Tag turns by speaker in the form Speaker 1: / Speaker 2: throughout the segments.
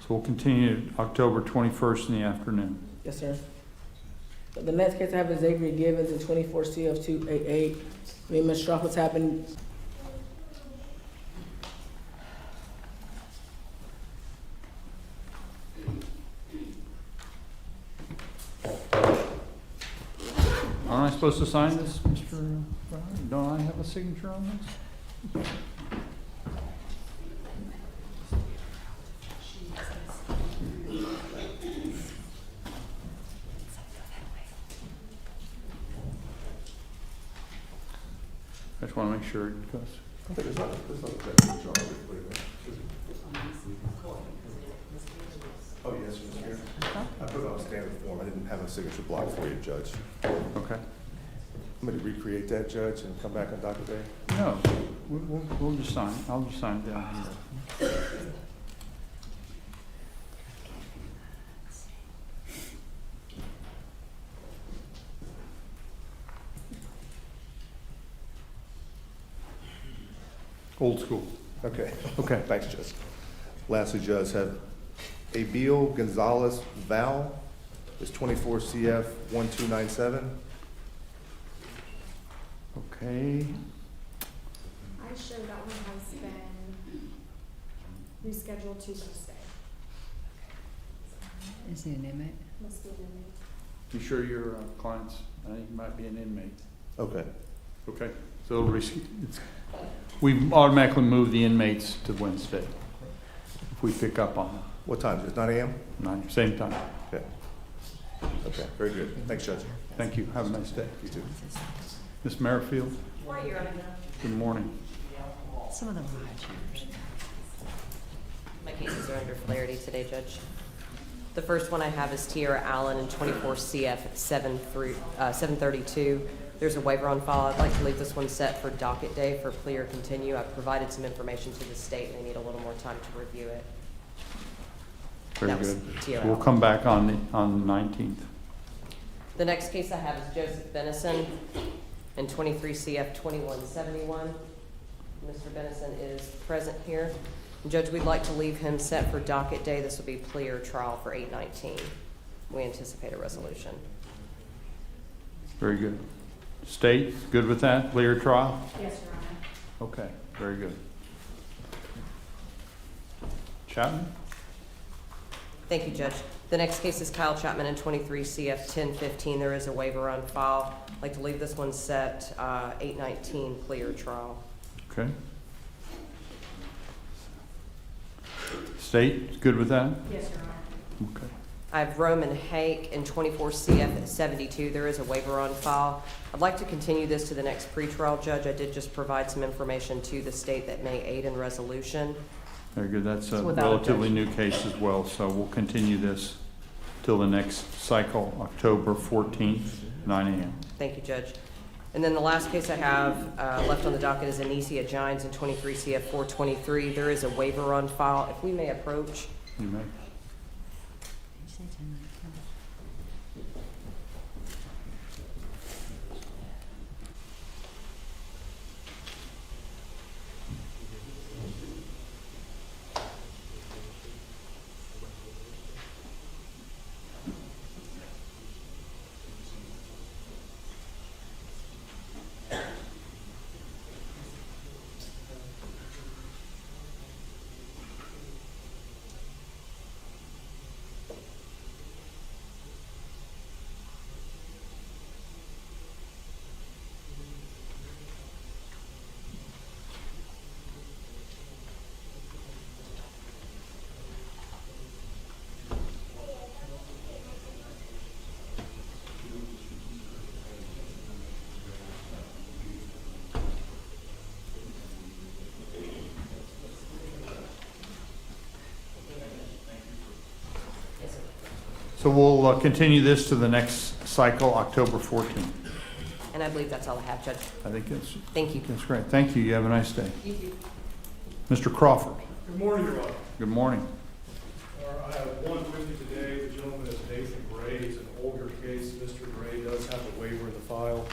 Speaker 1: we'll continue to October 21st in the afternoon.
Speaker 2: Yes, sir. The next case I have is Xavier Gibbons in 24 CF 288. Me and Ms. Stroff was happening.
Speaker 1: Aren't I supposed to sign this, Mr. Brown? Don't I have a signature on this? I just want to make sure it goes.
Speaker 3: Oh, yes, Mr. Chair. I put it on standard form. I didn't have a signature block for you, Judge.
Speaker 1: Okay.
Speaker 3: I'm going to recreate that, Judge, and come back on docket day.
Speaker 1: No, we'll just sign it. I'll just sign it down here. Old school.
Speaker 3: Okay.
Speaker 1: Okay.
Speaker 3: Thanks, Judge. Lastly, Judge, have Abiel Gonzalez Val is 24 CF 1297.
Speaker 1: Okay.
Speaker 4: I show that one has been rescheduled to Tuesday.
Speaker 5: Is he an inmate?
Speaker 4: Must be an inmate.
Speaker 1: You sure your clients, I think, might be an inmate?
Speaker 3: Okay.
Speaker 1: Okay. So we automatically move the inmates to Wednesday if we pick up on
Speaker 3: What time? Is it 9 a.m.?
Speaker 1: them. Same time.
Speaker 3: Okay. Okay, very good. Thanks, Judge.
Speaker 1: Thank you. Have a nice day.
Speaker 3: You too.
Speaker 1: Ms. Merrifield, good morning.
Speaker 5: Some of them are high chairs.
Speaker 6: My cases are under clarity today, Judge. The first one I have is Tiara Allen in 24 CF 732. There's a waiver on file. I'd like to leave this one set for docket day for plea or continue. I've provided some information to the state, and they need a little more time to review it.
Speaker 1: Very
Speaker 6: That was
Speaker 1: good.
Speaker 6: Tiara
Speaker 1: We'll
Speaker 6: Allen.
Speaker 1: come back on the 19th.
Speaker 6: The next case I have is Joseph Benison in 23 CF 2171. Mr. Benison is present here. Judge, we'd like to leave him set for docket day. This will be plea or trial for 8/19. We anticipate a resolution.
Speaker 1: Very good. State, good with that? Plea or trial?
Speaker 4: Yes, Your Honor.
Speaker 1: Okay, very good. Chapman?
Speaker 6: Thank you, Judge. The next case is Kyle Chapman in 23 CF 1015. There is a waiver on file. I'd like to leave this one set 8/19 plea or trial.
Speaker 1: Okay. State, good with that?
Speaker 4: Yes, Your Honor.
Speaker 1: Okay.
Speaker 6: I have Roman Hake in 24 CF 72. There is a waiver on file. I'd like to continue this to the next pretrial, Judge. I did just provide some information to the state that may aid in resolution.
Speaker 1: Very good. That's a
Speaker 2: Without
Speaker 1: relatively new case as well, so we'll continue this till the next cycle, October 14th, 9 a.m.
Speaker 6: Thank you, Judge. And then the last case I have left on the docket is Anicia Gines in 23 CF 423. There is a waiver on file. If we may approach.
Speaker 1: You may. So we'll continue this to the next cycle, October 14th.
Speaker 6: And I believe that's all I have, Judge.
Speaker 1: I think
Speaker 6: Thank you.
Speaker 1: that's great. Thank you. You have a nice day.
Speaker 6: You too.
Speaker 1: Mr. Crawford,
Speaker 7: Good morning, Your Honor.
Speaker 1: good morning.
Speaker 7: I have one with you today. The gentleman is Nathan Gray. It's an older case. Mr. Gray does have a waiver in the file.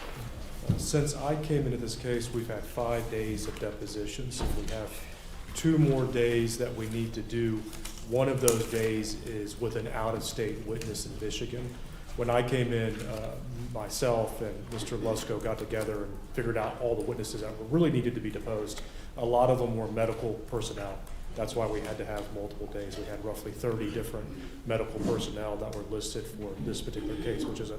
Speaker 7: Since I came into this case, we've had 5 days of depositions. We have 2 more days that we need to do One of those days is with an out-of-state witness in Michigan. When I came in, myself and Mr. Lusko got together and figured out all the witnesses that really needed to be deposed. A lot of them were medical personnel. That's why we had to have multiple days. We had roughly 30 different medical personnel that were listed for this particular case, which is a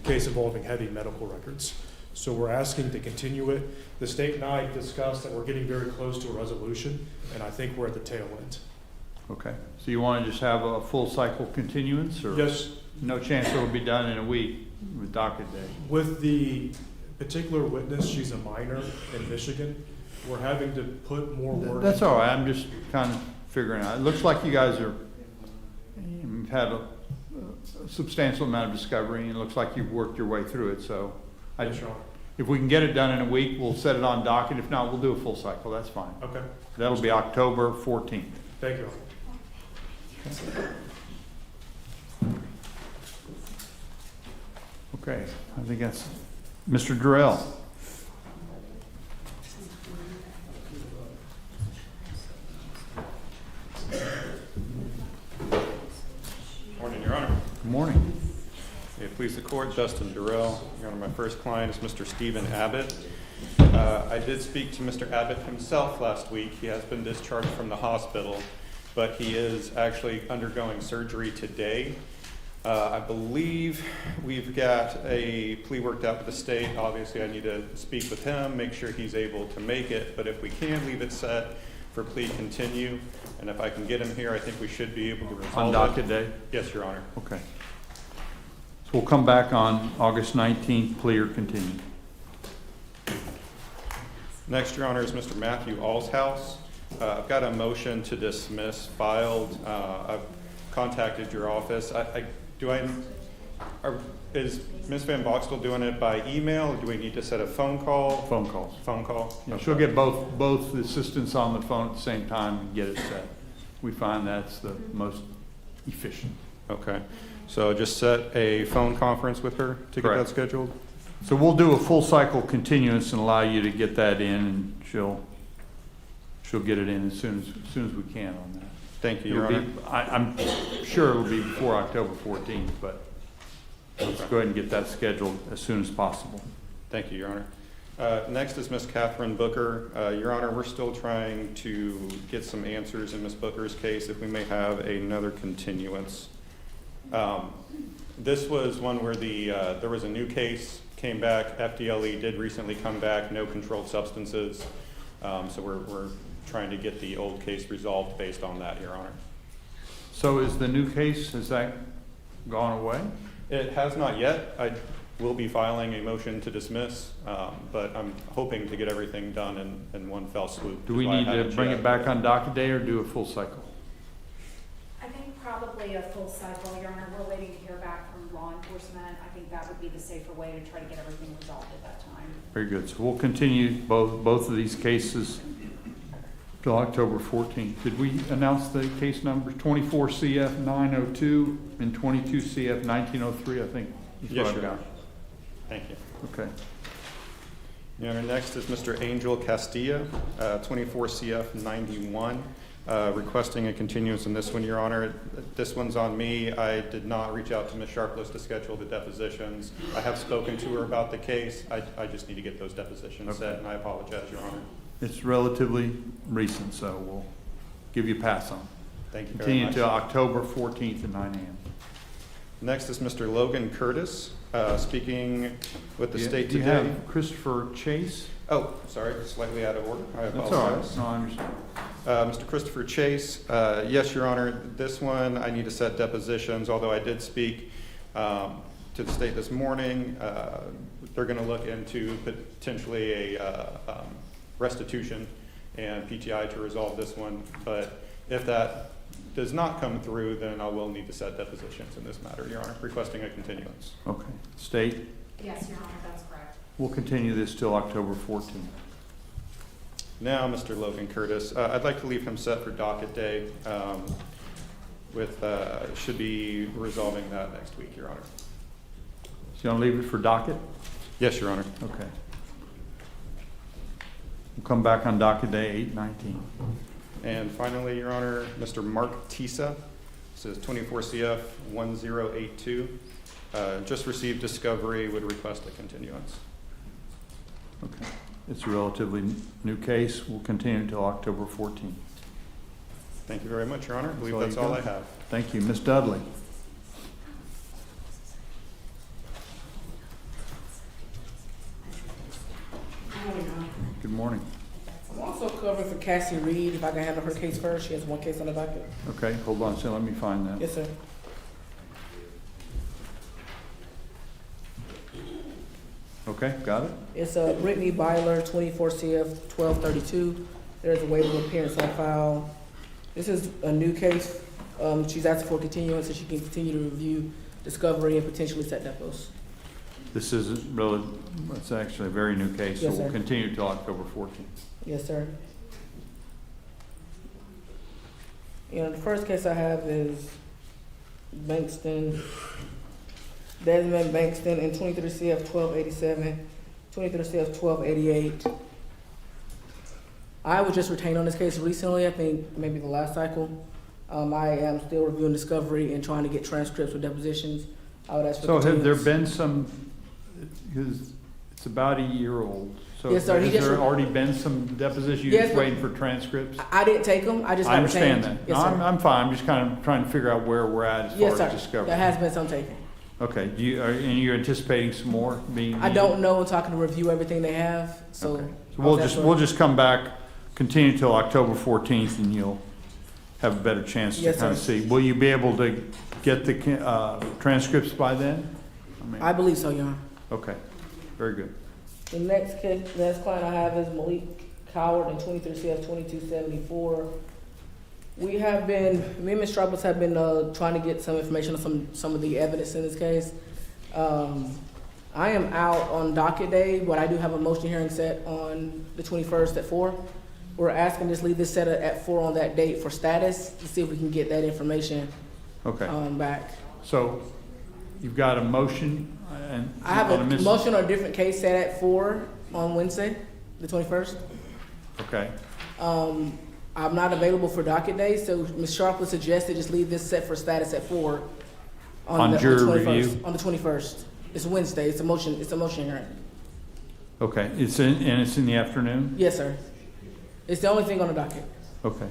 Speaker 7: case involving heavy medical records. So we're asking to continue it. The state and I discussed that we're getting very close to a resolution, and I think we're at the tail end.
Speaker 1: Okay, so you want to just have a full cycle continuance, or?
Speaker 7: Yes,
Speaker 1: No chance it'll be done in a week with docket day?
Speaker 7: with the particular witness, she's a minor in Michigan. We're having to put more work.
Speaker 1: That's all right, I'm just kind of figuring out. It looks like you guys are, you've had a substantial amount of discovery, and it looks like you've worked your way through it, so.
Speaker 7: Yes, Your Honor.
Speaker 1: If we can get it done in a week, we'll set it on docket. If not, we'll do a full cycle, that's fine.
Speaker 7: Okay,
Speaker 1: That'll be October 14th.
Speaker 7: thank you.
Speaker 1: Okay, I think that's, Mr. Durrell.
Speaker 8: Morning, Your Honor.
Speaker 1: Good morning.
Speaker 8: May it please the court, Justin Durrell. Your Honor, my first client is Mr. Stephen Abbott. I did speak to Mr. Abbott himself last week. He has been discharged from the hospital, but he is actually undergoing surgery today. I believe we've got a plea worked out with the state. Obviously, I need to speak with him, make sure he's able to make it, but if we can leave it set for plea continue, and if I can get him here, I think we should be able to resolve it.
Speaker 1: On docket day?
Speaker 8: Yes, Your Honor.
Speaker 1: Okay. So we'll come back on August 19th, plea or continue.
Speaker 8: Next, Your Honor, is Mr. Matthew Allshouse. I've got a motion to dismiss filed. I've contacted your office. Is Ms. Van Boxtel doing it by email, or do we need to set a phone call?
Speaker 1: Phone calls.
Speaker 8: Phone call?
Speaker 1: Yeah, she'll get both the assistants on the phone at the same time and get it set. We find that's the most efficient.
Speaker 8: Okay, so just set a phone conference with her to get that
Speaker 1: Correct.
Speaker 8: scheduled?
Speaker 1: So we'll do a full cycle continuance and allow you to get that in, and she'll get it in as soon as we can on that.
Speaker 8: Thank you, Your Honor.
Speaker 1: I'm sure it'll be before October 14th, but let's go ahead and get that scheduled as soon as possible.
Speaker 8: Thank you, Your Honor. Next is Ms. Catherine Booker. Your Honor, we're still trying to get some answers in Ms. Booker's case if we may have another continuance. This was one where there was a new case, came back, FDLE did recently come back, no controlled substances. So we're trying to get the old case resolved based on that, Your Honor.
Speaker 1: So is the new case, has that gone away?
Speaker 8: It has not yet. I will be filing a motion to dismiss, but I'm hoping to get everything done in one fell swoop.
Speaker 1: Do we need to bring it back on docket day or do a full cycle?
Speaker 9: I think probably a full cycle, Your Honor. We're waiting to hear back from law enforcement. I think that would be the safer way to try to get everything resolved at that time.
Speaker 1: Very good. So we'll continue both of these cases till October 14th. Did we announce the case numbers? 24 CF 902 and 22 CF 1903, I think. Is
Speaker 8: Yes,
Speaker 1: what I've
Speaker 8: Your
Speaker 1: got.
Speaker 8: Honor. Thank you.
Speaker 1: Okay.
Speaker 8: Your Honor, next is Mr. Angel Castilla, 24 CF 91, requesting a continuance in this one, Your Honor. This one's on me. I did not reach out to Ms. Sharpless to schedule the depositions. I have spoken to her about the case. I just need to get those depositions set, and I apologize, Your Honor.
Speaker 1: It's relatively recent, so we'll give you a pass on.
Speaker 8: Thank you very
Speaker 1: Continue
Speaker 8: much.
Speaker 1: to October 14th at 9 a.m.
Speaker 8: Next is Mr. Logan Curtis, speaking with the state
Speaker 1: Do you
Speaker 8: today.
Speaker 1: have Christopher Chase?
Speaker 8: Oh, sorry, slightly out of order. I
Speaker 1: That's all right.
Speaker 8: apologize.
Speaker 1: No, I understand.
Speaker 8: Mr. Christopher Chase, yes, Your Honor, this one I need to set depositions, although I did speak to the state this morning. They're going to look into potentially a restitution and PTI to resolve this one, but if that does not come through, then I will need to set depositions in this matter, Your Honor, requesting a continuance.
Speaker 1: Okay. State,
Speaker 9: Yes, Your Honor, that's correct.
Speaker 1: we'll continue this till October 14th.
Speaker 8: Now, Mr. Logan Curtis, I'd like to leave him set for docket day should be resolving that next week, Your Honor.
Speaker 1: So you want to leave it for docket?
Speaker 8: Yes, Your Honor.
Speaker 1: Okay. We'll come back on docket day 8/19.
Speaker 8: And finally, Your Honor, Mr. Mark Tisa, this is 24 CF 1082, just received discovery, would request a continuance.
Speaker 1: Okay. It's a relatively new case. We'll continue until October 14th.
Speaker 8: Thank you very much, Your Honor. I believe
Speaker 1: all
Speaker 8: that's
Speaker 1: you
Speaker 8: all
Speaker 1: got?
Speaker 8: I have.
Speaker 1: Thank you. Ms. Dudley? Good morning.
Speaker 2: I'm also covering for Cassie Reed, if I can handle her case first. She has one case on the docket.
Speaker 1: Okay, hold on a second. Let me find that.
Speaker 2: Yes, sir.
Speaker 1: Okay, got it?
Speaker 2: It's Brittany Byler, 24 CF 1232. There's a waiver of appearance on file. This is a new case. She's asking for continuance so she can continue to review discovery and potentially set depots.
Speaker 1: This is really, it's actually a very new case, so
Speaker 2: Yes,
Speaker 1: we'll
Speaker 2: sir.
Speaker 1: continue until October 14th.
Speaker 2: Yes, sir. The first case I have is Bankston, Desmond Bankston in 23 CF 1287, 23 CF 1288. I was just retained on this case recently, I think maybe the last cycle. I am still reviewing discovery and trying to get transcripts with depositions. I would ask for
Speaker 1: So have there
Speaker 2: continuance.
Speaker 1: been some, because it's about a year old, so
Speaker 2: Yes, sir. He
Speaker 1: has
Speaker 2: just
Speaker 1: there
Speaker 2: re-
Speaker 1: already been some depositions? You're
Speaker 2: Yes,
Speaker 1: just
Speaker 2: but-
Speaker 1: waiting for transcripts?
Speaker 2: I didn't take them, I just
Speaker 1: I
Speaker 2: got
Speaker 1: understand
Speaker 2: retained.
Speaker 1: that.
Speaker 2: Yes,
Speaker 1: No,
Speaker 2: sir.
Speaker 1: I'm fine, I'm just kind of trying to figure out where we're at as
Speaker 2: Yes,
Speaker 1: far as
Speaker 2: sir.
Speaker 1: discovery.
Speaker 2: There has been some taken.
Speaker 1: Okay, and you're anticipating some more being?
Speaker 2: I don't know until I can review everything they have, so.
Speaker 1: Okay. So we'll just come back, continue till October 14th, and you'll have a better chance to
Speaker 2: Yes,
Speaker 1: kind of
Speaker 2: sir.
Speaker 1: see. Will you be able to get the transcripts by then? mean,
Speaker 2: I believe so, Your Honor.
Speaker 1: Okay, very good.
Speaker 2: The next case, the next client I have is Malik Coward in 23 CF 2274. We have been, me and Ms. Stropos have been trying to get some information on some of the evidence in this case. I am out on docket day, but I do have a motion hearing set on the 21st at 4. We're asking just leave this set at 4 on that date for status to see if we can get that information
Speaker 1: Okay,
Speaker 2: back.
Speaker 1: so you've got a motion and.
Speaker 2: I have
Speaker 1: on
Speaker 2: a
Speaker 1: miss-
Speaker 2: motion on a different case set at 4 on Wednesday, the 21st.
Speaker 1: Okay,
Speaker 2: I'm not available for docket day, so Ms. Sharp would suggest to just leave this set for status at 4
Speaker 1: On
Speaker 2: the
Speaker 1: jury
Speaker 2: 21st.
Speaker 1: review?
Speaker 2: On the 21st. It's Wednesday. It's a motion hearing.
Speaker 1: okay, it's in the afternoon?
Speaker 2: Yes, sir. It's the only thing on the docket.
Speaker 1: Okay.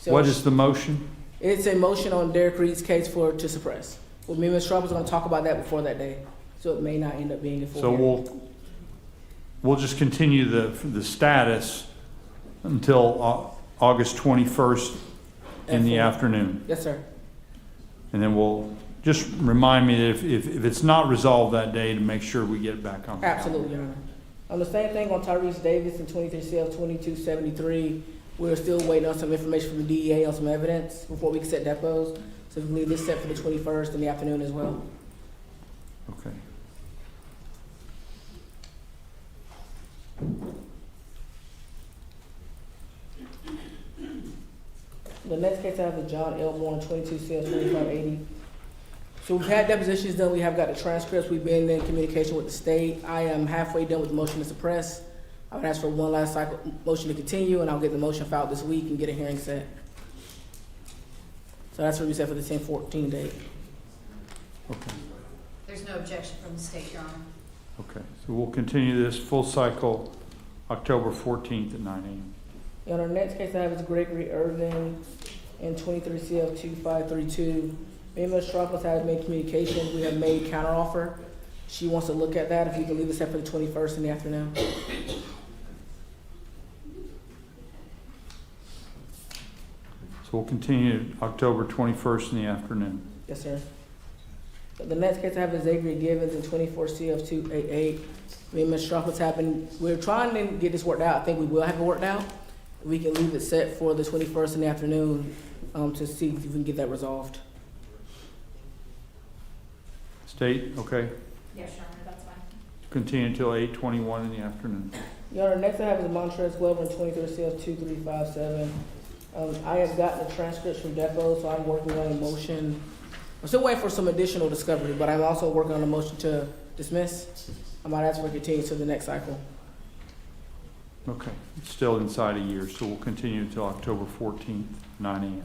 Speaker 2: So
Speaker 1: What is the motion?
Speaker 2: It's a motion on Derek Reed's case to suppress. Well, me and Ms. Sharp is gonna talk about that before that day, so it may not end up being a full
Speaker 1: So
Speaker 2: hearing.
Speaker 1: we'll just continue the status until August 21st in the
Speaker 2: At 4.
Speaker 1: afternoon.
Speaker 2: Yes, sir.
Speaker 1: And then we'll, just remind me that if it's not resolved that day, to make sure we get it back on. the calendar.
Speaker 2: Absolutely, Your Honor. On the same thing on Tyrese Davis in 23 CL 2273, we're still waiting on some information from the DEA on some evidence before we can set depots. So we can leave this set for the 21st in the afternoon as well.
Speaker 1: Okay.
Speaker 2: The next case I have is John Elmore, 22 CL 2580. So we've had depositions done, we have got the transcripts, we've been in communication with the state. I am halfway done with the motion to suppress. I would ask for one last cycle, motion to continue, and I'll get the motion filed this week and get a hearing set. So that's what we set for the 10/14 date.
Speaker 1: Okay,
Speaker 5: There's no objection from the state, Your Honor.
Speaker 1: okay. So we'll continue this full cycle October 14th at 9 a.m.
Speaker 2: And our next case I have is Gregory Irvin in 23 CL 2532. Me and Ms. Stropos have made communication. We have made counteroffer. She wants to look at that, if we can leave this set for the 21st in the afternoon.
Speaker 1: So we'll continue October 21st in the afternoon.
Speaker 2: Yes, sir. The next case I have is Xavier Givens in 24 CF 288. Me and Ms. Stropos have been, we're trying to get this worked out. I think we will have it worked out. We can leave it set for the 21st in the afternoon to see if we can get that resolved.
Speaker 1: State, okay,
Speaker 9: Yes, Your Honor, that's fine.
Speaker 1: continue until 8:21 in the afternoon.
Speaker 2: Your Honor, next I have is Montrez Glover in 23 CF 2357. I have gotten the transcripts from Depo, so I'm working on a motion. I'm still waiting for some additional discovery, but I'm also working on a motion to dismiss. I might ask for a continuance to the next cycle.
Speaker 1: Okay, it's still inside a year, so we'll continue until October 14th, 9 a.m.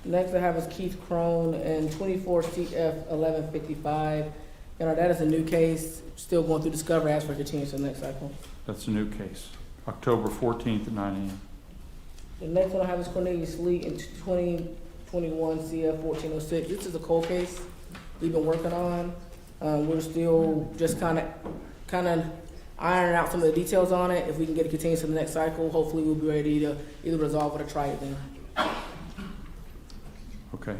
Speaker 2: Next I have is Keith Crone and 24 CF 1155. That is a new case, still going through discovery, ask for continuance to the next cycle.
Speaker 1: That's a new case, October 14th at 9 a.m.
Speaker 2: The next one I have is Cornelius Lee in 2021 CF 1406. This is a cold case we've been working on. We're still just kind of ironing out some of the details on it. If we can get it continued to the next cycle, hopefully we'll be ready to either resolve it or try it then.
Speaker 1: Okay.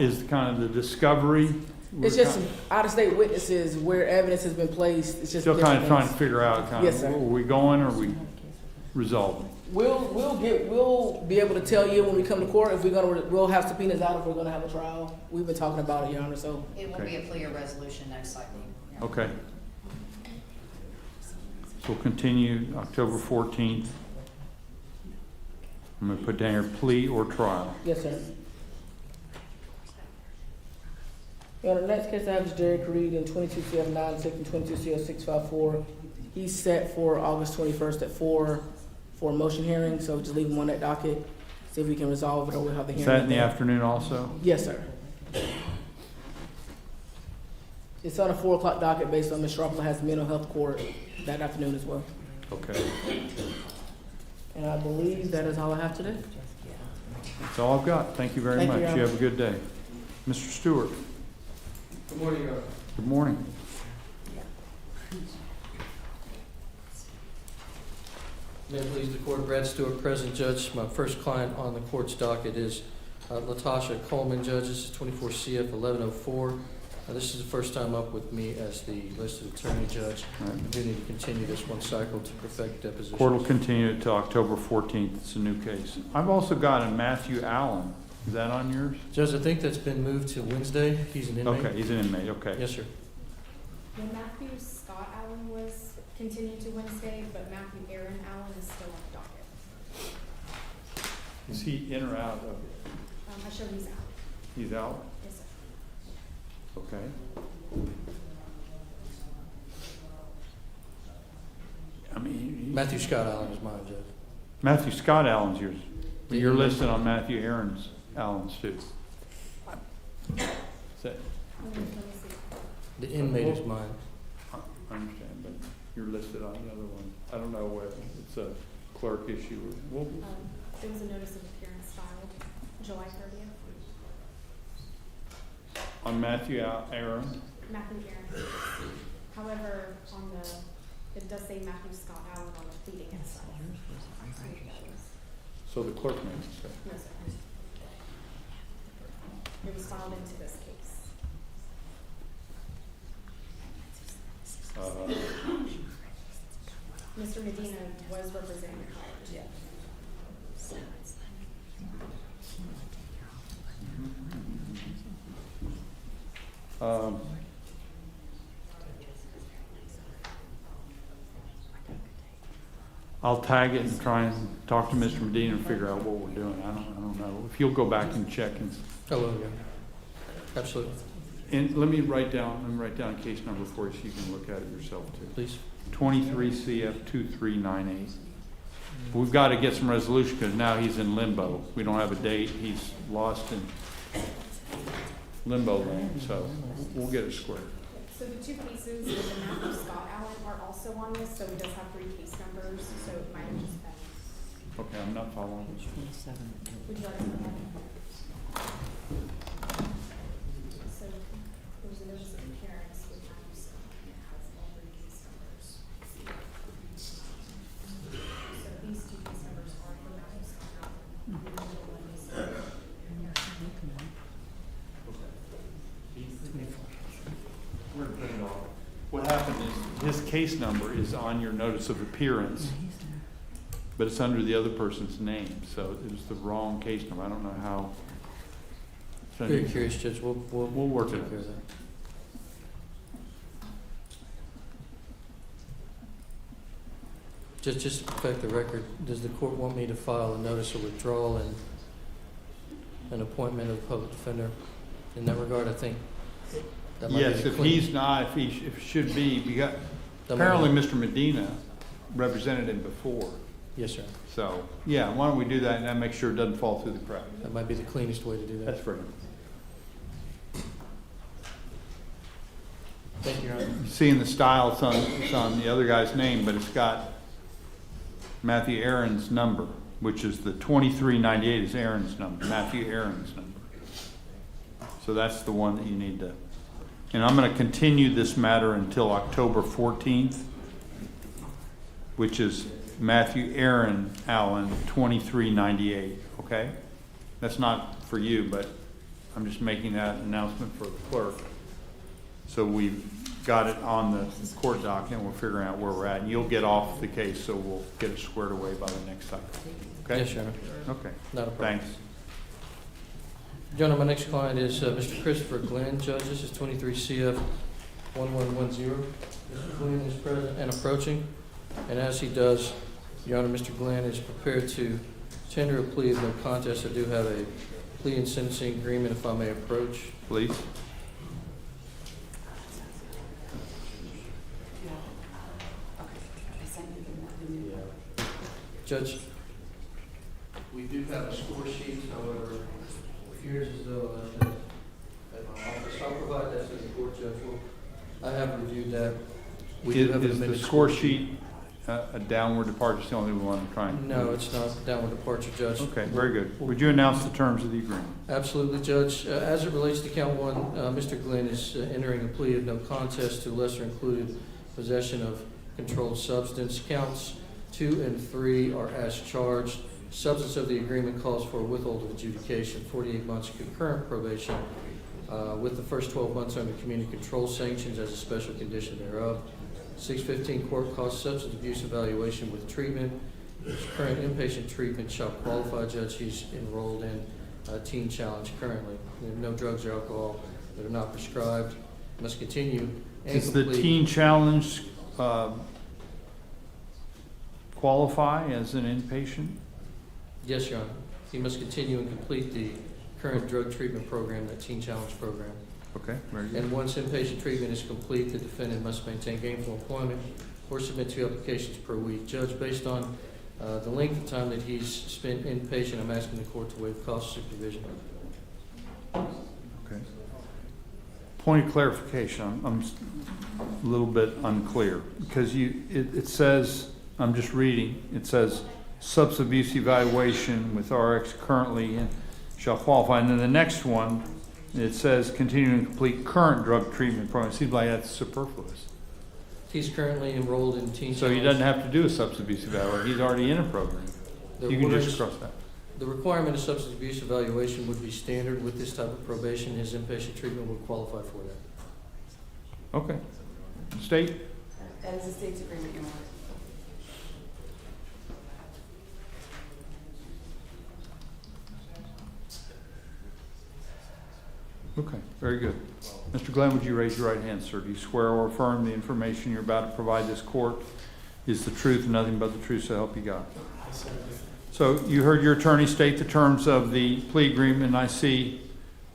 Speaker 1: Is kind of the discovery?
Speaker 2: It's just some out-of-state witnesses where evidence has been placed. It's just
Speaker 1: Still kind of
Speaker 2: different
Speaker 1: trying to
Speaker 2: things.
Speaker 1: figure out kind
Speaker 2: Yes,
Speaker 1: of,
Speaker 2: sir.
Speaker 1: are we going or are we resolving?
Speaker 2: We'll be able to tell you when we come to court if we'll have subpoenas out if we're gonna have a trial. We've been talking about it, Your Honor, so.
Speaker 5: It will be a plea or resolution next cycle. Yeah.
Speaker 1: Okay. So we'll continue October 14th. I'm going to put down here plea or trial.
Speaker 2: Yes, sir. Your Honor, the next case I have is Derek Reed in 22 CF 96 and 22 CF 654. He's set for August 21st at 4 for a motion hearing, so just leave him on that docket. See if we can resolve it or we'll have the hearing.
Speaker 1: Is that in the
Speaker 2: then.
Speaker 1: afternoon also?
Speaker 2: Yes, sir. It's on a 4 o'clock docket based on Ms. Sharpler has mental health court that afternoon as well.
Speaker 1: Okay.
Speaker 2: And I believe that is all I have today.
Speaker 1: That's all I've got. Thank you very
Speaker 2: Thank you,
Speaker 1: much.
Speaker 2: Your
Speaker 1: You
Speaker 2: Honor.
Speaker 1: have a good day. Mr. Stewart.
Speaker 10: Good morning, Your Honor.
Speaker 1: Good morning.
Speaker 10: May it please the court, Brad Stewart, present judge. My first client on the court's docket is Latasha Coleman, judge. This is 24 CF 1104. This is the first time up with me as the listed attorney judge.
Speaker 1: All right.
Speaker 10: I do need to continue this one cycle to perfect deposition.
Speaker 1: Court will continue it till October 14th. It's a new case. I've also got a Matthew Allen. Is that on yours?
Speaker 10: Judge, I think that's been moved to Wednesday. He's an inmate.
Speaker 1: Okay, he's an inmate. Okay.
Speaker 10: Yes, sir.
Speaker 4: Well, Matthew Scott Allen was continued to Wednesday, but Matthew Aaron Allen is still on the docket.
Speaker 1: Is he in or out of?
Speaker 4: I showed he's out.
Speaker 1: He's out?
Speaker 4: Yes, sir.
Speaker 1: Okay. I mean,
Speaker 10: Matthew Scott Allen is mine, Judge.
Speaker 1: Matthew Scott Allen's yours. But you're
Speaker 10: Yeah.
Speaker 1: listed on Matthew Aaron's Allen's too. Is that-
Speaker 4: Let me see.
Speaker 10: The inmate is mine.
Speaker 1: I understand, but you're listed on the other one. I don't know whether it's a clerk issue or, well,
Speaker 4: There was a notice of appearance filed July 30th.
Speaker 1: on Matthew Aaron.
Speaker 4: Matthew Aaron. However, it does say Matthew Scott Allen on the pleading itself.
Speaker 1: So the clerk made a mistake.
Speaker 4: No, sir. It was filed into this case. Mr. Medina was representing the college.
Speaker 6: Yeah.
Speaker 1: I'll tag it and try and talk to Mr. Medina and figure out what we're doing. I don't know. If you'll go back and check and,
Speaker 10: Hello, yeah. Absolutely.
Speaker 1: and let me write down a case number for you so you can look at it yourself too.
Speaker 10: Please.
Speaker 1: 23 CF 2398. We've got to get some resolution because now he's in limbo. We don't have a date. He's lost in limbo land, so we'll get it squared.
Speaker 4: So the two cases with the Matthew Scott Allen are also on this, so he does have 3 case numbers, so it might have just been.
Speaker 1: Okay, I'm not following.
Speaker 4: Would you like to look at it? So there's a notice of appearance with Matthew Scott, and it has all 3 case numbers. So these 2 case numbers are for Matthew Scott Allen. The other one is for
Speaker 1: What happened is his case number is on your notice of appearance, but it's under the other person's name, so it was the wrong case number. I don't know how.
Speaker 10: Very curious, Judge. We'll
Speaker 1: work it
Speaker 10: take
Speaker 1: out.
Speaker 10: care of that. Just to perfect the record, does the court want me to file a notice of withdrawal and an appointment of a public defender? In that regard, I think that might be
Speaker 1: Yes,
Speaker 10: the
Speaker 1: if
Speaker 10: clean-
Speaker 1: he's not, if it should be, we got,
Speaker 10: that might
Speaker 1: apparently
Speaker 10: be-
Speaker 1: Mr. Medina represented him before.
Speaker 10: Yes, sir.
Speaker 1: So, yeah, why don't we do that and then make sure it doesn't fall through the cracks?
Speaker 10: That might be the cleanest way to do that.
Speaker 1: That's for him.
Speaker 10: Thank you, Your Honor.
Speaker 1: Seeing the style, it's on the other guy's name, but it's got Matthew Aaron's number, which is the 2398 is Aaron's number, Matthew Aaron's number. So that's the one that you need to, and I'm going to continue this matter until October 14th, which is Matthew Aaron Allen, 2398, okay? That's not for you, but I'm just making that announcement for the clerk. So we've got it on the court docket, and we'll figure out where we're at. And you'll get off the case, so we'll get it squared away by the next cycle. Okay?
Speaker 10: Yes, Your Honor.
Speaker 1: Okay.
Speaker 10: Not a problem.
Speaker 1: Thanks.
Speaker 10: Your Honor, my next client is Mr. Christopher Glenn, Judge. This is 23 CF 1110. Mr. Glenn is present and approaching. And as he does, Your Honor, Mr. Glenn is prepared to tender a plea of no contest. I do have a plea and sentencing agreement, if I may approach.
Speaker 1: Please.
Speaker 10: Judge, we do have a score sheet, however, it appears as though at my office, I'll provide that to the court, Judge. I have reviewed that. We do have an
Speaker 1: Is the
Speaker 10: amended
Speaker 1: score sheet a downward departure? It's the only one I'm trying to do.
Speaker 10: No, it's not downward departure, Judge.
Speaker 1: Okay, very good. Would you announce the terms of the agreement?
Speaker 10: Absolutely, Judge. As it relates to count one, Mr. Glenn is entering a plea of no contest to lesser included possession of controlled substance. Counts 2 and 3 are as charged. Substance of the agreement calls for withhold of adjudication, 48 months concurrent probation, with the first 12 months under community control sanctions as a special condition thereof. 615 court cost substance abuse evaluation with treatment. His current inpatient treatment shall qualify, Judge. He's enrolled in Teen Challenge currently. No drugs or alcohol that are not prescribed. Must continue and
Speaker 1: Does the
Speaker 10: complete.
Speaker 1: Teen Challenge qualify as an inpatient?
Speaker 10: Yes, Your Honor. He must continue and complete the current drug treatment program, that Teen Challenge program.
Speaker 1: Okay, very good.
Speaker 10: And once inpatient treatment is complete, the defendant must maintain gainful employment or submit 2 applications per week. Judge, based on the length of time that he's spent inpatient, I'm asking the court to waive cost of supervision.
Speaker 1: Okay. Point of clarification, I'm a little bit unclear, because it says, I'm just reading, it says substance abuse evaluation with RX currently in shall qualify, and then the next one, it says continue and complete current drug treatment program. It seems like that's superfluous.
Speaker 10: He's currently enrolled in Teen Challenge.
Speaker 1: So he doesn't have to do a substance abuse evaluation, he's already in a program. You can just cross that.
Speaker 10: The requirement of substance abuse evaluation would be standard with this type of probation. His inpatient treatment would qualify for that.
Speaker 1: Okay. State?
Speaker 6: That is the state's agreement, Your Honor.
Speaker 1: Okay, very good. Mr. Glenn, would you raise your right hand, sir? Do you swear or affirm the information you're about to provide this court is the truth and nothing but the truth, so help you God? So you heard your attorney state the terms of the plea agreement, and I see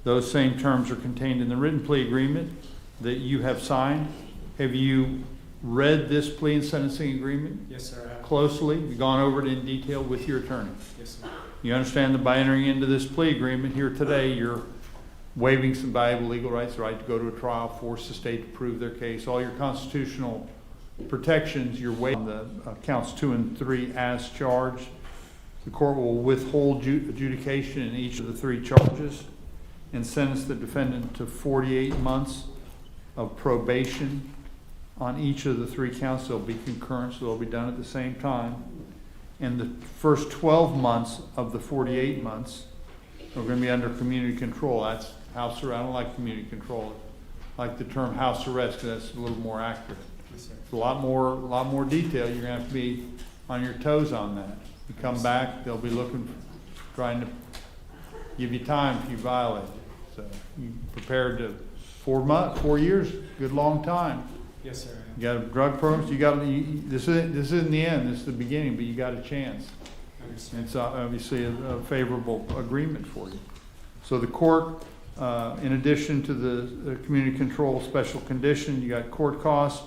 Speaker 1: those same terms are contained in the written plea agreement that you have signed. Have you read this plea and sentencing agreement?
Speaker 11: Yes, sir, I have.
Speaker 1: Closely? You've gone over it in detail with your attorney?
Speaker 11: Yes, sir.
Speaker 1: You understand that by entering into this plea agreement here today, you're waiving some valuable legal rights, the right to go to a trial, force the state to prove their case, all your constitutional protections, you're waiving the counts 2 and 3 as charged. The court will withhold adjudication in each of the 3 charges and sentence the defendant to 48 months of probation on each of the 3 counts. They'll be concurrent, so they'll be done at the same time. And the first 12 months of the 48 months are going to be under community control. That's house arrest. I don't like community control. I like the term house arrest because that's a little more accurate.
Speaker 11: Yes, sir.
Speaker 1: It's a lot more detail. You're going to have to be on your toes on that. You come back, they'll be looking, trying to give you time if you violate it. So you prepared to 4 years, good long time.
Speaker 11: Yes, sir.
Speaker 1: You got a drug program. This isn't the end. This is the beginning, but you got a chance.
Speaker 11: I understand.
Speaker 1: It's obviously a favorable agreement for you. So the court, in addition to the community control special condition, you got court costs,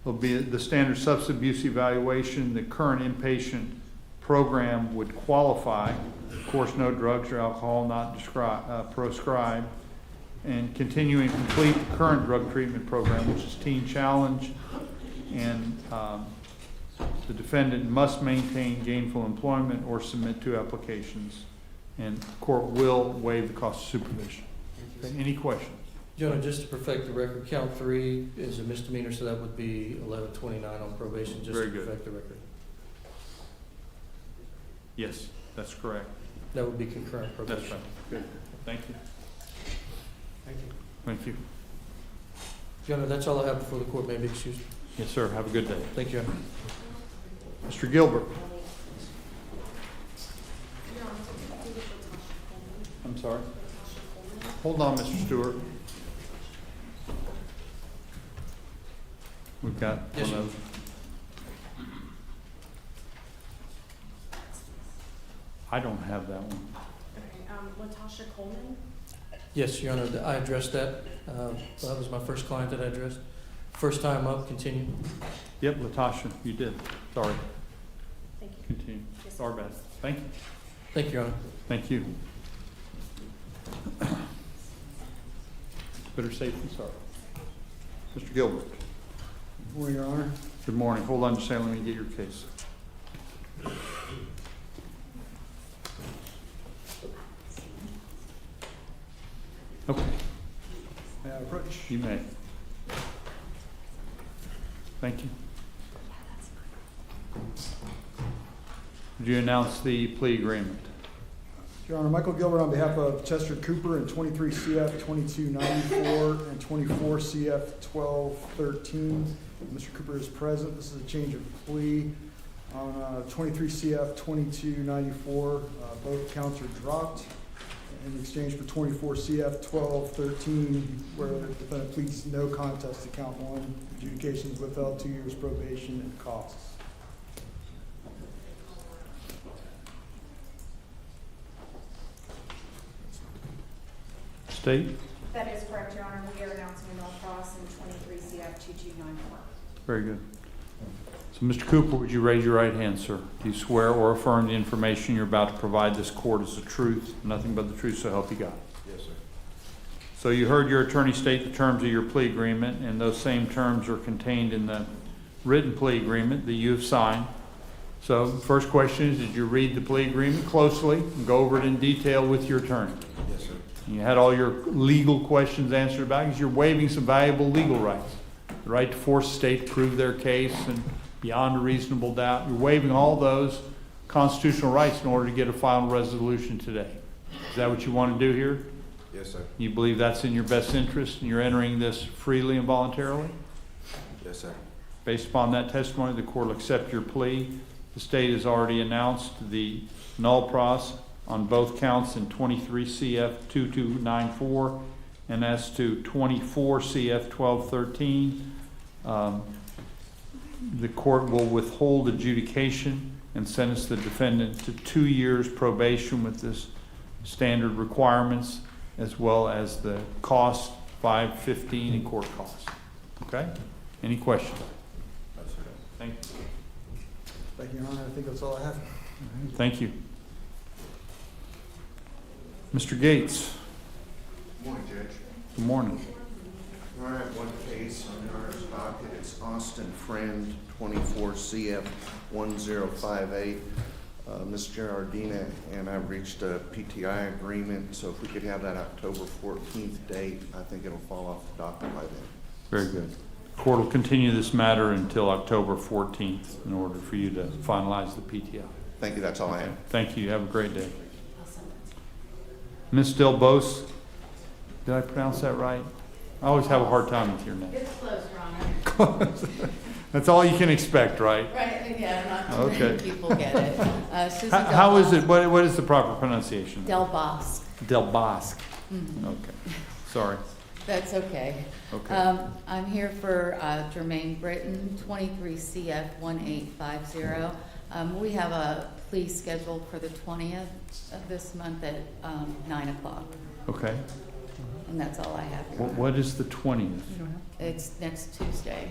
Speaker 1: There'll be the standard substance abuse evaluation. The current inpatient program would qualify. Of course, no drugs or alcohol not proscribed. And continue and complete the current drug treatment program, which is Teen Challenge. And the defendant must maintain gainful employment or submit to applications. And the court will waive the cost of supervision. Okay, any questions?
Speaker 10: Your Honor, just to perfect the record, count 3 is a misdemeanor, so that would be 1129 on probation, just
Speaker 1: Very
Speaker 10: to
Speaker 1: good.
Speaker 10: perfect the record.
Speaker 1: Yes, that's correct.
Speaker 10: That would be concurrent probation.
Speaker 1: That's right. Good. Thank you.
Speaker 10: Thank you.
Speaker 1: Thank you.
Speaker 10: Your Honor, that's all I have before the court may be excused.
Speaker 1: Yes, sir. Have a good day.
Speaker 10: Thank you, Your Honor.
Speaker 1: Mr. Gilbert. I'm sorry. Hold on, Mr. Stewart. We've got
Speaker 10: Yes,
Speaker 1: one
Speaker 10: sir.
Speaker 1: of. I don't have that one.
Speaker 4: Okay, Latasha Coleman?
Speaker 10: Yes, Your Honor, I addressed that. That was my first client that I addressed. First time up, continue.
Speaker 1: Yep, Latasha, you did. Sorry.
Speaker 4: Thank you.
Speaker 1: Continue.
Speaker 4: Yes, sir.
Speaker 1: Our bad. Thank you.
Speaker 10: Thank you, Your Honor.
Speaker 1: Thank you. Better safe than sorry. Mr. Gilbert.
Speaker 11: Good morning, Your Honor.
Speaker 1: Good morning. Hold on just a second. Let me get your case. Okay,
Speaker 11: May I approach?
Speaker 1: you may. Thank you. Would you announce the plea agreement?
Speaker 11: Your Honor, Michael Gilbert on behalf of Chester Cooper in 23 CF 2294 and 24 CF 1213. Mr. Cooper is present. This is a change of plea. On 23 CF 2294, both counts are dropped in exchange for 24 CF 1213, where the defendant pleads no contest to count 1. Adjudications withheld 2 years probation and costs.
Speaker 1: State?
Speaker 9: That is correct, Your Honor. We are announcing a null cross in 23 CF 2294.
Speaker 1: Very good. So, Mr. Cooper, would you raise your right hand, sir? Do you swear or affirm the information you're about to provide this court is the truth, nothing but the truth, so help you God?
Speaker 3: Yes, sir.
Speaker 1: So you heard your attorney state the terms of your plea agreement, and those same terms are contained in the written plea agreement that you have signed. So first question is, did you read the plea agreement closely and go over it in detail with your attorney?
Speaker 3: Yes, sir.
Speaker 1: And you had all your legal questions answered about it, because you're waiving some valuable legal rights. The right to force the state to prove their case and beyond a reasonable doubt. You're waiving all those constitutional rights in order to get a final resolution today. Is that what you want to do here?
Speaker 3: Yes, sir.
Speaker 1: You believe that's in your best interest and you're entering this freely and voluntarily?
Speaker 3: Yes, sir.
Speaker 1: Based upon that testimony, the court will accept your plea. The state has already announced the null pros on both counts in 23 CF 2294 and as to 24 CF 1213. The court will withhold adjudication and sentence the defendant to 2 years probation with this standard requirements, as well as the cost, $515 in court costs. Okay? Any questions?
Speaker 3: Yes, sir.
Speaker 1: Thank you.
Speaker 11: Thank you, Your Honor. I think that's all I have.
Speaker 1: Thank you. Mr. Gates,
Speaker 12: Good morning, Judge.
Speaker 1: good morning.
Speaker 12: All right, one case on our docket. It's Austin Friend, 24 CF 1058. Ms. Gerardina and I reached a PTI agreement, so if we could have that October 14th date, I think it'll fall off the docket by then.
Speaker 1: Very good. Court will continue this matter until October 14th in order for you to finalize the PTI.
Speaker 12: Thank you, that's all I have.
Speaker 1: Thank you. Have a great day. Ms. Delbos, did I pronounce that right? I always have a hard time with your name.
Speaker 13: It's close, Your Honor.
Speaker 1: That's all you can expect, right?
Speaker 13: Right, yeah, not too
Speaker 1: Okay.
Speaker 13: many people get it. Susan
Speaker 1: How is it,
Speaker 13: Del
Speaker 1: what is the proper pronunciation?
Speaker 13: Bosque.
Speaker 1: Del Bosque.
Speaker 13: Mhm.
Speaker 1: Okay, sorry.
Speaker 13: That's okay.
Speaker 1: Okay.
Speaker 13: I'm here for Jermaine Britton, 23 CF 1850. We have a plea scheduled for the 20th of this month at 9 o'clock,
Speaker 1: Okay.
Speaker 13: and that's all I have, Your Honor.
Speaker 1: What is the 20th?
Speaker 13: It's next Tuesday.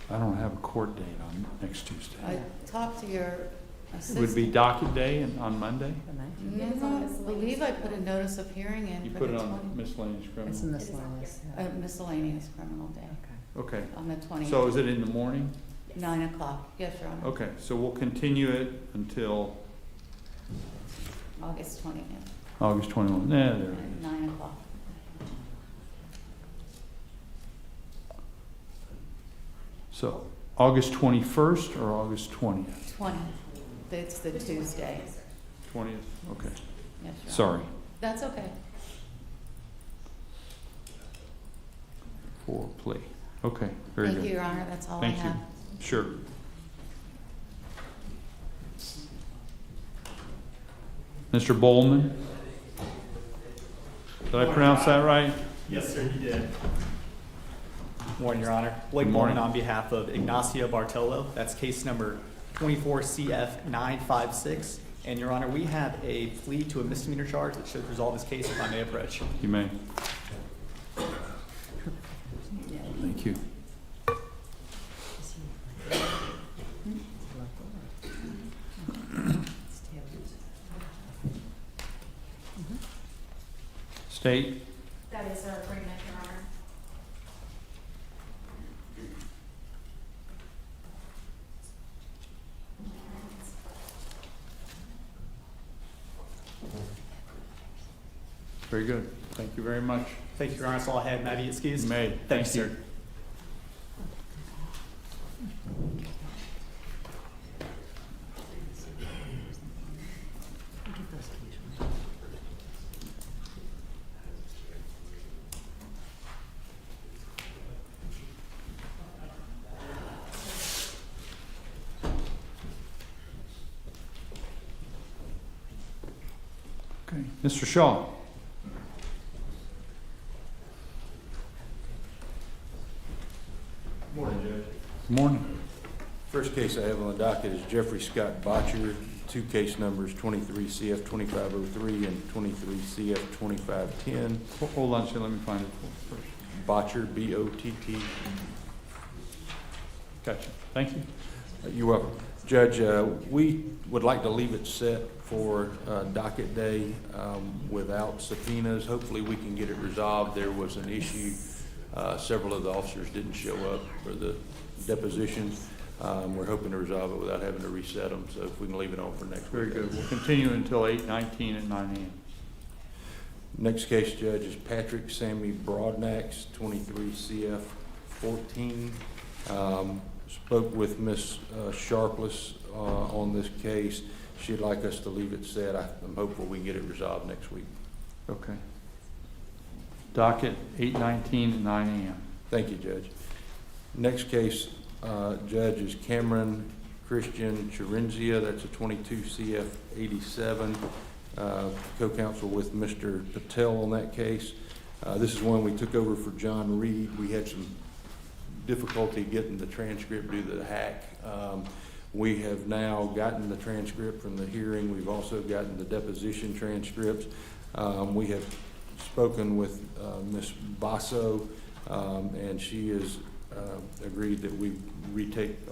Speaker 1: I don't have a court date on next
Speaker 13: I
Speaker 1: Tuesday.
Speaker 13: talked to your
Speaker 1: It
Speaker 13: assistant.
Speaker 1: would be docket day on Monday?
Speaker 13: No, I believe I put a notice of hearing in
Speaker 1: You
Speaker 13: for
Speaker 1: put
Speaker 13: the
Speaker 1: it on
Speaker 13: 20
Speaker 1: miscellaneous criminal?
Speaker 6: It's in this miscellaneous.
Speaker 13: miscellaneous criminal day
Speaker 1: Okay,
Speaker 13: on the 20th.
Speaker 1: so is it in the morning?
Speaker 13: 9 o'clock, yes, Your Honor.
Speaker 1: Okay, so we'll continue it until
Speaker 13: August 20th,
Speaker 1: August 21. Yeah, there it
Speaker 13: at 9 o'clock.
Speaker 1: is. So August 21st or August 20th?
Speaker 13: 20th, it's the Tuesday.
Speaker 1: 20th, okay.
Speaker 13: Yes, Your Honor.
Speaker 1: Sorry.
Speaker 13: That's okay.
Speaker 1: For plea. Okay, very
Speaker 13: Thank
Speaker 1: good.
Speaker 13: you, Your Honor, that's all I
Speaker 1: Thank you.
Speaker 13: have.
Speaker 1: Sure. Mr. Bowman? Did I pronounce that right?
Speaker 14: Yes, sir, you did. Morning, Your Honor. Blake
Speaker 1: Good morning.
Speaker 14: Bowman on behalf of Ignacio Bartolo. That's case number 24 CF 956. And Your Honor, we have a plea to a misdemeanor charge that should resolve this case, if I may approach.
Speaker 1: You may. Thank you. State?
Speaker 4: That is our agreement, Your Honor.
Speaker 1: Very good. Thank you very much.
Speaker 14: Thank you, Your Honor. That's all I had. May I be excused?
Speaker 1: You may.
Speaker 14: Thank
Speaker 1: Thank
Speaker 14: you,
Speaker 1: you.
Speaker 14: sir.
Speaker 1: Okay. Mr. Shaw?
Speaker 15: Morning, Judge.
Speaker 1: Good morning.
Speaker 15: First case I have on the docket is Jeffrey Scott Botcher, two case numbers 23 CF 2503 and 23 CF 2510.
Speaker 1: Hold on, let me find it first.
Speaker 15: Botcher, B-O-T-T.
Speaker 1: Gotcha. Thank you.
Speaker 15: You're welcome. Judge, we would like to leave it set for docket day without subpoenas. Hopefully we can get it resolved. There was an issue. Several of the officers didn't show up for the depositions. We're hoping to resolve it without having to reset them, so if we can leave it on for next week.
Speaker 1: Very good. We'll continue until 8:19 at 9 a.m.
Speaker 15: Next case, Judge, is Patrick Sammy Broadnax, 23 CF 14. Spoke with Ms. Sharpless on this case. She'd like us to leave it set. I'm hopeful we can get it resolved next week.
Speaker 1: Okay. Docket 8:19 at 9 a.m.
Speaker 15: Thank you, Judge. Next case, Judge, is Cameron Christian Chirenzia. That's a 22 CF 87. Co-counsel with Mr. Patel on that case. This is one we took over for John Reed. We had some difficulty getting the transcript due to the hack. We have now gotten the transcript from the hearing. We've also gotten the deposition transcripts. We have spoken with Ms. Basso, and she has agreed that we take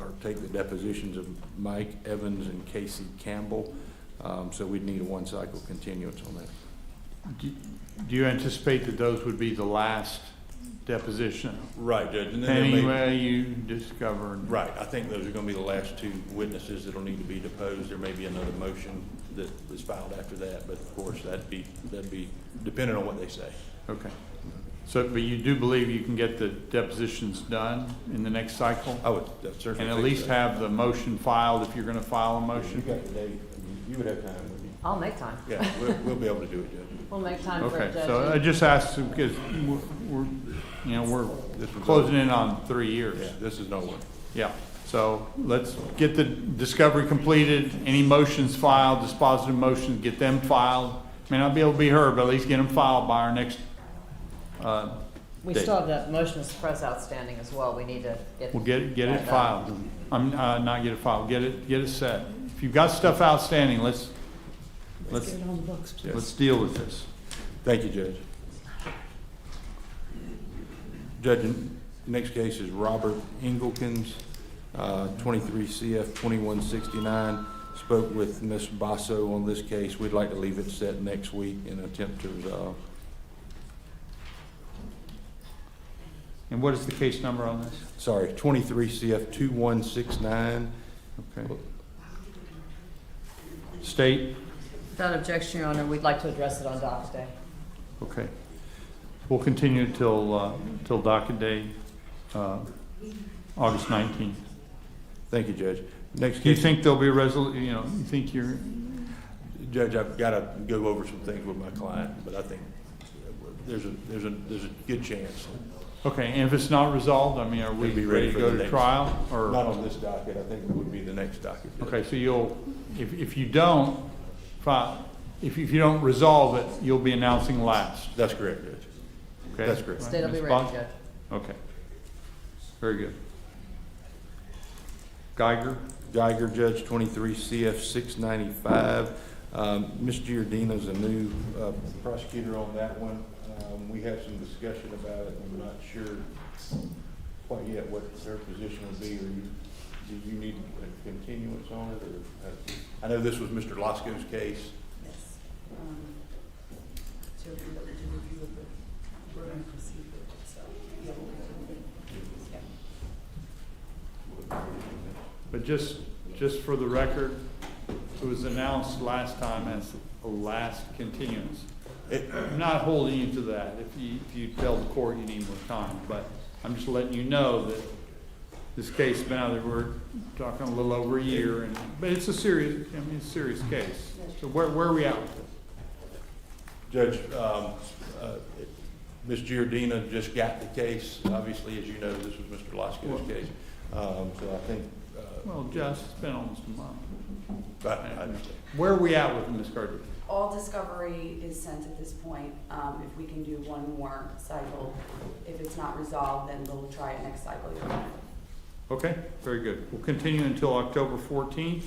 Speaker 15: the depositions of Mike Evans and Casey Campbell. So we'd need a one-cycle continuance on that.
Speaker 1: Do you anticipate that those would be the last deposition?
Speaker 15: Right, Judge. And then there may-
Speaker 1: Anyway, you discovered.
Speaker 15: Right, I think those are gonna be the last two witnesses that'll need to be deposed. There may be another motion that is filed after that, but of course, that'd be dependent on what they say.
Speaker 1: Okay. So, but you do believe you can get the depositions done in the next cycle?
Speaker 15: I would certainly.
Speaker 1: And at
Speaker 15: think
Speaker 1: least
Speaker 15: so.
Speaker 1: have the motion filed if you're gonna file a
Speaker 15: You
Speaker 1: motion?
Speaker 15: got the date, you would have time, wouldn't you?
Speaker 6: I'll make time.
Speaker 15: Yeah, we'll be able to do it, Judge.
Speaker 6: We'll make time for
Speaker 1: Okay,
Speaker 6: it, Judge.
Speaker 1: so I just asked because we're
Speaker 15: This was
Speaker 1: closing
Speaker 15: over.
Speaker 1: in on 3 years.
Speaker 15: Yeah, this is no one.
Speaker 1: Yeah, so let's get the discovery completed, any motions filed, dispositive motions, get them filed. May not be able to be heard, but at least get them filed by our next,
Speaker 6: We
Speaker 1: date.
Speaker 6: still have that motion to suppress outstanding as well. We need to get.
Speaker 1: We'll get it
Speaker 6: that done.
Speaker 1: filed. I'm, not get it filed, get it set. If you've got stuff outstanding, let's
Speaker 6: Get it on the books, please.
Speaker 1: let's deal with this.
Speaker 15: Thank you, Judge. Judge, next case is Robert Engelkins, 23 CF 2169. Spoke with Ms. Basso on this case. We'd like to leave it set next week and attempt to resolve.
Speaker 1: And what is the case number on this?
Speaker 15: Sorry, 23 CF 2169.
Speaker 1: Okay. State?
Speaker 6: Without objection, Your Honor, we'd like to address it on docket day.
Speaker 1: Okay. We'll continue till docket day, August 19th.
Speaker 15: Thank you, Judge. Next
Speaker 1: Do you
Speaker 15: case.
Speaker 1: think there'll be a resolution, you think you're,
Speaker 15: Judge, I've got to go over some things with my client, but I think there's a good chance.
Speaker 1: okay, and if it's not resolved, I mean, are we
Speaker 15: We'd be
Speaker 1: ready to
Speaker 15: for
Speaker 1: go
Speaker 15: the
Speaker 1: to
Speaker 15: next-
Speaker 1: trial? Or
Speaker 15: Not on this docket. I think it would be the next docket. Judge.
Speaker 1: okay, so you'll, if you don't if you don't resolve it, you'll be announcing last.
Speaker 15: That's correct, Judge.
Speaker 1: Okay?
Speaker 15: That's correct.
Speaker 6: State will be
Speaker 1: Ms.
Speaker 6: ready,
Speaker 1: Bond?
Speaker 6: Judge.
Speaker 1: Okay. Very good. Geiger?
Speaker 15: Geiger, Judge, 23 CF 695. Ms. Giardina's a new prosecutor on that one. We had some discussion about it. I'm not sure quite yet what her position would be. Do you need a continuance on it? Or, I know this was Mr. Lasco's case.
Speaker 13: Yes. To review of the, we're going to proceed with it, so, yeah, we'll
Speaker 1: But just for the record, it was announced last time as a last continuance. I'm not holding you to that. If you tell the court you need more time, but I'm just letting you know that this case has been out there. We're talking a little over a year, but it's a serious case. So where are we at with it?
Speaker 15: Judge, Ms. Giardina just got the case. Obviously, as you know, this was Mr. Lasco's case. So I think.
Speaker 1: Well, Jess, it's been almost a month.
Speaker 15: I understand.
Speaker 1: Where are we at with it, Ms. Carter?
Speaker 16: All discovery is sent at this point. If we can do one more cycle, if it's not resolved, then we'll try it next cycle.
Speaker 1: Okay, very good. We'll continue until October 14th,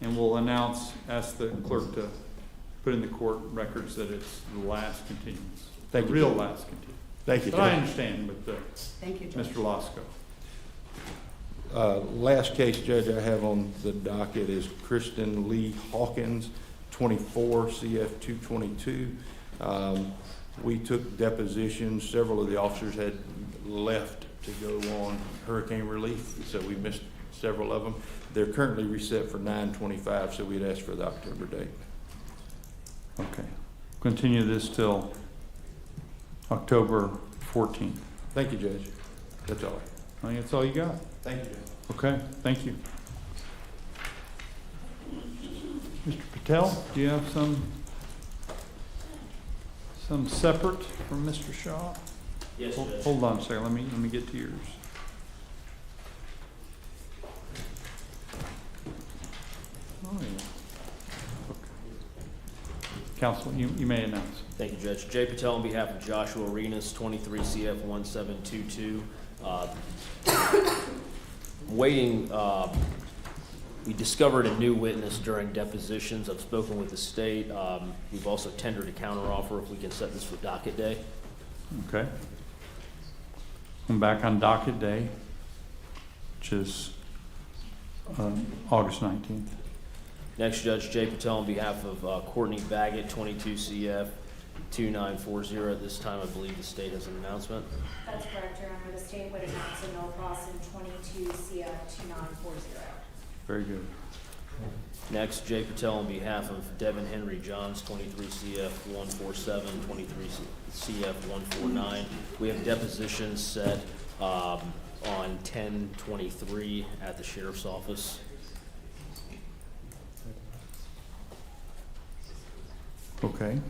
Speaker 1: and we'll ask the clerk to put in the court records that it's the last continuance.
Speaker 15: Thank you.
Speaker 1: Real last continuance.
Speaker 15: Thank you,
Speaker 1: But I
Speaker 15: Judge.
Speaker 1: understand with
Speaker 16: Thank you, Judge.
Speaker 1: Mr. Lasco.
Speaker 15: Last case, Judge, I have on the docket is Kristen Lee Hawkins, 24 CF 222. We took depositions. Several of the officers had left to go on hurricane relief, so we missed several of them. They're currently reset for 9/25, so we'd ask for the October date.
Speaker 1: Okay. Continue this till October 14th.
Speaker 15: Thank you, Judge. That's all.
Speaker 1: I think that's all you got.
Speaker 15: Thank you, Judge.
Speaker 1: Okay, thank you. Mr. Patel, do you have some separate from Mr. Shaw?
Speaker 17: Yes, Judge.
Speaker 1: Hold on a second, let me get to yours. Oh, yeah. Okay. Counsel, you may announce.
Speaker 17: Thank you, Judge. Jay Patel on behalf of Joshua Readiness, 23 CF 1722. Waiting, we discovered a new witness during depositions. I've spoken with the state. We've also tendered a counteroffer if we can set this for docket day.
Speaker 1: Okay. I'm back on docket day, which is August 19th.
Speaker 17: Next, Judge Jay Patel on behalf of Courtney Baggett, 22 CF 2940. At this time, I believe the state has an announcement.
Speaker 9: That's correct, Your Honor. The state would announce a no cross in 22 CF 2940.
Speaker 1: Very good.
Speaker 17: Next, Jay Patel on behalf of Devin Henry Johns, 23 CF 147, 23 CF 149. We have depositions set on 10/23 at the sheriff's office.
Speaker 1: Okay.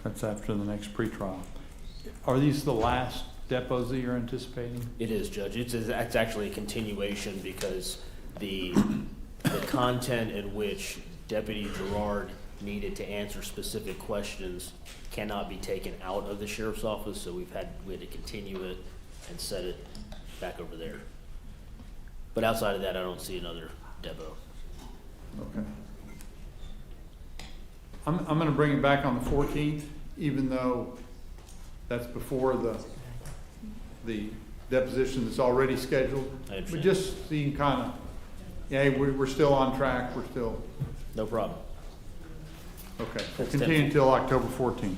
Speaker 1: That's after the next pretrial. Are these the last depots that you're anticipating?
Speaker 17: It is, Judge. It's actually a continuation because the content in which Deputy Gerard needed to answer specific questions cannot be taken out of the sheriff's office, so we had to continue it and set it back over there. But outside of that, I don't see another depot.
Speaker 1: Okay. I'm going to bring it back on the 14th, even though that's before the the deposition that's already scheduled.
Speaker 17: I understand.
Speaker 1: But just so you can kind of, yeah, we're still on track, we're still,
Speaker 17: No problem.
Speaker 1: okay. We'll
Speaker 17: That's
Speaker 1: continue
Speaker 17: 10.
Speaker 1: until October 14th.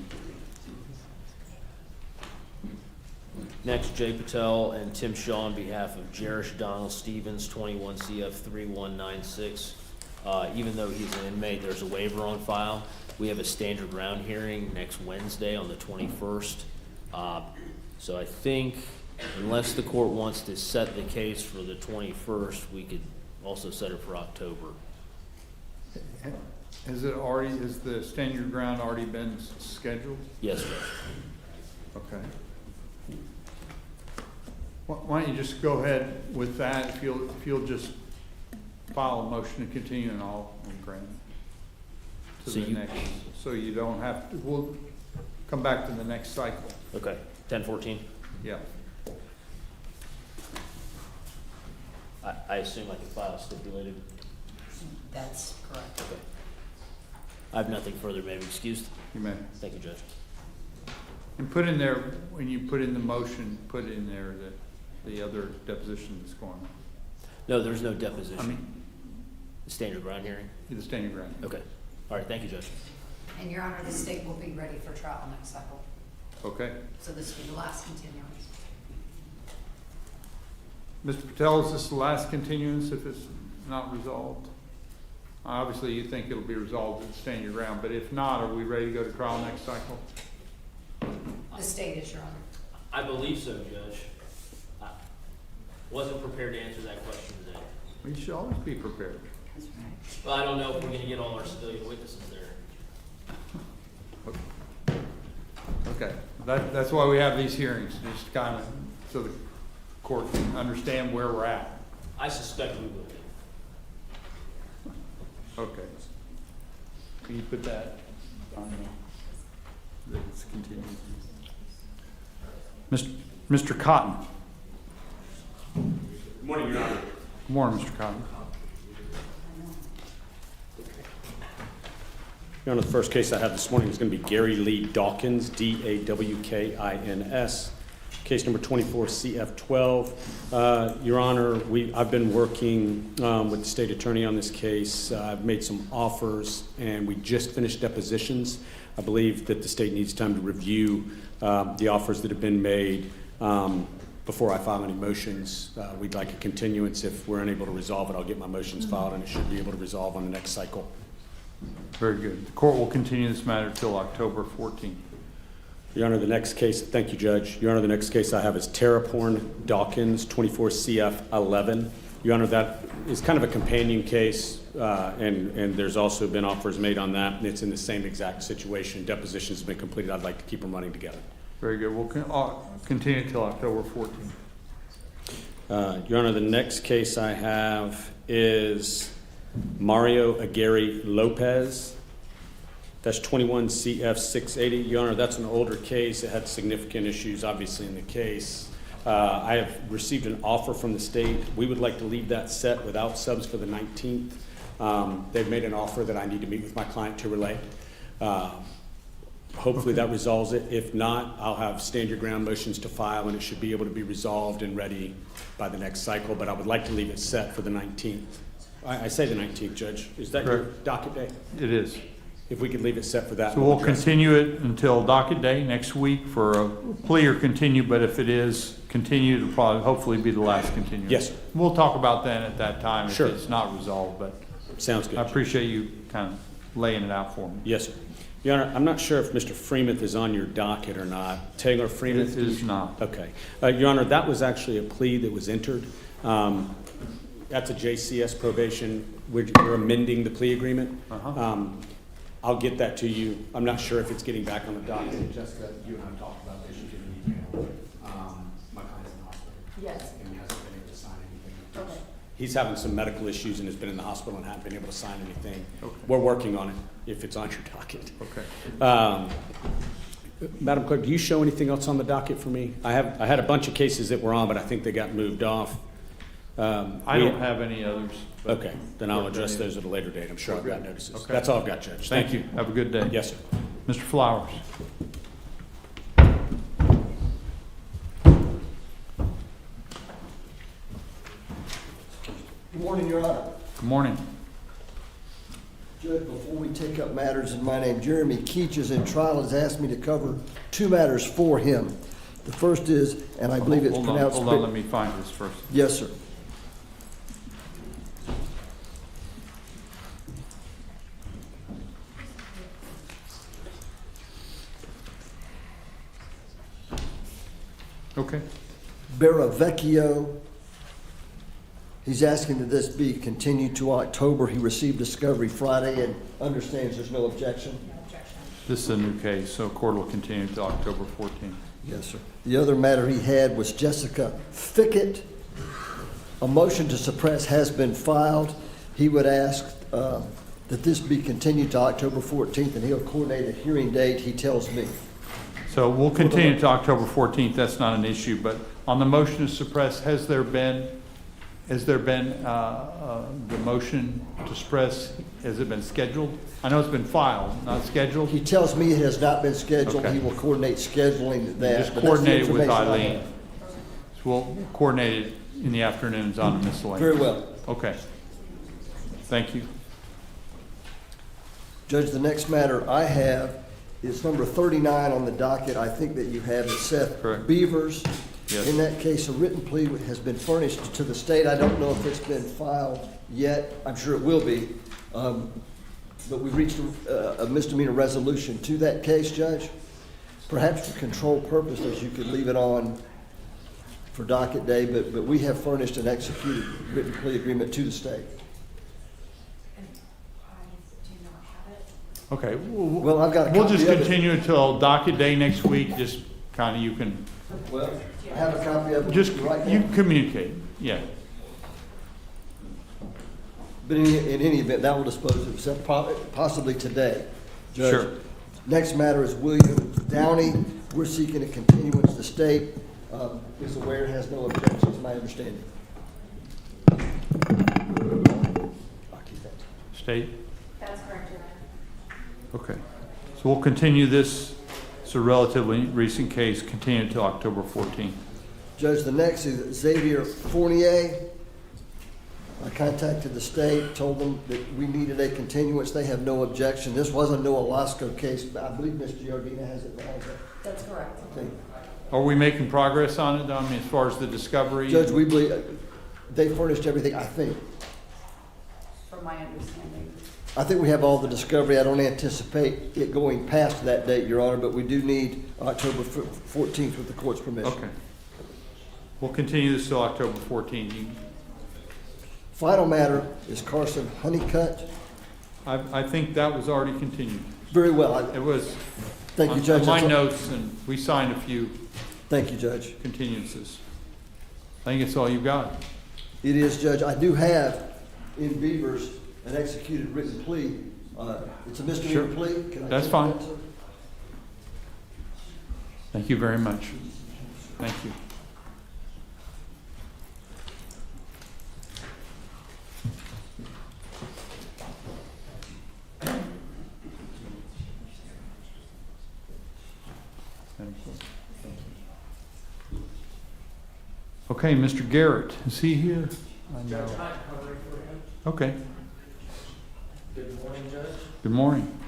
Speaker 17: Next, Jay Patel and Tim Shaw on behalf of Jerish Donald Stevens, 21 CF 3196. Even though he's an inmate, there's a waiver on file. We have a standard ground hearing next Wednesday on the 21st. So I think unless the court wants to set the case for the 21st, we could also set it for October.
Speaker 1: Has the stand your ground already been scheduled?
Speaker 17: Yes, Judge.
Speaker 1: Okay. Why don't you just go ahead with that, if you'll just file a motion to continue and I'll grant it to
Speaker 17: So
Speaker 1: the
Speaker 17: you-
Speaker 1: next, so you don't have to, we'll come back to the next cycle.
Speaker 17: Okay, 10/14.
Speaker 1: Yeah.
Speaker 17: I assume I can file stipulated.
Speaker 5: That's correct.
Speaker 17: Okay. I have nothing further, may I be excused?
Speaker 1: You may.
Speaker 17: Thank you, Judge.
Speaker 1: And put in there, when you put in the motion, put in there that the other deposition that's going on.
Speaker 17: No, there's no
Speaker 1: I
Speaker 17: deposition.
Speaker 1: mean,
Speaker 17: The standard ground hearing?
Speaker 1: the stand your ground.
Speaker 17: Okay. All right, thank you, Judge.
Speaker 5: And Your Honor, the state will be ready for trial next cycle,
Speaker 1: Okay.
Speaker 5: so this will be the last continuance.
Speaker 1: Mr. Patel, is this the last continuance if it's not resolved? Obviously, you think it'll be resolved at stand your ground, but if not, are we ready to go to trial next cycle?
Speaker 5: The state is, Your Honor.
Speaker 17: I believe so, Judge. I wasn't prepared to answer that question today.
Speaker 1: We should always be prepared.
Speaker 5: That's right.
Speaker 17: Well, I don't know if we're gonna get all our civilian witnesses there.
Speaker 1: Okay, that's why we have these hearings, just kind of, so the court can understand where we're at.
Speaker 17: I suspect we will be.
Speaker 1: Okay. Can you put that on that it's continued? Mr. Cotton.
Speaker 18: Good morning, Your Honor.
Speaker 1: Good morning, Mr. Cotton.
Speaker 18: Your Honor, the first case I have this morning is going to be Gary Lee Dawkins, D-A-W-K-I-N-S, case number 24-CF-12. Your Honor, I've been working with the state attorney on this case. I've made some offers, and we just finished depositions. I believe that the state needs time to review the offers that have been made before I file any motions. We'd like a continuance. If we're unable to resolve it, I'll get my motions filed, and it should be able to resolve on the next cycle.
Speaker 1: Very good. The court will continue this matter till October 14th.
Speaker 18: Your Honor, the next case, thank you, Judge. Your Honor, the next case I have is Terraporn Dawkins, 24-CF-11. Your Honor, that is kind of a companion case, and there's also been offers made on that, and it's in the same exact situation. Depositions have been completed. I'd like to keep them running together.
Speaker 1: Very good. We'll continue till October 14th.
Speaker 18: Your Honor, the next case I have is Mario Aguirre Lopez. That's 21 CF 680. Your Honor, that's an older case. It had significant issues, obviously, in the case. I have received an offer from the state. We would like to leave that set without subs for the 19th. They've made an offer that I need to meet with my client to relay. Hopefully that resolves it. If not, I'll have stand your ground motions to file, and it should be able to be resolved and ready by the next cycle. But I would like to leave it set for the 19th. I say the 19th, Judge. Is that your docket day?
Speaker 1: It is.
Speaker 18: If we could leave it set for that.
Speaker 1: So we'll continue it until docket day next week for a plea or continue, but if it is continued, it'll probably hopefully be the last continuance.
Speaker 18: Yes, sir.
Speaker 1: We'll talk about that at that time
Speaker 18: Sure.
Speaker 1: if it's not resolved, but.
Speaker 18: Sounds good.
Speaker 1: I appreciate you kind of laying it out for me.
Speaker 18: Yes, sir. Your Honor, I'm not sure if Mr. Freemuth is on your docket or not. Taylor Freemuth?
Speaker 1: It is not.
Speaker 18: Okay. Your Honor, that was actually a plea that was entered. That's a JCS probation. We're amending the plea agreement. I'll get that to you. I'm not sure if it's getting back on the docket. Jessica, you and I talked about this. You did an email. My client's in the hospital.
Speaker 13: Yes.
Speaker 18: And he hasn't been able to sign anything.
Speaker 13: Okay.
Speaker 18: He's having some medical issues and has been in the hospital and hasn't been able to sign anything.
Speaker 1: Okay.
Speaker 18: We're working on it, if it's on your docket.
Speaker 1: Okay.
Speaker 18: Madam Clerk, do you show anything else on the docket for me? I had a bunch of cases that were on, but I think they got moved off.
Speaker 1: I don't have any others.
Speaker 18: Okay, then I'll address those at a later date. I'm sure I've got notices.
Speaker 1: Okay.
Speaker 18: That's all I've got, Judge.
Speaker 1: Thank you. Have a good day.
Speaker 18: Yes, sir.
Speaker 1: Mr. Flowers. morning.
Speaker 19: Judge, before we take up matters in my name, Jeremy Keach is in trial, has asked me to cover 2 matters for him. The first is, and I believe it's pronounced...
Speaker 1: Hold on, let me find this first.
Speaker 19: Yes, sir.
Speaker 1: Okay.
Speaker 19: Baravecchio. He's asking that this be continued to October. He received discovery Friday and understands there's no objection.
Speaker 1: This is a new case, so court will continue to October 14th.
Speaker 19: Yes, sir. The other matter he had was Jessica Fickett. A motion to suppress has been filed. He would ask that this be continued to October 14th, and he'll coordinate a hearing date, he tells me.
Speaker 1: So we'll continue to October 14th. That's not an issue. But on the motion to suppress, has there been the motion to suppress? Has it been scheduled? I know it's been filed, not scheduled.
Speaker 19: He tells me it has not been scheduled.
Speaker 1: Okay.
Speaker 19: He will coordinate scheduling that.
Speaker 1: Just
Speaker 19: but that's the
Speaker 1: coordinate it with
Speaker 19: information I
Speaker 1: Eileen.
Speaker 19: have.
Speaker 1: So we'll coordinate it in the afternoons on miscellaneous.
Speaker 19: Very well.
Speaker 1: Okay. Thank you.
Speaker 19: Judge, the next matter I have is number 39 on the docket. I think that you have it, Seth
Speaker 1: Correct.
Speaker 19: Beavers.
Speaker 1: Yes.
Speaker 19: In that case, a written plea has been furnished to the state. I don't know if it's been filed yet. I'm sure it will be. But we reached a misdemeanor resolution to that case, Judge. Perhaps for control purposes, you could leave it on for docket day, but we have furnished an executed written plea agreement to the state.
Speaker 1: Okay.
Speaker 19: Well, I've got a
Speaker 1: We'll
Speaker 19: copy
Speaker 1: just
Speaker 19: of it.
Speaker 1: continue until docket day next week. Just kind of you can
Speaker 19: Well, I have a copy of it.
Speaker 1: just
Speaker 19: right
Speaker 1: you
Speaker 19: now.
Speaker 1: communicate. Yeah.
Speaker 19: But in any event, that will dispose of itself possibly today. Judge.
Speaker 1: Sure.
Speaker 19: Next matter is William Downey. We're seeking a continuance. The state is aware, has no objections, my understanding. I'll keep that.
Speaker 1: State.
Speaker 9: That's correct, Your Honor.
Speaker 1: Okay. So we'll continue this. It's a relatively recent case. Continue until October 14th.
Speaker 19: Judge, the next is Xavier Fournier. I contacted the state, told them that we needed a continuance. They have no objection. This was a Noah Lasco case, but I believe Ms. Giardina has it now.
Speaker 5: That's correct.
Speaker 19: Okay.
Speaker 1: Are we making progress on it? I mean, as far as the discovery?
Speaker 19: Judge, we believe they furnished everything, I think.
Speaker 5: From my understanding.
Speaker 19: I think we have all the discovery. I don't anticipate it going past that date, Your Honor, but we do need October 14th with the court's permission.
Speaker 1: Okay. We'll continue this till October 14th.
Speaker 19: Final matter is Carson Honeycutt.
Speaker 1: I think that was already continued.
Speaker 19: Very well.
Speaker 1: It was.
Speaker 19: Thank you, Judge.
Speaker 1: On my
Speaker 19: That's all-
Speaker 1: notes, and we signed a few.
Speaker 19: Thank you, Judge.
Speaker 1: Continuances. I think it's all you've got.
Speaker 19: It is, Judge. I do have in Beavers an executed written plea. It's a misdemeanor
Speaker 1: Sure.
Speaker 19: plea. Can I
Speaker 1: That's
Speaker 19: take
Speaker 1: fine.
Speaker 19: that, sir?
Speaker 1: Thank you very much. Thank you. Okay, Mr. Garrett, is he here? I know. Okay,
Speaker 10: Good morning, Judge.
Speaker 1: good morning.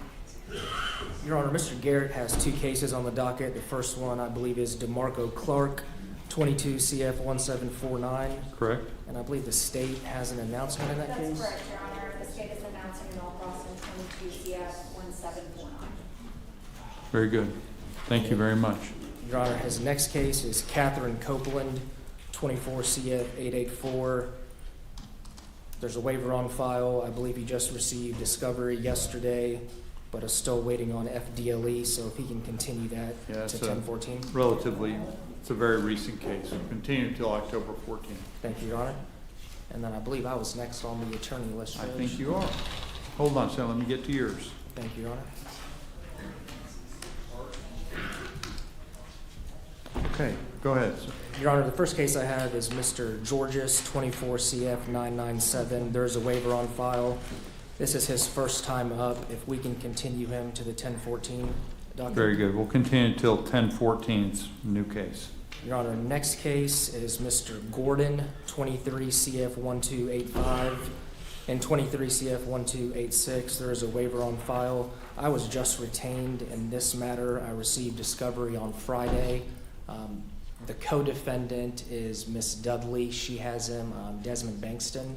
Speaker 20: Your Honor, Mr. Garrett has 2 cases on the docket. The first one, I believe, is DeMarco Clark, 22 CF 1749.
Speaker 1: Correct?
Speaker 20: And I believe the state has an announcement in that
Speaker 9: That's
Speaker 20: case.
Speaker 9: correct, Your Honor. The state is announcing an all cross in 22 CF 1749.
Speaker 1: Very good. Thank you very much.
Speaker 20: Your Honor, his next case is Catherine Copeland, 24 CF 884. There's a waiver on file. I believe he just received discovery yesterday, but is still waiting on FDLE, so if he can continue that
Speaker 1: Yeah,
Speaker 20: to
Speaker 1: it's
Speaker 20: 1014.
Speaker 1: relatively, it's a very recent case. We'll continue until October 14th.
Speaker 20: Thank you, Your Honor. And then I believe I was next on the attorney list,
Speaker 1: I
Speaker 20: Judge.
Speaker 1: think you are. Hold on, so let me get to yours.
Speaker 20: Thank you, Your Honor.
Speaker 1: Okay, go ahead, sir.
Speaker 20: Your Honor, the first case I have is Mr. Georges, 24 CF 997. There's a waiver on file. This is his first time up. If we can continue him to the 1014 docket.
Speaker 1: Very good. We'll continue until 1014, it's a new case.
Speaker 20: Your Honor, next case is Mr. Gordon, 23 CF 1285. In 23 CF 1286, there is a waiver on file. I was just retained in this matter. I received discovery on Friday. The co-defendant is Miss Dudley. She has him, Desmond Bankston.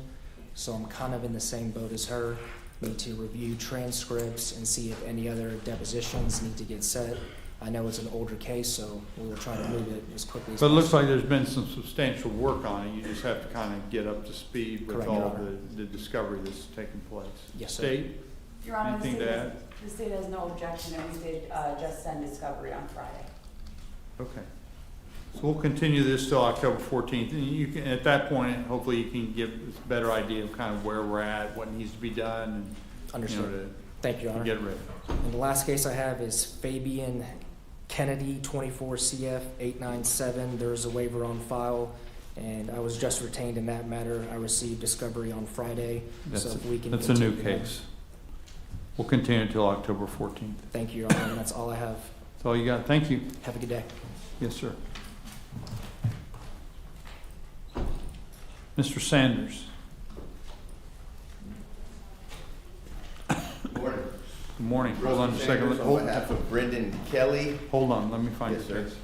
Speaker 20: So I'm kind of in the same boat as her. Need to review transcripts and see if any other depositions need to get set. I know it's an older case, so we will try to move it as quickly as
Speaker 1: But it
Speaker 20: possible.
Speaker 1: looks like there's been some substantial work on it. You just have to kind of get up to speed with
Speaker 20: Correct, Your
Speaker 1: all
Speaker 20: Honor.
Speaker 1: the discovery that's taking place.
Speaker 20: Yes, sir.
Speaker 1: State?
Speaker 16: Your Honor,
Speaker 1: Anything to add?
Speaker 16: the state has no objection, and we did just send discovery on Friday.
Speaker 1: Okay. So we'll continue this till October 14th, and you can, at that point, hopefully you can give us a better idea of kind of where we're at, what needs to be done, and,
Speaker 20: Understood. Thank you, Your Honor.
Speaker 1: get ready.
Speaker 20: And the last case I have is Fabian Kennedy, 24 CF 897. There is a waiver on file, and I was just retained in that matter. I received discovery on Friday, so if we can.
Speaker 1: That's a new
Speaker 20: continue that.
Speaker 1: case. We'll continue until October 14th.
Speaker 20: Thank you, Your Honor, and that's all I have.
Speaker 1: That's all you got. Thank you.
Speaker 20: Have a good day.
Speaker 1: Yes, sir. Mr. Sanders.
Speaker 21: Good morning.
Speaker 1: Good morning. Hold on a second.
Speaker 21: Sanders
Speaker 1: Hold-
Speaker 21: On behalf of Brendan Kelly.
Speaker 1: Hold on, let me find
Speaker 21: Yes,
Speaker 1: your
Speaker 21: sir.
Speaker 1: case.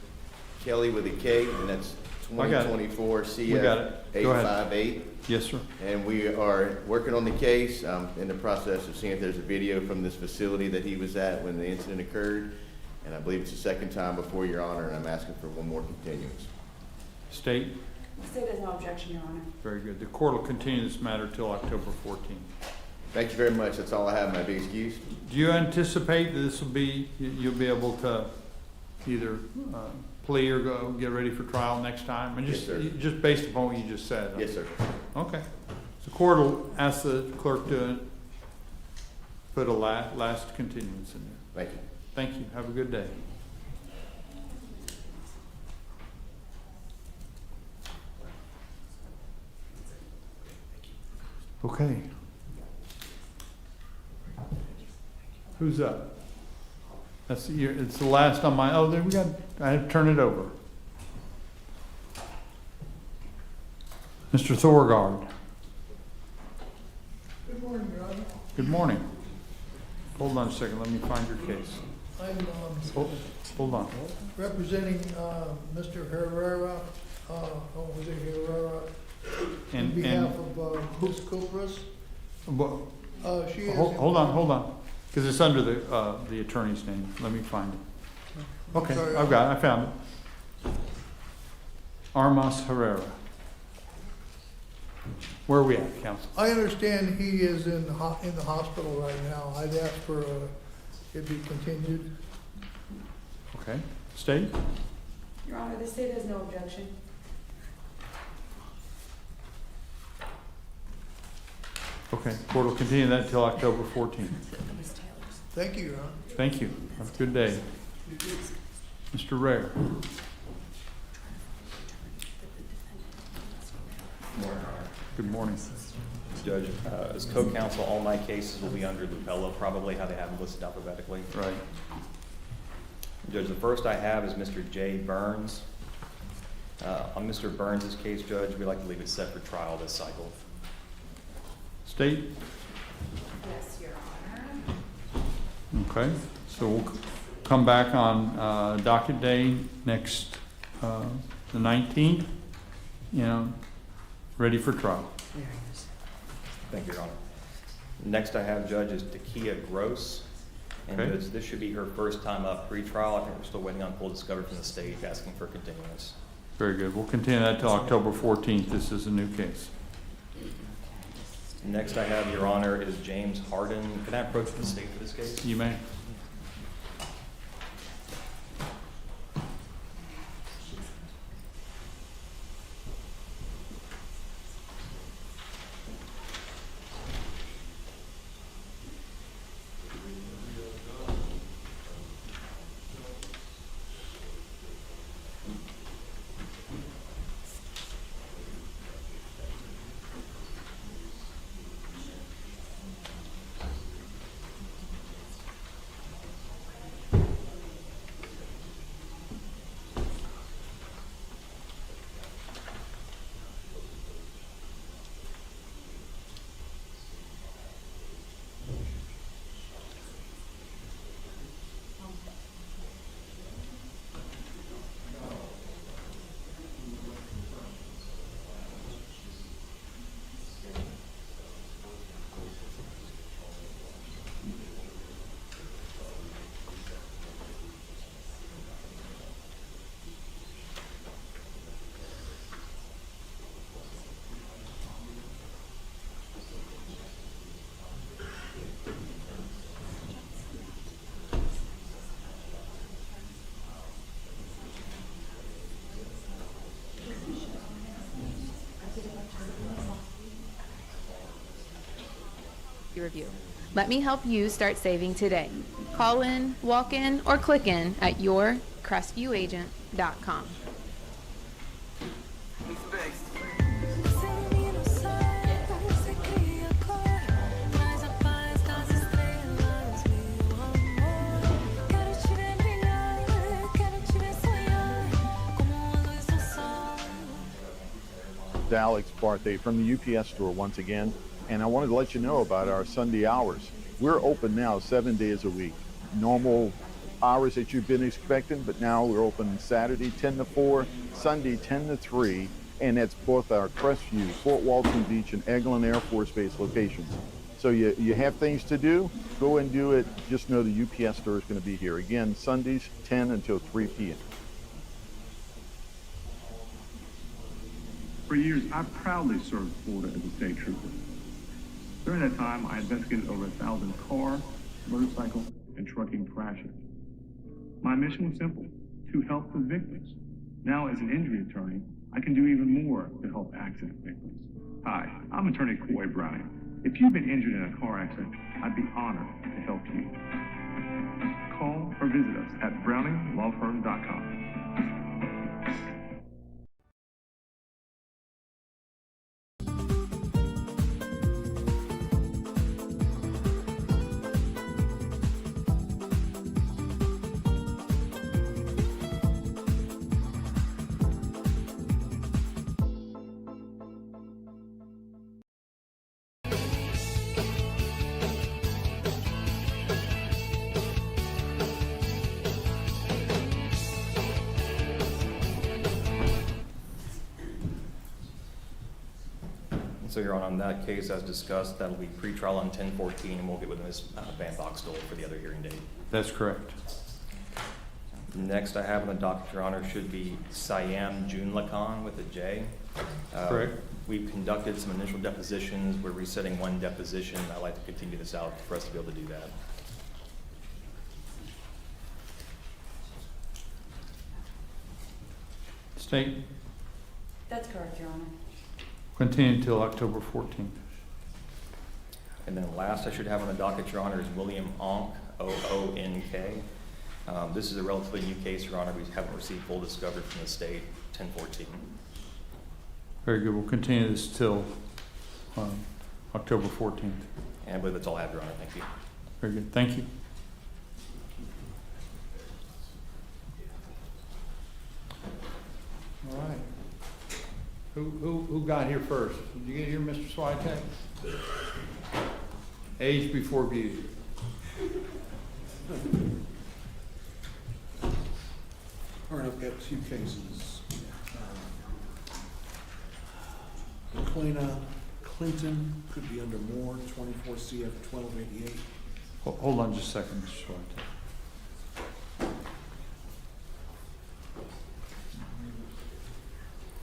Speaker 21: Kelly with a K, and that's
Speaker 1: I got it.
Speaker 21: 2024
Speaker 1: We got it. Go ahead.
Speaker 21: CF 858.
Speaker 1: Yes, sir.
Speaker 21: And we are working on the case, in the process of seeing if there's a video from this facility that he was at when the incident occurred. And I believe it's the second time before Your Honor, and I'm asking for one more continuance.
Speaker 1: State?
Speaker 16: The state has no objection, Your Honor.
Speaker 1: Very good. The court will continue this matter till October 14th.
Speaker 21: Thank you very much. That's all I have. May I be excused?
Speaker 1: Do you anticipate that this will be, you'll be able to either plea or go get ready for trial next time? And
Speaker 21: Yes, sir.
Speaker 1: just based upon what you just said?
Speaker 21: Yes, sir.
Speaker 1: Okay. The court will ask the clerk to put a last continuance in there.
Speaker 21: Thank you.
Speaker 1: Thank you. Have a good day. Okay. Who's up? It's the last on my, there we got, I have to turn it over. Mr. Thorgard.
Speaker 22: Good morning, Your Honor.
Speaker 1: Good morning. Hold on a second, let me find your case.
Speaker 22: I'm
Speaker 1: Hold on.
Speaker 22: representing Mr. Herrera, Jose Herrera, on
Speaker 1: And-
Speaker 22: behalf of Ms. Copras.
Speaker 1: Well,
Speaker 22: She is.
Speaker 1: hold on, because it's under the attorney's name. Let me find it. Okay,
Speaker 22: Sorry.
Speaker 1: I've got it, I found it. Armas Herrera. Where are we at, counsel?
Speaker 22: I understand he is in the hospital right now. I'd ask for it be continued.
Speaker 1: Okay, state?
Speaker 16: Your Honor, the state has no objection.
Speaker 1: Okay, court will continue that until October 14th.
Speaker 22: Thank you, Your Honor.
Speaker 1: Thank you. Have a good day. Mr. Rare. Good morning.
Speaker 23: Judge, as co-counsel, all my cases will be under Lupello, probably how they have them listed alphabetically.
Speaker 1: Right.
Speaker 23: Judge, the first I have is Mr. Jay Burns. On Mr. Burns' case, Judge, we'd like to leave it set for trial this cycle.
Speaker 1: State?
Speaker 9: Yes, Your Honor.
Speaker 1: Okay, so we'll come back on docket day next, the 19th, ready for trial.
Speaker 23: Thank you, Your Honor. Next I have, Judge, is Takia Gross. And
Speaker 1: Okay.
Speaker 23: Judge, this should be her first time up pre-trial. I think we're still waiting on full discovery from the state, asking for continuance.
Speaker 1: Very good. We'll continue that till October 14th. This is a new case.
Speaker 23: Next I have, Your Honor, is James Harden. Can I approach the state for this case?
Speaker 1: You may.
Speaker 2: review. Let me help you start saving today. Call in, walk in, or click in at yourcrestviewagent.com.
Speaker 7: Alex Barthay from the UPS store once again, and I wanted to let you know about our Sunday hours. We're open now 7 days a week. Normal hours that you've been expecting, but now we're open Saturday 10 to 4, Sunday 10 to 3, and that's both our Crestview, Fort Walton Beach, and Eglin Air Force Base locations. So you have things to do, go and do it. Just know the UPS store is going to be here. Again, Sundays 10 until 3 p.m.
Speaker 8: For years, I proudly served Florida as a state trooper. During that time, I investigated over 1,000 car, motorcycle, and trucking crashes. My mission was simple, to help the victims. Now, as an injury attorney, I can do even more to help accident victims. Hi, I'm attorney Coy Browning. If you've been injured in a car accident, I'd be honored to help you. Call or visit us at browninglawfirm.com.
Speaker 23: So, Your Honor, on that case, as discussed, that'll be pretrial on 10/14, and we'll get with Ms. Van Boxtel for the other hearing date.
Speaker 1: That's correct.
Speaker 23: Next I have on the docket, Your Honor, should be Siam Junlakan with a J.
Speaker 1: Correct.
Speaker 23: We've conducted some initial depositions. We're resetting one deposition. I'd like to continue this out for us to be able to do that.
Speaker 1: State,
Speaker 16: That's correct, Your Honor.
Speaker 1: continue until October 14th.
Speaker 23: And then last I should have on the docket, Your Honor, is William Onk, O-O-N-K. This is a relatively new case, Your Honor. We haven't received full discovery from the state, 10/14.
Speaker 1: Very good. We'll continue this till October 14th.
Speaker 23: And I believe that's all I have, Your Honor. Thank you.
Speaker 1: Very good. Thank you. All right. Who got here first? Did you get here, Mr. Switek? Age before beauty.
Speaker 24: All right, I've got two cases. Clinton could be under Moore, 24 CF 1288.
Speaker 1: Hold on just a second, Mr. Switek.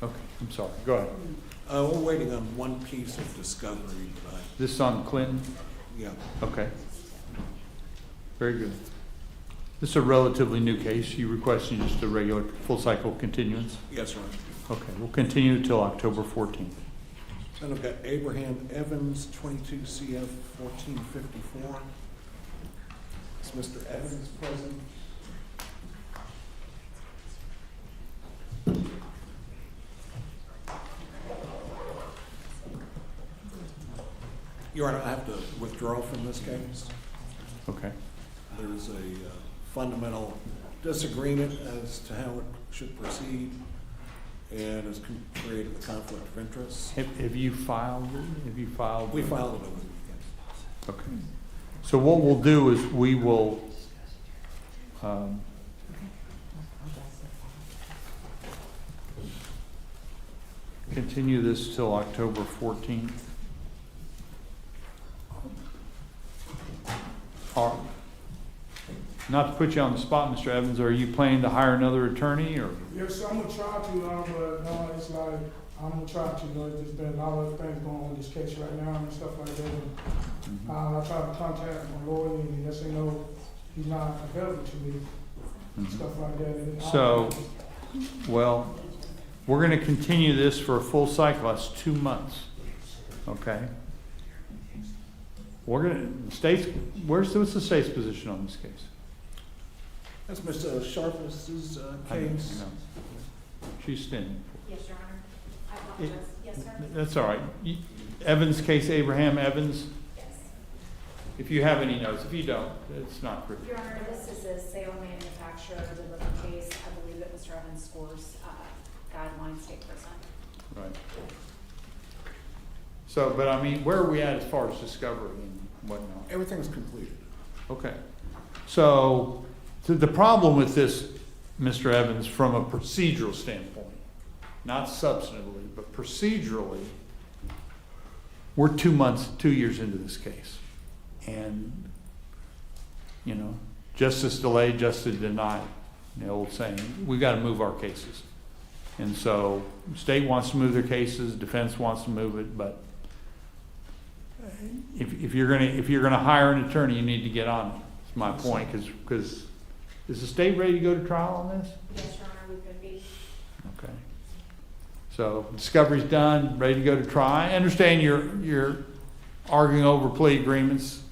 Speaker 1: Okay, I'm sorry. Go ahead.
Speaker 24: We're waiting on one piece of discovery, but
Speaker 1: This is on Clinton?
Speaker 24: yeah.
Speaker 1: Okay. Very good. This is a relatively new case. You requesting just a regular full cycle continuance?
Speaker 24: Yes, sir.
Speaker 1: Okay, we'll continue until October 14th.
Speaker 24: Then I've got Abraham Evans, 22 CF 1454. Is Mr. Evans present? Your Honor, I have to withdraw from this case.
Speaker 1: Okay.
Speaker 24: There's a fundamental disagreement as to how it should proceed, and has created a conflict of interest.
Speaker 1: Have you filed it? Have you filed?
Speaker 24: We filed it over the weekend.
Speaker 1: Okay. So what we'll do is we will continue this till October 14th. Not to put you on the spot, Mr. Evans, are you planning to hire another attorney or?
Speaker 25: Yes, I'm gonna try to, but no, it's like, I'm gonna try to, there's just been a lot of things going on with this case right now and stuff like that. And, I tried to contact my lawyer and he said, no, he's not available to me, and stuff like that. And
Speaker 1: So, well, we're gonna continue this for a full cycle, that's 2 months, okay? what's the state's position on this case?
Speaker 24: That's Mr. Sharpless's case.
Speaker 1: She's standing.
Speaker 9: Yes, Your Honor. I apologize. Yes, sir?
Speaker 1: That's all right. Evans case, Abraham Evans.
Speaker 9: Yes.
Speaker 1: If you have any notes, if you don't, it's not critical.
Speaker 9: Your Honor, this is a sale and manufacture delivery case. I believe that Mr. Evans scores guideline state prison.
Speaker 1: Right. So, but I mean, where are we at as far as discovery and whatnot?
Speaker 24: Everything is completed.
Speaker 1: Okay. So the problem with this, Mr. Evans, from a procedural standpoint, not substantively, but procedurally, we're 2 years into this case. And, you know, justice delayed, justice denied, the old saying. We've got to move our cases. And so state wants to move their cases, defense wants to move it, but if you're gonna hire an attorney, you need to get on it. That's my point, because is the state ready to go to trial on this?
Speaker 9: Yes, Your Honor, we could be.
Speaker 1: Okay. So discovery's done, ready to go to trial. I understand you're arguing over plea agreements.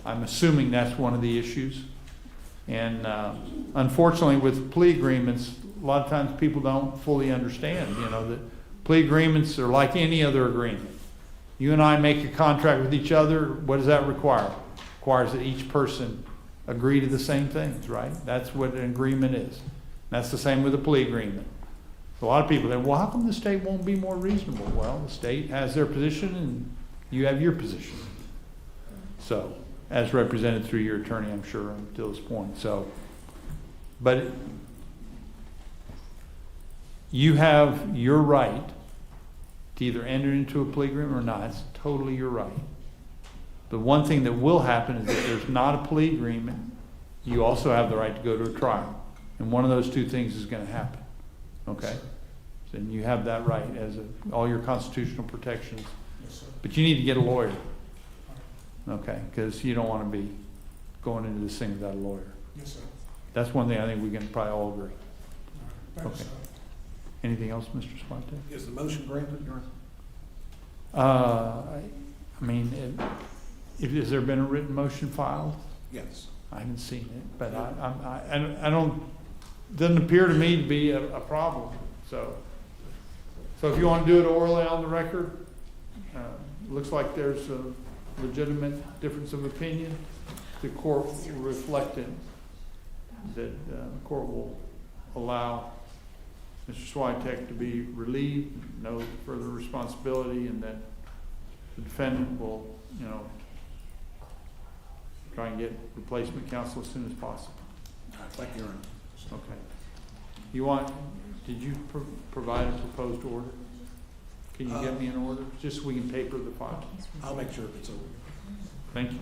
Speaker 1: I'm assuming that's one of the issues. And unfortunately, with plea agreements, a lot of times people don't fully understand, you know, that plea agreements are like any other agreement. You and I make a contract with each other. What does that require? It requires that each person agree to the same things, right? That's what an agreement is. That's the same with a plea agreement. A lot of people say, well, how come the state won't be more reasonable? Well, the state has their position and you have your position. So, as represented through your attorney, I'm sure, until this point. So, but you have your right to either enter into a plea agreement or not. It's totally your right. The one thing that will happen is if there's not a plea agreement, you also have the right to go to a trial. And one of those two things is going to happen. Okay? Then you have that right as all your constitutional protections.
Speaker 24: Yes, sir.
Speaker 1: But you need to get a lawyer. Okay? Because you don't want to be going into this thing without a lawyer.
Speaker 24: Yes, sir.
Speaker 1: That's one thing I think we can probably all agree.
Speaker 24: Thank you,
Speaker 1: Okay.
Speaker 24: sir.
Speaker 1: Anything else, Mr. Spartak?
Speaker 24: Is the motion granted, Your
Speaker 1: I
Speaker 24: Honor?
Speaker 1: mean, has there been a written motion filed?
Speaker 24: Yes.
Speaker 1: I haven't seen it, but I don't, doesn't appear to me to be a problem. So if you want to do it orally on the record, looks like there's a legitimate difference of opinion. The court will reflect it, that the court will allow Mr. Switek to be relieved, no further responsibility, and that the defendant will, you know, try and get replacement counsel as soon as possible.
Speaker 24: Thank you, Your Honor.
Speaker 1: Did you provide a proposed order? Can you get me an order, just so we can paper the file?
Speaker 24: I'll make sure it's over.
Speaker 1: Thank you.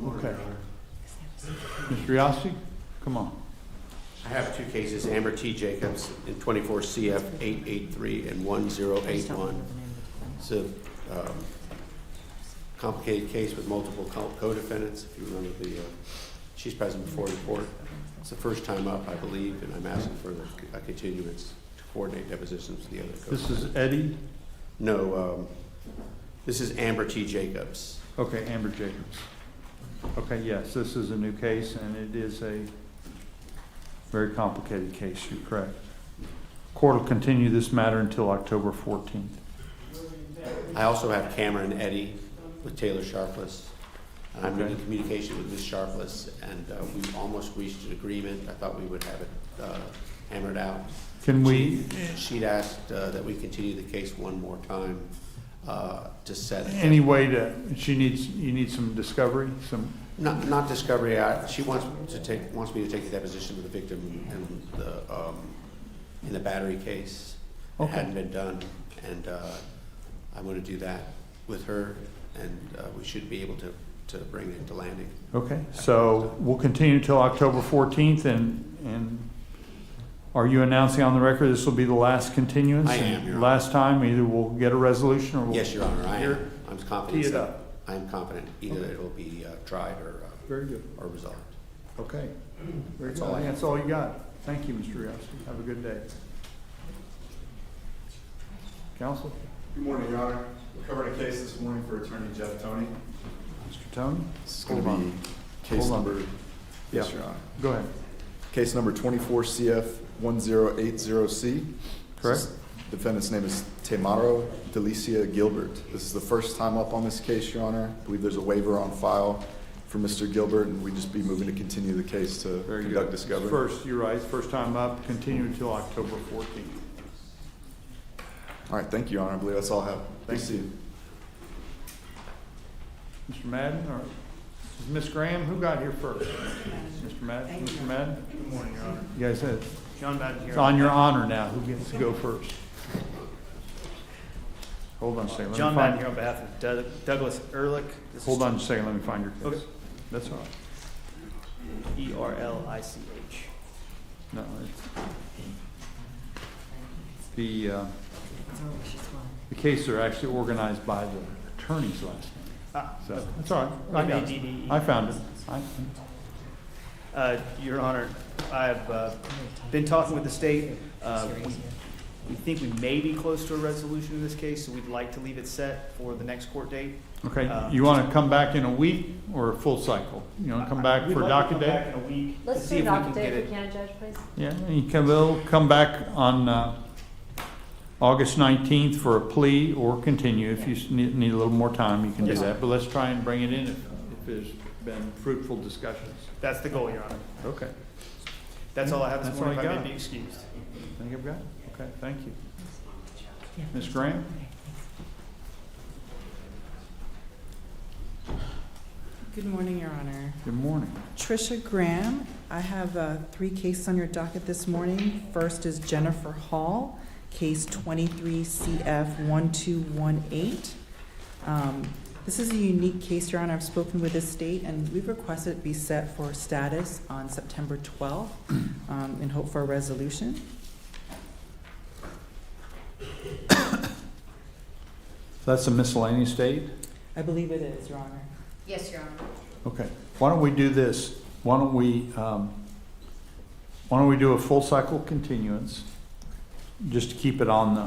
Speaker 1: Okay. Mr. Yossi, come on.
Speaker 3: I have two cases, Amber T. Jacobs in 24 CF 883 and 1081. It's a complicated case with multiple co-defendants. If you remember she's present before the court. It's the first time up, I believe, and I'm asking for a continuance to coordinate depositions with the other co-defendants.
Speaker 1: This is Eddie?
Speaker 3: No, this is Amber T. Jacobs.
Speaker 1: Okay, Amber Jacobs. Okay, yes, this is a new case, and it is a very complicated case. You're correct. Court will continue this matter until October 14th.
Speaker 3: I also have Cameron Eddy with Taylor Sharpless. I'm in communication with Ms. Sharpless, and we almost reached an agreement. I thought we would have it hammered out.
Speaker 1: Can we?
Speaker 3: She'd asked that we continue the case one more time to set.
Speaker 1: Any way to? You need some discovery, some.
Speaker 3: Not discovery. She wants me to take the deposition of the victim in the battery case.
Speaker 1: Okay.
Speaker 3: It hadn't been done, and I'm going to do that with her, and we should be able to bring it to landing.
Speaker 1: Okay, so we'll continue until October 14th, and are you announcing on the record this will be the last continuance?
Speaker 3: I am, Your Honor.
Speaker 1: Last time, either we'll get a resolution or we'll.
Speaker 3: Yes, Your Honor, I am. I'm confident.
Speaker 1: Tee it up.
Speaker 3: I'm confident either it'll be tried or
Speaker 1: very good
Speaker 3: or resolved.
Speaker 1: Okay. Very
Speaker 3: That's
Speaker 1: good.
Speaker 3: all I have.
Speaker 1: That's all you got. Thank you, Mr. Riossi. Have a good day. Counsel?
Speaker 4: Good morning, Your Honor. We're covering a case this morning for Attorney Jeff Tony.
Speaker 1: Mr. Tony?
Speaker 4: This is going to
Speaker 1: Hold
Speaker 4: be
Speaker 1: on.
Speaker 4: case
Speaker 1: Hold on.
Speaker 4: number. Yes,
Speaker 1: Yeah.
Speaker 4: Your Honor.
Speaker 1: Go ahead.
Speaker 4: Case number 24 CF 1080C.
Speaker 1: Correct.
Speaker 4: Defendant's name is Tamaro Delicia Gilbert. This is the first time up on this case, Your Honor. I believe there's a waiver on file for Mr. Gilbert, and we'd just be moving to continue the case to
Speaker 1: Very
Speaker 4: conduct
Speaker 1: good.
Speaker 4: discovery.
Speaker 1: First, you're right, first time up, continue until October 14th.
Speaker 4: All right, thank you, Your Honor. I believe that's all I have. Thank you.
Speaker 1: Mr. Madden, or Ms. Graham, who got here first? Mr. Madden? Mr. Madden?
Speaker 6: Good morning, Your Honor.
Speaker 1: You guys said,
Speaker 6: John Madden here.
Speaker 1: it's on your honor now, who gets to go first? Hold on a second. let me
Speaker 6: John
Speaker 1: find-
Speaker 6: Madden here on behalf of Douglas Ehrlich. This is
Speaker 1: Hold on a second, let me find your case.
Speaker 6: Okay.
Speaker 1: That's all right.
Speaker 6: ERLICH.
Speaker 1: No, it's, the cases are actually organized by the attorney's last name. So, that's all right. I got it.
Speaker 6: M-A-D-D-E.
Speaker 1: I found it.
Speaker 6: Your Honor, I've been talking with the state. We think we may be close to a resolution in this case, so we'd like to leave it set for the next court date.
Speaker 1: Okay, you want to come back in a week or a full cycle? You want to come back for docket day?
Speaker 6: We'd like to come back in a week to
Speaker 11: Let's
Speaker 6: see
Speaker 11: do
Speaker 6: if we can
Speaker 11: docket
Speaker 6: get
Speaker 11: day if
Speaker 6: it.
Speaker 11: we can, Judge, please.
Speaker 1: Yeah, we'll come back on August 19th for a plea or continue. If you need a little more time, you can do
Speaker 6: Yes,
Speaker 1: that. But let's try and bring it in if there's been fruitful discussions.
Speaker 6: That's the goal, Your Honor.
Speaker 1: Okay.
Speaker 6: That's all I have this
Speaker 1: That's
Speaker 6: morning,
Speaker 1: all
Speaker 6: if
Speaker 1: you
Speaker 6: I
Speaker 1: got?
Speaker 6: may be excused.
Speaker 1: I think I've got it. Okay, thank you. Ms. Graham?
Speaker 12: Good morning, Your Honor.
Speaker 1: Good morning.
Speaker 12: Tricia Graham. I have 3 cases on your docket this morning. First is Jennifer Hall, case 23 CF 1218. This is a unique case, Your Honor. I've spoken with the state, and we've requested it be set for status on September 12th in hope for a resolution.
Speaker 1: That's a miscellaneous date?
Speaker 12: I believe it is, Your Honor.
Speaker 5: Yes, Your Honor.
Speaker 1: Okay. Why don't we do this? Why don't we do a full cycle continuance, just to keep it on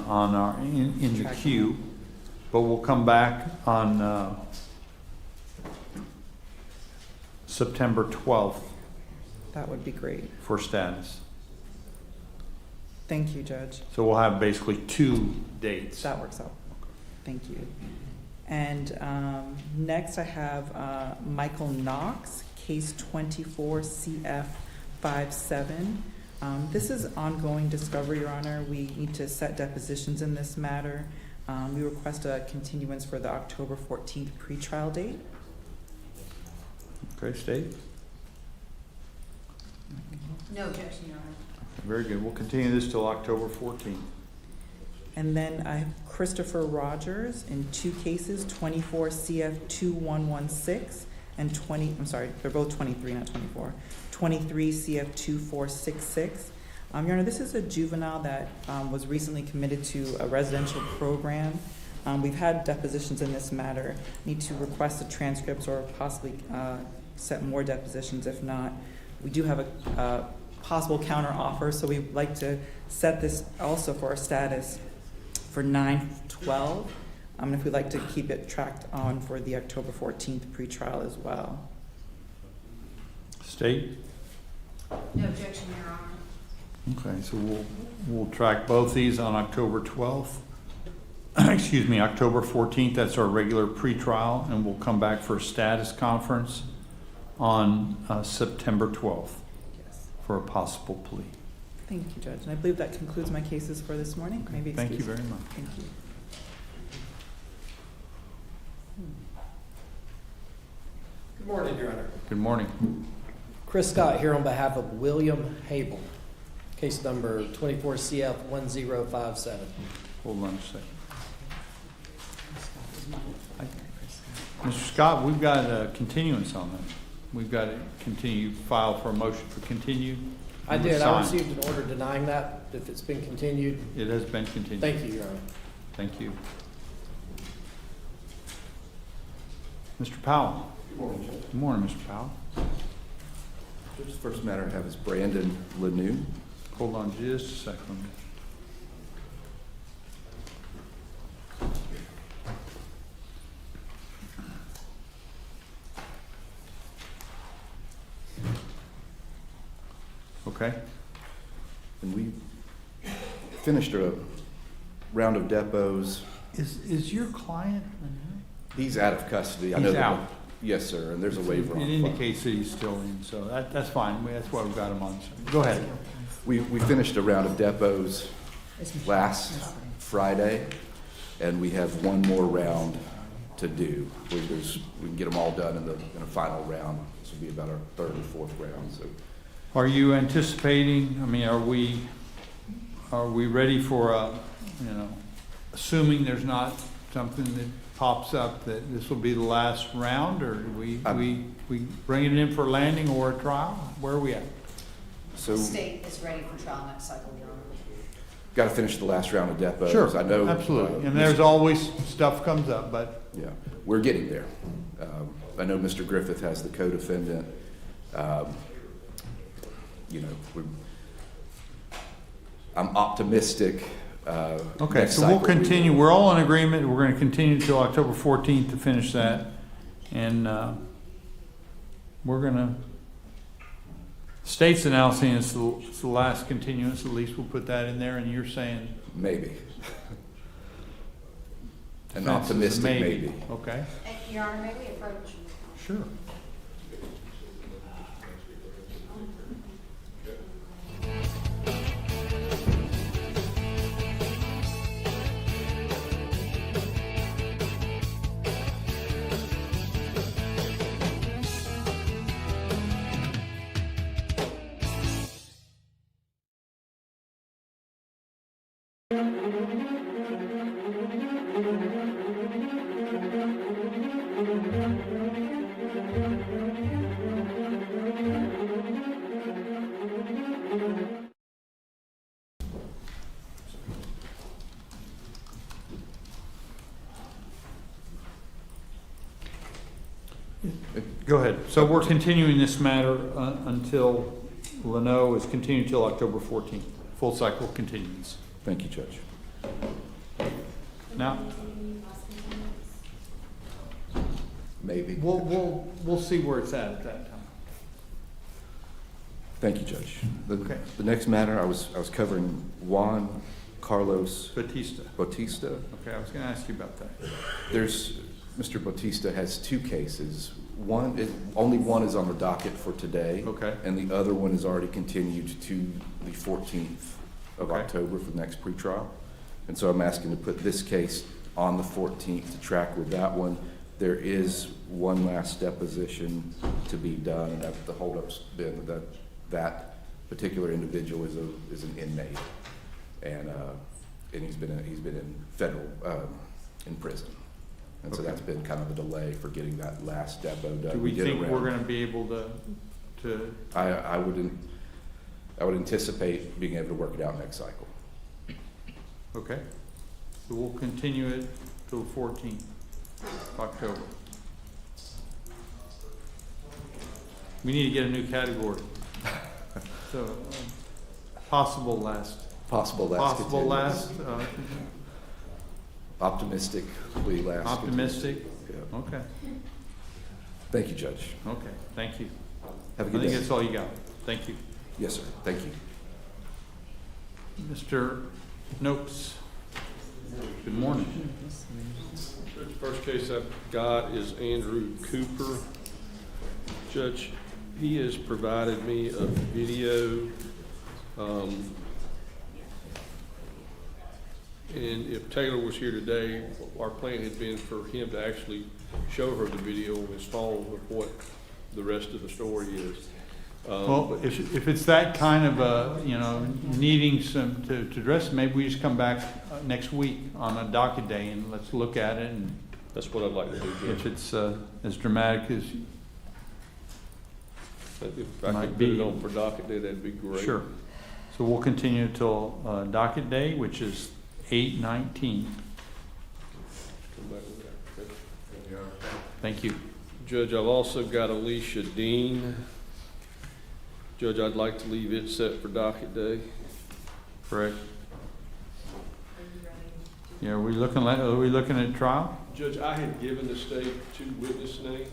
Speaker 1: in the queue, but we'll come back on September 12th
Speaker 12: That would be great.
Speaker 1: for status.
Speaker 12: Thank you, Judge.
Speaker 1: So we'll have basically 2 dates.
Speaker 12: That works out. Thank you. And next I have Michael Knox, case 24 CF 57. This is ongoing discovery, Your Honor. We need to set depositions in this matter. We request a continuance for the October 14th pretrial date.
Speaker 1: Okay, State?
Speaker 5: No objection, Your Honor.
Speaker 1: Very good. We'll continue this till October 14th.
Speaker 12: And then I have Christopher Rogers in 2 cases, 24 CF 2116 and they're both 23, not 24. 23 CF 2466. Your Honor, this is a juvenile that was recently committed to a residential program. We've had depositions in this matter. Need to request the transcripts or possibly set more depositions. If not, we do have a possible counter offer, so we'd like to set this also for a status for 9/12, and if we'd like to keep it tracked on for the October 14th pretrial as well.
Speaker 1: State?
Speaker 5: No objection, Your Honor.
Speaker 1: Okay, so we'll track both these on October 12th. Excuse me, October 14th, that's our regular pretrial, and we'll come back for a status conference on September 12th for a possible plea.
Speaker 12: Thank you, Judge. And I believe that concludes my cases for this morning. Maybe
Speaker 1: Thank you very much.
Speaker 12: Thank you.
Speaker 10: Good morning, Your Honor.
Speaker 1: Good morning.
Speaker 10: Chris Scott here on behalf of William Hable, case number 24 CF 1057.
Speaker 1: Hold on a second. Mr. Scott, we've got a continuance on that. We've got to continue, file for a motion for continue.
Speaker 10: I did. I
Speaker 1: Sign.
Speaker 10: received an order denying that, if it's been continued.
Speaker 1: It has been continued.
Speaker 10: Thank you, Your Honor.
Speaker 1: Thank you. Mr. Powell.
Speaker 4: Good morning, Judge.
Speaker 1: Good morning, Mr. Powell.
Speaker 4: Judge, the first matter I have is Brandon Lanou.
Speaker 1: Hold on just a second. Okay.
Speaker 4: And we finished a round of depots.
Speaker 1: Is your client?
Speaker 4: He's out of custody. I
Speaker 1: He's
Speaker 4: know that-
Speaker 1: out.
Speaker 4: Yes, sir, and there's a waiver on
Speaker 1: It
Speaker 4: file.
Speaker 1: indicates that he's still in, so that's fine. That's why we've got him on. Go ahead.
Speaker 4: We finished a round of depots last Friday, and we have one more round to do. We can get them all done in a final round. This will be about our third or fourth round. So,
Speaker 1: Are you anticipating, I mean, are we ready for assuming there's not something that pops up, that this will be the last round, or we bringing it in for landing or a trial? Where are we at?
Speaker 5: The state is ready for trial next cycle, Your Honor.
Speaker 4: got to finish the last round of depots.
Speaker 1: Sure,
Speaker 4: I know,
Speaker 1: absolutely. And there's always stuff comes up, but
Speaker 4: yeah, we're getting there. I know Mr. Griffith has the co-defendant. I'm optimistic.
Speaker 1: okay, so we'll continue. We're all in agreement. We're going to continue until October 14th to finish that. And we're going to, state's announcing it's the last continuance. At least we'll put that in there. And you're saying?
Speaker 4: Maybe. An optimistic maybe.
Speaker 1: Okay.
Speaker 5: Your Honor, may we approach?
Speaker 1: Sure. Go ahead. So we're continuing this matter until Leno is continued until October 14th. Full cycle continuance.
Speaker 4: Thank you, Judge.
Speaker 1: Now,
Speaker 4: maybe.
Speaker 1: We'll see where it's at that time.
Speaker 4: Thank you, Judge. The next matter, I was covering Juan Carlos
Speaker 1: Bautista. Okay, I was going to ask you about that.
Speaker 4: Mr. Bautista has two cases. Only one is on the docket for today.
Speaker 1: Okay.
Speaker 4: And the other one is already continued to the 14th of October for the next pretrial. And so I'm asking to put this case on the 14th to track with that one. There is one last deposition to be done, and the holdup's been that particular individual is an inmate, and he's been in federal in prison. And so that's been kind of a delay for getting that last depo done.
Speaker 1: Do we think we're going to be able to?
Speaker 4: I would anticipate being able to work it out next cycle.
Speaker 1: Okay. So we'll continue it till 14th of October. We need to get a new category. So possible last.
Speaker 4: Optimistically last.
Speaker 1: Optimistic?
Speaker 4: Yeah.
Speaker 1: Okay.
Speaker 4: Thank you, Judge.
Speaker 1: Okay, thank you.
Speaker 4: Have a good day.
Speaker 1: I think that's all you got. Thank you.
Speaker 4: Yes, sir. Thank you.
Speaker 1: Mr. Nopes. Good morning.
Speaker 11: The first case I've got is Andrew Cooper. Judge, he has provided me a video. And if Taylor was here today, our plan had been for him to actually show her the video on his phone of what the rest of the story is.
Speaker 1: Well, if it's that kind of needing some to address, maybe we just come back next week on a docket day and let's look at it. And
Speaker 11: that's what I'd like to do, Judge.
Speaker 1: If it's as dramatic as
Speaker 11: if I could put it on for docket day, that'd be great.
Speaker 1: Sure. So we'll continue till docket day, which is 8/19. Thank you.
Speaker 11: Judge, I've also got Alicia Dean. Judge, I'd like to leave it set for docket day.
Speaker 1: Correct. Yeah, are we looking at trial?
Speaker 11: Judge, I had given the state 2 witness names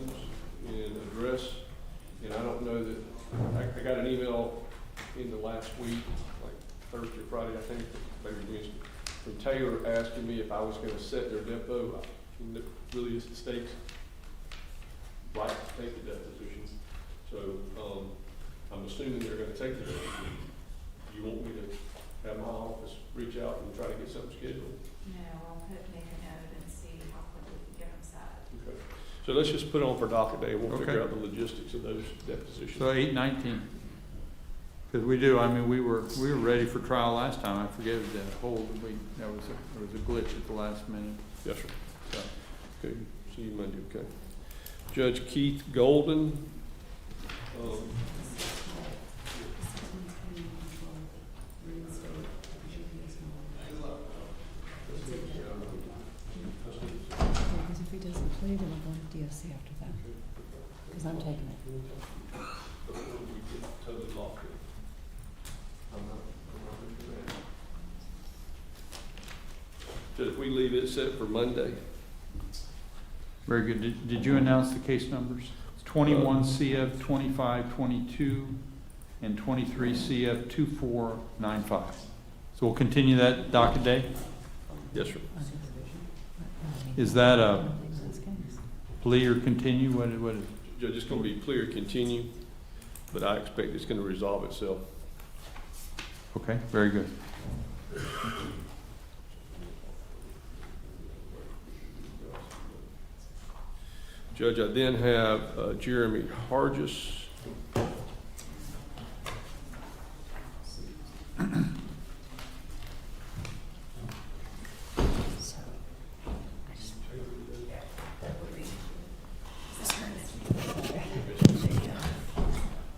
Speaker 11: and address, and I don't know that, I got an email in the last week, like Thursday, Friday, I think, maybe Wednesday, from Taylor asking me if I was gonna set their depo. And it really is the state's right to take the deposition. So, I'm assuming they're gonna take the deposition. Do you want me to have my office reach out and try to get something scheduled?
Speaker 9: No, I'll make a note and see how quickly we can get them set.
Speaker 11: Okay. So let's just put it on for docket day. We'll figure
Speaker 1: Okay.
Speaker 11: out the logistics of those depositions.
Speaker 1: So 8/19. Because we do, I mean, we were ready for trial last time. I forget that hold, there was a glitch at the last minute.
Speaker 11: Yes, sir.
Speaker 1: So,
Speaker 11: Okay, see you Monday, okay. Judge Keith Golden.
Speaker 5: Because if he doesn't plea, then we'll go to DOC after that. Because I'm taking it.
Speaker 11: Totally locked in. So if we leave it set for Monday,
Speaker 1: very good. Did you announce the case numbers? 21 CF 2522 and 23 CF 2495. So we'll continue that docket day?
Speaker 11: yes, sir.
Speaker 1: Is that a plea or continue? What is it?
Speaker 11: Judge, it's gonna be clear, continue, but I expect it's gonna resolve itself.
Speaker 1: Okay, very good.
Speaker 11: Judge, I then have Jeremy Hargis.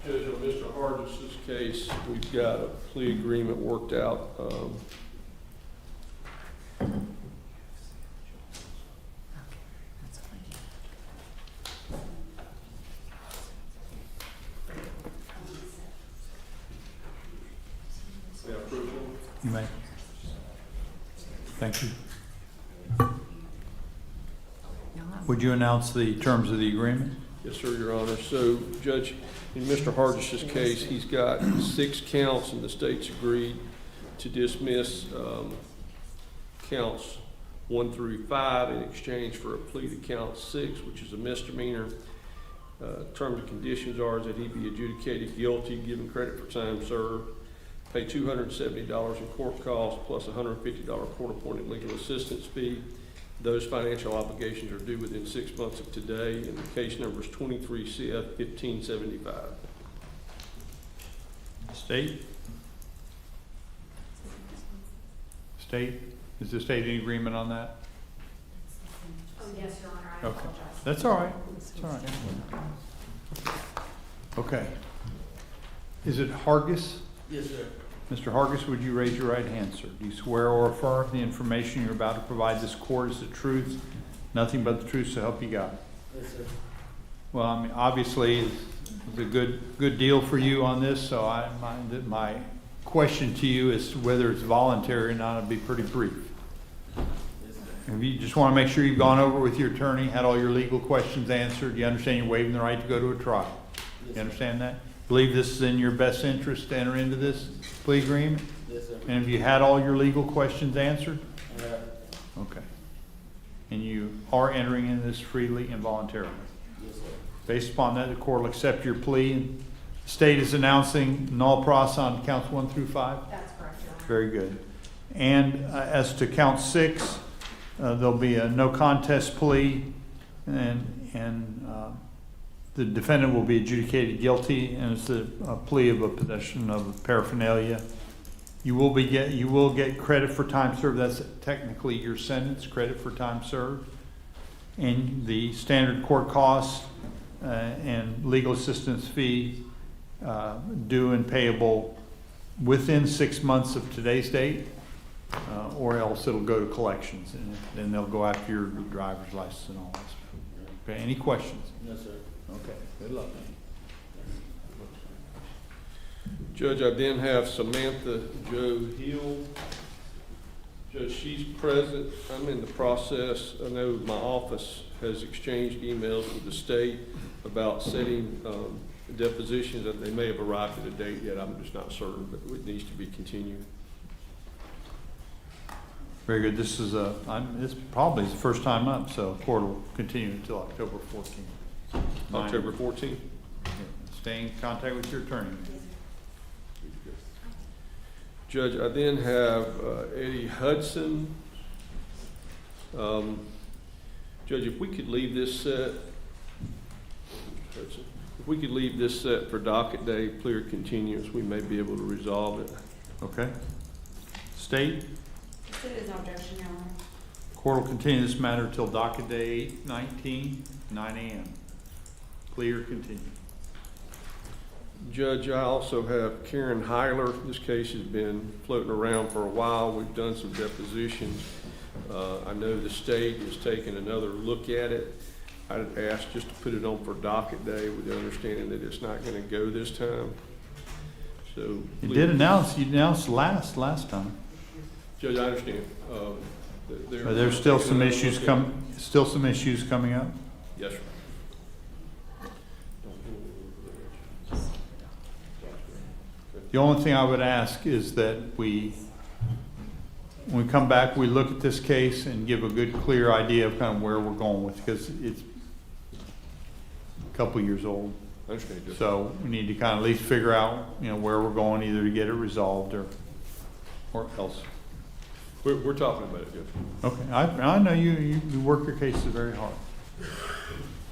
Speaker 11: Judge, on Mr. Hargis's case, we've got a plea agreement worked out.
Speaker 1: You may. Thank you. Would you announce the terms of the agreement?
Speaker 11: Yes, sir, Your Honor. So, Judge, in Mr. Hargis's case, he's got 6 counts, and the state's agreed to dismiss counts 1 through 5 in exchange for a plea to count 6, which is a misdemeanor. Terms and conditions are that he be adjudicated guilty, given credit for time served, pay $270 in court costs plus $150 court-appointed legal assistance fee. Those financial obligations are due within 6 months of today, and the case number is 23 CF 1575.
Speaker 1: State? State? Is the state in agreement on that?
Speaker 9: Oh, yes, Your Honor, I
Speaker 1: Okay.
Speaker 9: apologize.
Speaker 1: That's all right. That's all right. Okay. Is it Hargis?
Speaker 3: Yes, sir.
Speaker 1: Mr. Hargis, would you raise your right hand, sir? Do you swear or affirm the information you're about to provide this court is the truth, nothing but the truth, so help you God?
Speaker 3: Yes, sir.
Speaker 1: Well, I mean, obviously, it's a good deal for you on this, so my question to you is whether it's voluntary or not. It'll be pretty brief. If you just want to make sure you've gone over with your attorney, had all your legal questions answered, you understand you're waiving the right to go to a trial. You understand that? Believe this is in your best interest to enter into this plea agreement?
Speaker 3: Yes, sir.
Speaker 1: And have you had all your legal questions answered?
Speaker 3: Yeah.
Speaker 1: Okay. And you are entering into this freely and voluntarily?
Speaker 3: Yes, sir.
Speaker 1: Based upon that, the court will accept your plea. And the state is announcing null pros on counts 1 through 5?
Speaker 9: That's correct, Your Honor.
Speaker 1: Very good. And as to count 6, there'll be a no contest plea, and the defendant will be adjudicated guilty, and it's a plea of a possession of paraphernalia. You will get credit for time served. That's technically your sentence, credit for time served. And the standard court costs and legal assistance fee due and payable within 6 months of today's date, or else it'll go to collections, and then they'll go after your driver's license and all that. Okay, any questions?
Speaker 3: No, sir.
Speaker 1: Okay, good luck.
Speaker 11: Judge, I then have Samantha Jo Hill. Judge, she's present. I'm in the process. I know my office has exchanged emails with the state about setting depositions, that they may have arrived at a date yet, I'm just not certain, but it needs to be continued.
Speaker 1: Very good. This is this probably is the first time up, so court will continue until October 14th.
Speaker 11: October 14th?
Speaker 1: Stay in contact with your attorney.
Speaker 11: Judge, I then have Eddie Hudson. Judge, if we could leave this set, if we could leave this set for docket day, clear continuance, we may be able to resolve it.
Speaker 1: Okay. State?
Speaker 16: There is no objection, Your Honor.
Speaker 1: Court will continue this matter till docket day 8/19, 9 a.m. Clear, continue.
Speaker 11: Judge, I also have Karen Heiler. This case has been floating around for a while. We've done some depositions. I know the state is taking another look at it. I'd ask just to put it on for docket day with the understanding that it's not going to go this time. So
Speaker 1: You announced last time.
Speaker 11: Judge, I understand.
Speaker 1: Are there still some issues coming up?
Speaker 11: Yes, sir.
Speaker 1: The only thing I would ask is that when we come back, we look at this case and give a good, clear idea of kind of where we're going with, because it's a couple years old.
Speaker 11: I understand.
Speaker 1: So we need to kind of at least figure out, where we're going, either to get it resolved or else.
Speaker 11: We're talking about it, Judge.
Speaker 1: Okay, I know you work your cases very hard.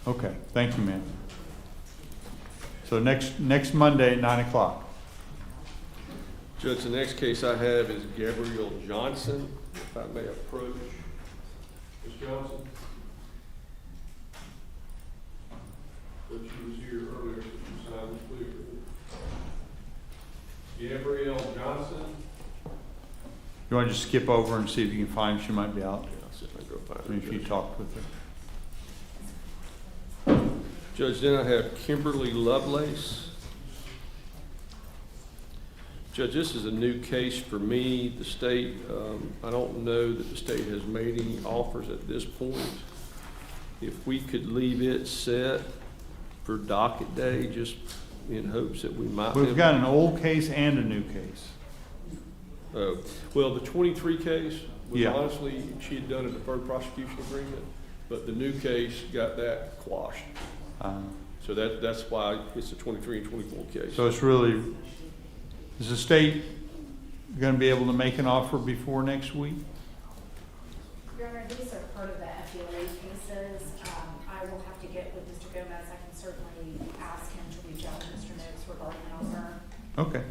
Speaker 1: Okay, thank you, ma'am. So next Monday at 9 o'clock.
Speaker 11: Judge, the next case I have is Gabrielle Johnson. If I may approach Ms. Johnson. But she was here earlier, so she signed this plea. Gabrielle Johnson.
Speaker 1: You want to just skip over and see if you can find, she might be out.
Speaker 11: Yeah, I'll see if I can go find her.
Speaker 1: If you talked with her.
Speaker 11: Judge, then I have Kimberly Lovelace. Judge, this is a new case for me. The state, I don't know that the state has made any offers at this point. If we could leave it set for docket day, just in hopes that we might.
Speaker 1: We've got an old case and a new case.
Speaker 11: Well, the 23 case was
Speaker 1: honestly,
Speaker 11: she had done a deferred prosecution agreement, but the new case got that quashed. So that's why it's a 23 and 24 case.
Speaker 1: So it's really, is the state going to be able to make an offer before next week?
Speaker 9: Your Honor, these are part of the FDLA cases. I will have to get with Mr. Gomez. I can certainly ask him to reach out to Mr. Noakes regarding an offer.
Speaker 1: Okay.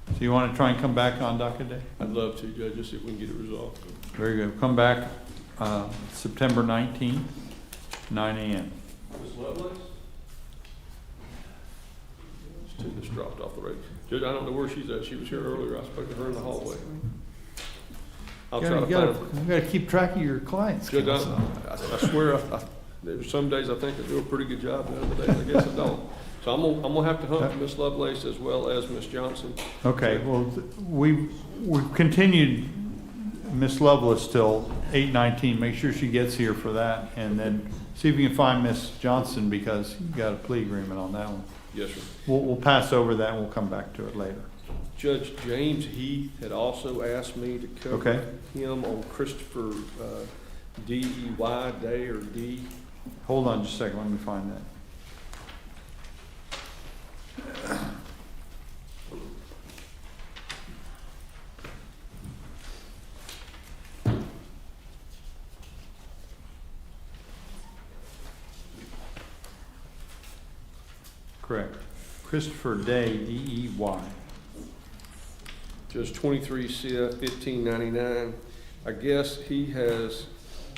Speaker 1: So you want to try and come back on docket day?
Speaker 11: I'd love to, Judge, just see if we can get it resolved.
Speaker 1: Very good. Come back September 19th, 9 a.m.
Speaker 11: Ms. Lovelace? This dropped off the road. Judge, I don't know where she's at. She was here earlier. I spoke to her in the hallway. I'll try to find her.
Speaker 1: You got to keep track of your clients.
Speaker 11: Judge, I swear, there's some days I think I do a pretty good job, and other days I guess I don't. So I'm gonna have to hunt for Ms. Lovelace as well as Ms. Johnson.
Speaker 1: Okay, well, we've continued Ms. Lovelace till 8:19. Make sure she gets here for that, and then see if you can find Ms. Johnson, because you got a plea agreement on that one.
Speaker 11: Yes, sir.
Speaker 1: We'll pass over that and we'll come back to it later.
Speaker 11: Judge James Heath had also asked me to cover him on Christopher D-E-Y, Day or D.
Speaker 1: Hold on just a second, let me find that. Correct. Christopher Day, D-E-Y.
Speaker 11: Just 23 CF 1599. I guess he has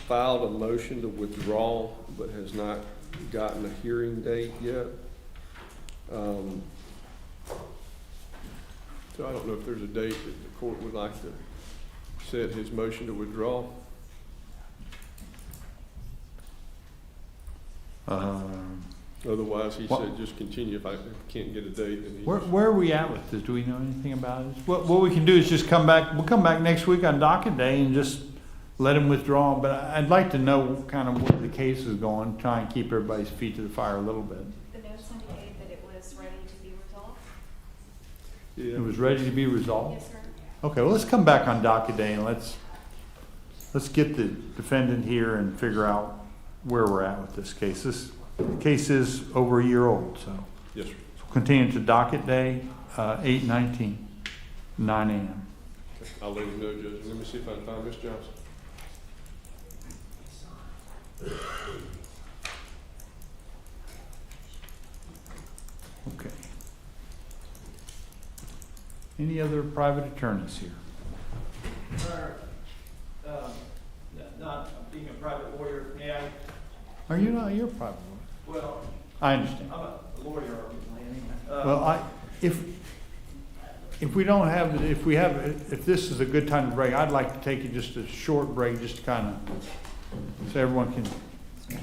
Speaker 11: filed a motion to withdraw, but has not gotten a hearing date yet. So I don't know if there's a date that the court would like to set his motion to withdraw. Otherwise, he said just continue. If I can't get a date, then
Speaker 1: Where are we at with this? Do we know anything about it? What we can do is just come back. We'll come back next week on docket day and just let him withdraw. But I'd like to know kind of where the case is going. Try and keep everybody's feet to the fire a little bit.
Speaker 9: The notes indicate that it was
Speaker 1: It was ready to be resolved?
Speaker 9: Yes, sir.
Speaker 1: Okay, well, let's come back on docket day and let's get the defendant here and figure out where we're at with this case. This case is over a year old, so.
Speaker 11: Yes, sir.
Speaker 1: So continue to docket day, 8/19, 9 a.m.
Speaker 11: I'll let you know, Judge. Let me see if I can find Ms. Johnson.
Speaker 1: Okay. Any other private attorneys here?
Speaker 13: Not being a private lawyer, may I?
Speaker 1: Are you not? You're a private lawyer.
Speaker 13: Well,
Speaker 1: I understand.
Speaker 13: I'm a lawyer, obviously, anyway.
Speaker 1: Well, if we don't have, if this is a good time to break, I'd like to take just a short break, just to kind of, so everyone can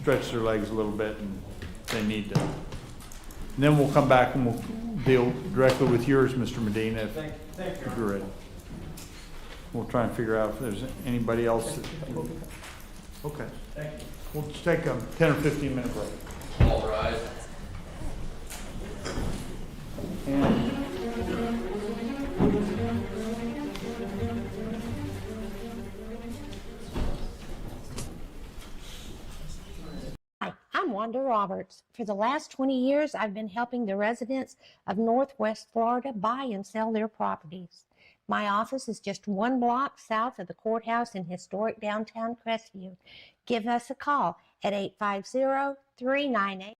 Speaker 1: stretch their legs a little bit and if they need to. And then we'll come back and we'll deal directly with yours, Mr. Medina,
Speaker 13: Thank you.
Speaker 1: if you're ready. We'll try and figure out if there's anybody else. Okay.
Speaker 13: Thank you.
Speaker 1: We'll just take a 10 or 15 minute break.
Speaker 13: All right.
Speaker 14: Hi, I'm Wanda Roberts. For the last 20 years, I've been helping the residents of Northwest Florida buy and sell their properties. My office is just 1 block south of the courthouse in historic downtown Crestview. Give us a call at 850-398.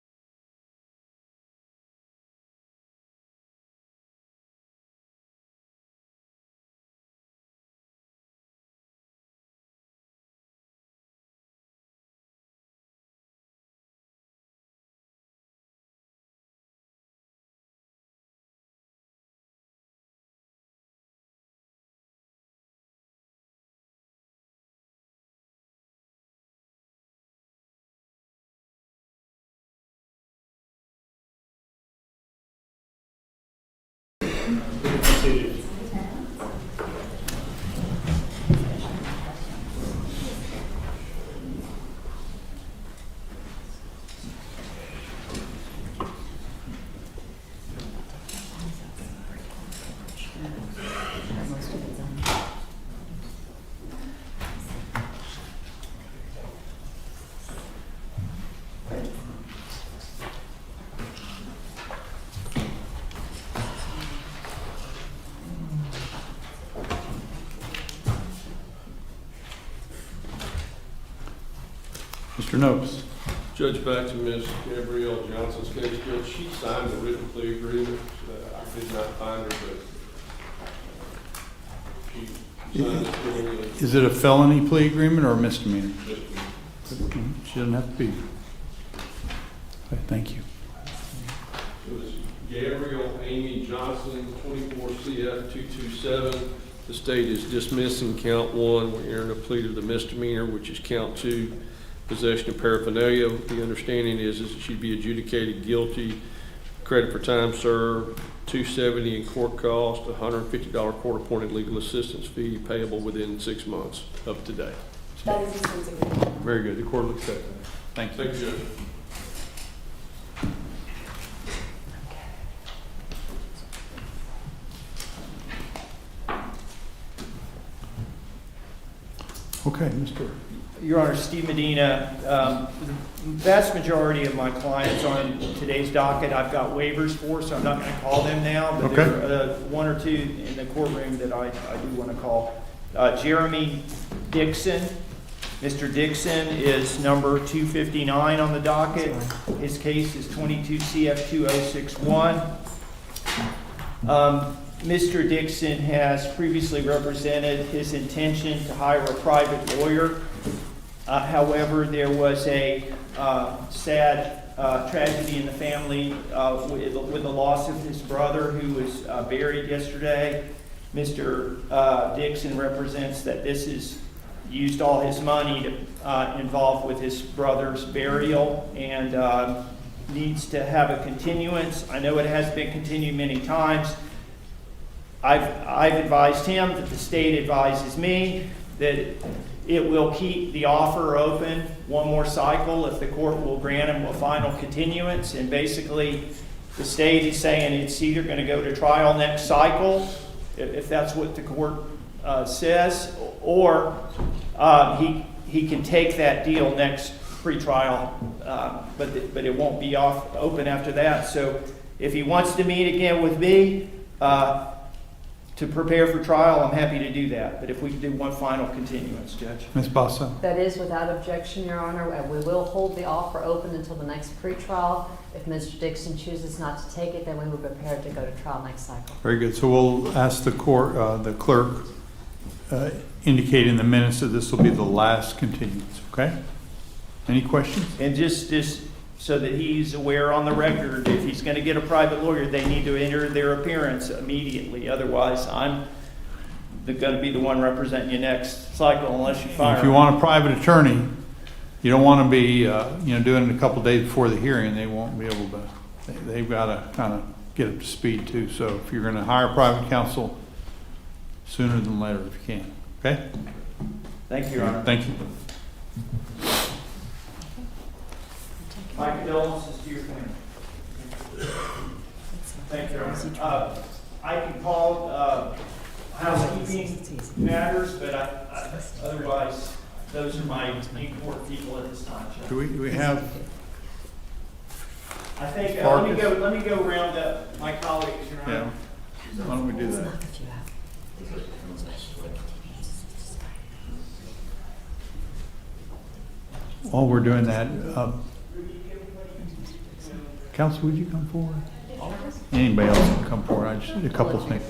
Speaker 1: Mr. Noakes.
Speaker 11: Judge, back to Ms. Gabrielle Johnson's case. Judge, she signed the written plea agreement. I did not find her, but she signed this agreement.
Speaker 1: Is it a felony plea agreement or a misdemeanor?
Speaker 11: Misdemeanor.
Speaker 1: She doesn't have to be. Okay, thank you.
Speaker 11: It was Gabrielle Amy Johnson, 24 CF 227. The state is dismissing count 1. We're entering a plea to the misdemeanor, which is count 2, possession of paraphernalia. The understanding is that she'd be adjudicated guilty, credit for time served, $270 in court cost, $150 court-appointed legal assistance fee payable within 6 months of today.
Speaker 16: That is the state's agreement.
Speaker 1: Very good. The court will accept that. Thank you.
Speaker 11: Thank you, Judge.
Speaker 1: Okay, Mr.
Speaker 13: Your Honor, Steve Medina. The vast majority of my clients on today's docket I've got waivers for, so I'm not going to call them now, but
Speaker 1: Okay.
Speaker 13: there are 1 or 2 in the courtroom that I do want to call. Jeremy Dixon. Mr. Dixon is number 259 on the docket. His case is 22 CF 2061. Mr. Dixon has previously represented his intention to hire a private lawyer. However, there was a sad tragedy in the family with the loss of his brother, who was buried yesterday. Mr. Dixon represents that this is used all his money to involved with his brother's burial and needs to have a continuance. I know it has been continued many times. I've advised him that the state advises me that it will keep the offer open 1 more cycle if the court will grant him a final continuance. And basically, The state is saying it's either going to go to trial next cycle, if that's what the court says, or he can take that deal next pretrial, but it won't be open after that. So if he wants to meet again with me to prepare for trial, I'm happy to do that. But if we can do one final continuance, Judge.
Speaker 1: Ms. Bassa?
Speaker 15: That is without objection, Your Honor, and we will hold the offer open until the next pretrial. If Mr. Dixon chooses not to take it, then we will be prepared to go to trial next cycle.
Speaker 1: Very good. So we'll ask the court, the clerk, indicate in the minutes that this will be the last continuance, okay? Any questions?
Speaker 13: And just so that he's aware on the record, if he's going to get a private lawyer, they need to enter their appearance immediately. Otherwise, I'm going to be the one representing you next cycle unless you fire me.
Speaker 1: If you want a private attorney, you don't want to be, doing it a couple days before the hearing. They won't be able to. They've got to kind of get up to speed too. So if you're going to hire private counsel, sooner than later if you can. Okay?
Speaker 13: Thank you, Your Honor.
Speaker 1: Thank you.
Speaker 13: My condolences to your family. Thank you, Your Honor. I can call housekeeping matters, but otherwise, those are my in-court people at this time.
Speaker 1: Do we have?
Speaker 13: I think let me go round up my colleagues. Your Honor.
Speaker 1: Yeah. Why don't we do that? While we're doing that, counsel, would you come forward? Anybody else can come forward? I just need a couple things.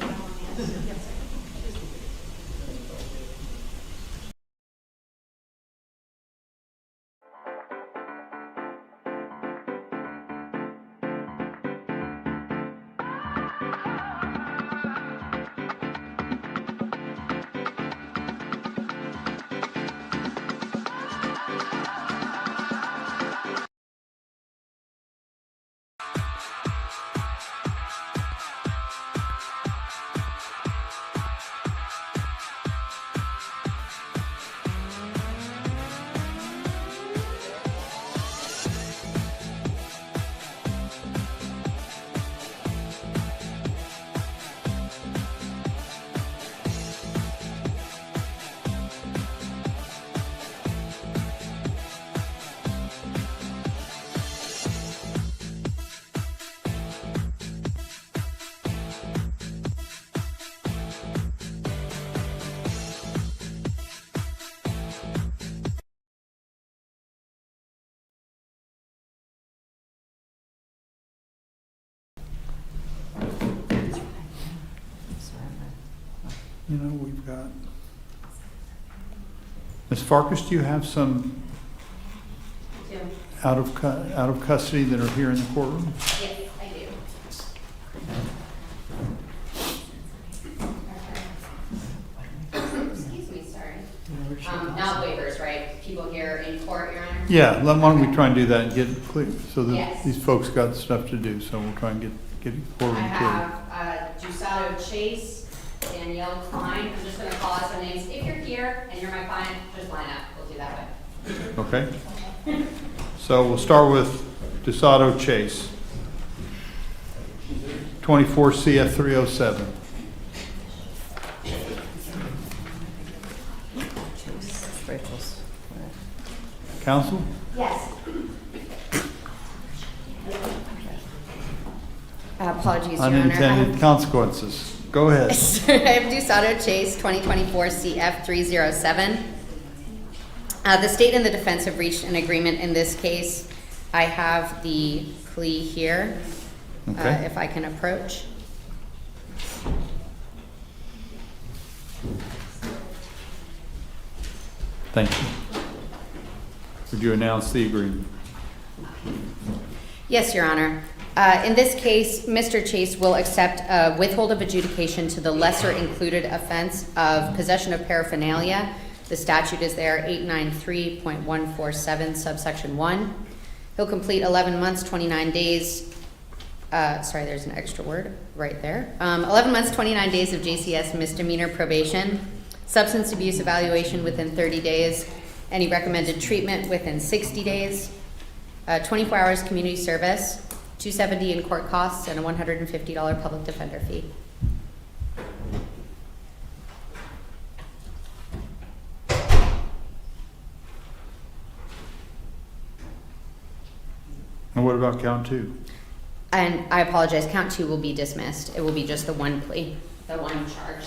Speaker 1: We've got Ms. Farkas. Do you have some out of custody that are here in the courtroom?
Speaker 9: Yes, I do. Excuse me, sorry. Not waivers, right? People here in court, Your Honor?
Speaker 1: Yeah. Why don't we try and do that and get it clear so that
Speaker 9: Yes.
Speaker 1: these folks got stuff to do. So we'll try and get it courtroom
Speaker 9: I
Speaker 1: clear.
Speaker 9: have Jusado Chase, Danielle Klein. I'm just going to call out some names. If you're here and you're my client, just line up. We'll do that way.
Speaker 1: Okay. So we'll start with Jusado Chase, 24 CF 307. Counsel?
Speaker 17: Yes. Apologies, Your Honor.
Speaker 1: Unintended consequences. Go ahead.
Speaker 17: I have Dusado Chase, 2024 CF 307. The state and the defense have reached an agreement in this case. I have the plea here,
Speaker 1: Okay.
Speaker 17: if I can approach.
Speaker 1: Thank you. Would you announce the agreement?
Speaker 17: Yes, Your Honor. In this case, Mr. Chase will accept a withhold of adjudication to the lesser included offense of possession of paraphernalia. The statute is there, 893.147, subsection 1. He'll complete 11 months, 29 days. Sorry, there's an extra word right there. 11 months, 29 days of JCS misdemeanor probation, substance abuse evaluation within 30 days, any recommended treatment within 60 days, 24 hours community service, $270 in court costs, and a $150 public defender fee.
Speaker 1: And what about count 2?
Speaker 17: And I apologize, count 2 will be dismissed. It will be just the one plea, the one charge.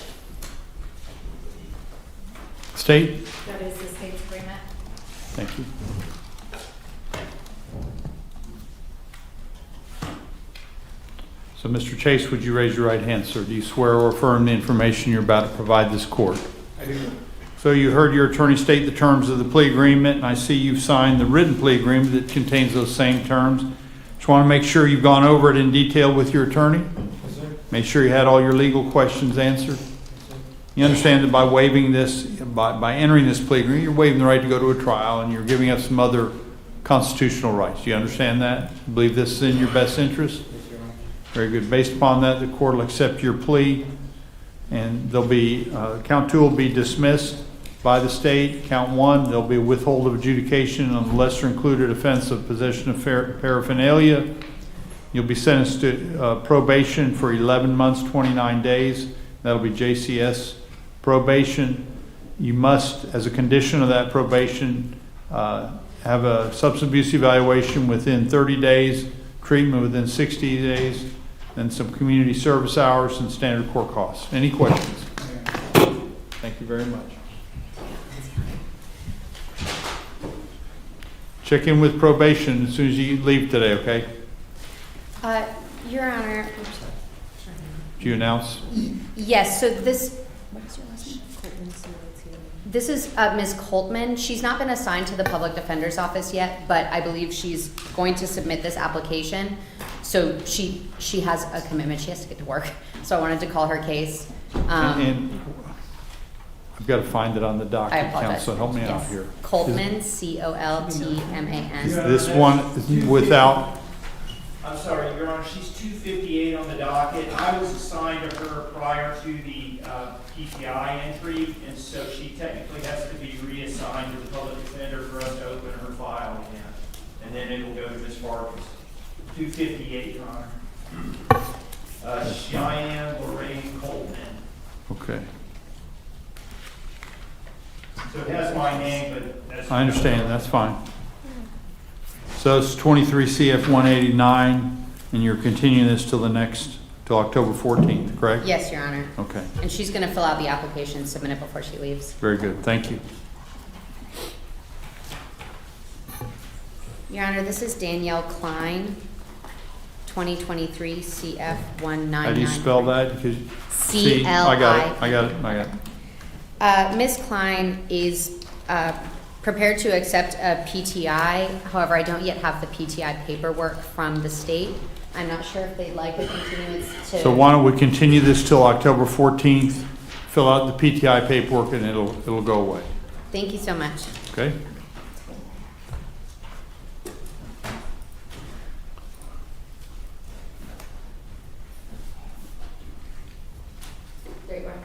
Speaker 1: State?
Speaker 9: That is the state's agreement.
Speaker 1: Thank you. So, Mr. Chase, would you raise your right hand, sir? Do you swear or affirm the information you're about to provide this court?
Speaker 24: I do.
Speaker 1: So you heard your attorney state the terms of the plea agreement, and I see you've signed the written plea agreement that contains those same terms. Just want to make sure you've gone over it in detail with your attorney.
Speaker 24: Yes, sir.
Speaker 1: Make sure you had all your legal questions answered. You understand that by waiving this, by entering this plea agreement, you're waiving the right to go to a trial, and you're giving up some other constitutional rights. Do you understand that? Believe this is in your best interest? Very good. Based upon that, the court will accept your plea, and there'll be, count 2 will be dismissed by the state. Count 1, there'll be a withhold of adjudication on the lesser included offense of possession of paraphernalia. You'll be sentenced to probation for 11 months, 29 days. That'll be JCS probation. You must, as a condition of that probation, have a substance abuse evaluation within 30 days, treatment within 60 days, and some community service hours and standard court costs. Any questions? Thank you very much. Check in with probation as soon as you leave today, okay?
Speaker 17: Your Honor,
Speaker 1: Do you announce?
Speaker 17: yes, so this, what is your last name? This is Ms. Coltman. She's not been assigned to the public defender's office yet, but I believe she's going to submit this application. So she has a commitment. She has to get to work. So I wanted to call her case.
Speaker 1: And I've got to find it on the
Speaker 17: I
Speaker 1: docket,
Speaker 17: apologize.
Speaker 1: counsel. Help me out
Speaker 17: Yes.
Speaker 1: here.
Speaker 17: Coltman, C-O-L-T-M-A-N.
Speaker 1: Is this one without?
Speaker 13: I'm sorry, Your Honor, she's 258 on the docket. I was assigned to her prior to the PCI entry, and so she technically has to be reassigned to the public defender for us to open her file again. And then it will go to Ms. Vargas. 258, Your Honor. Cheyenne Lorraine Coleman.
Speaker 1: Okay.
Speaker 13: So it has my name, but that's...
Speaker 1: I understand. That's fine. So it's 23 CF 189, and you're continuing this till October 14th, correct?
Speaker 17: Yes, Your Honor.
Speaker 1: Okay.
Speaker 17: And she's going to fill out the application, submit it before she leaves.
Speaker 1: Very good. Thank you.
Speaker 17: Your Honor, this is Danielle Klein, 2023 CF 199.
Speaker 1: How do you spell that? Because
Speaker 17: C-L-I.
Speaker 1: I got it.
Speaker 17: Ms. Klein is prepared to accept a PTI. However, I don't yet have the PTI paperwork from the state. I'm not sure if they'd like a continuance to...
Speaker 1: So why don't we continue this till October 14th, fill out the PTI paperwork, and it'll go away.
Speaker 17: Thank you so much.
Speaker 1: Okay?
Speaker 17: Great work.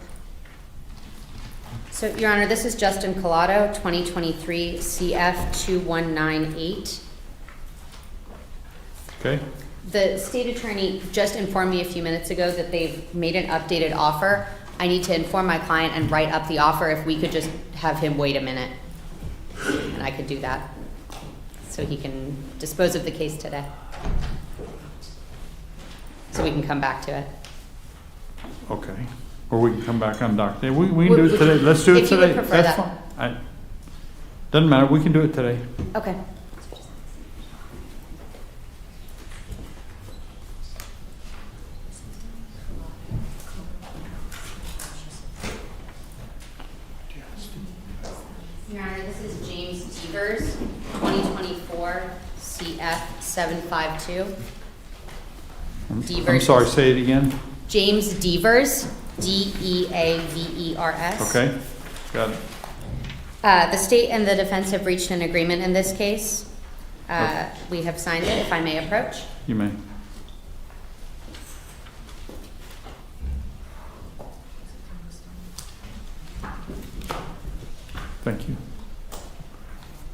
Speaker 17: So, Your Honor, this is Justin Collado, 2023 CF 2198.
Speaker 1: Okay?
Speaker 17: The state attorney just informed me a few minutes ago that they've made an updated offer. I need to inform my client and write up the offer. If we could just have him wait a minute, and I could do that, so he can dispose of the case today. So we can come back to it.
Speaker 1: Okay. Or we can come back on dock day. We can do it today. Let's do it
Speaker 17: If you would
Speaker 1: today.
Speaker 17: prefer
Speaker 1: That's
Speaker 17: that.
Speaker 1: fine. Doesn't matter. We can do it today.
Speaker 17: Okay. Your Honor, this is James Devers, 2024 CF 752.
Speaker 1: I'm sorry, say it again.
Speaker 17: James Devers, D-E-A-V-E-R-S.
Speaker 1: Okay, got it.
Speaker 17: The state and the defense have reached an agreement in this case. We have signed it, if I may approach.
Speaker 1: You may. Thank you.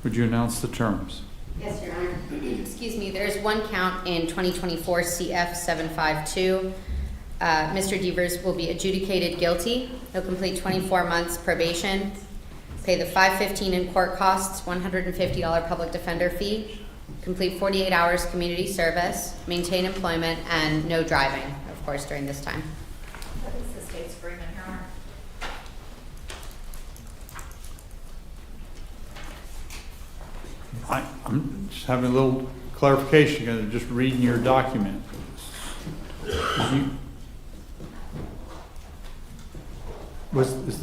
Speaker 1: Would you announce the terms?
Speaker 17: Yes, Your Honor. excuse me, there's one count in 2024 CF 752. Mr. Devers will be adjudicated guilty. He'll complete 24 months probation, pay the $515 in court costs, $150 public defender fee, complete 48 hours community service, maintain employment, and no driving, of course, during this time.
Speaker 9: That is the state's agreement, Your Honor.
Speaker 1: I'm just having a little clarification, because I'm just reading your document. Is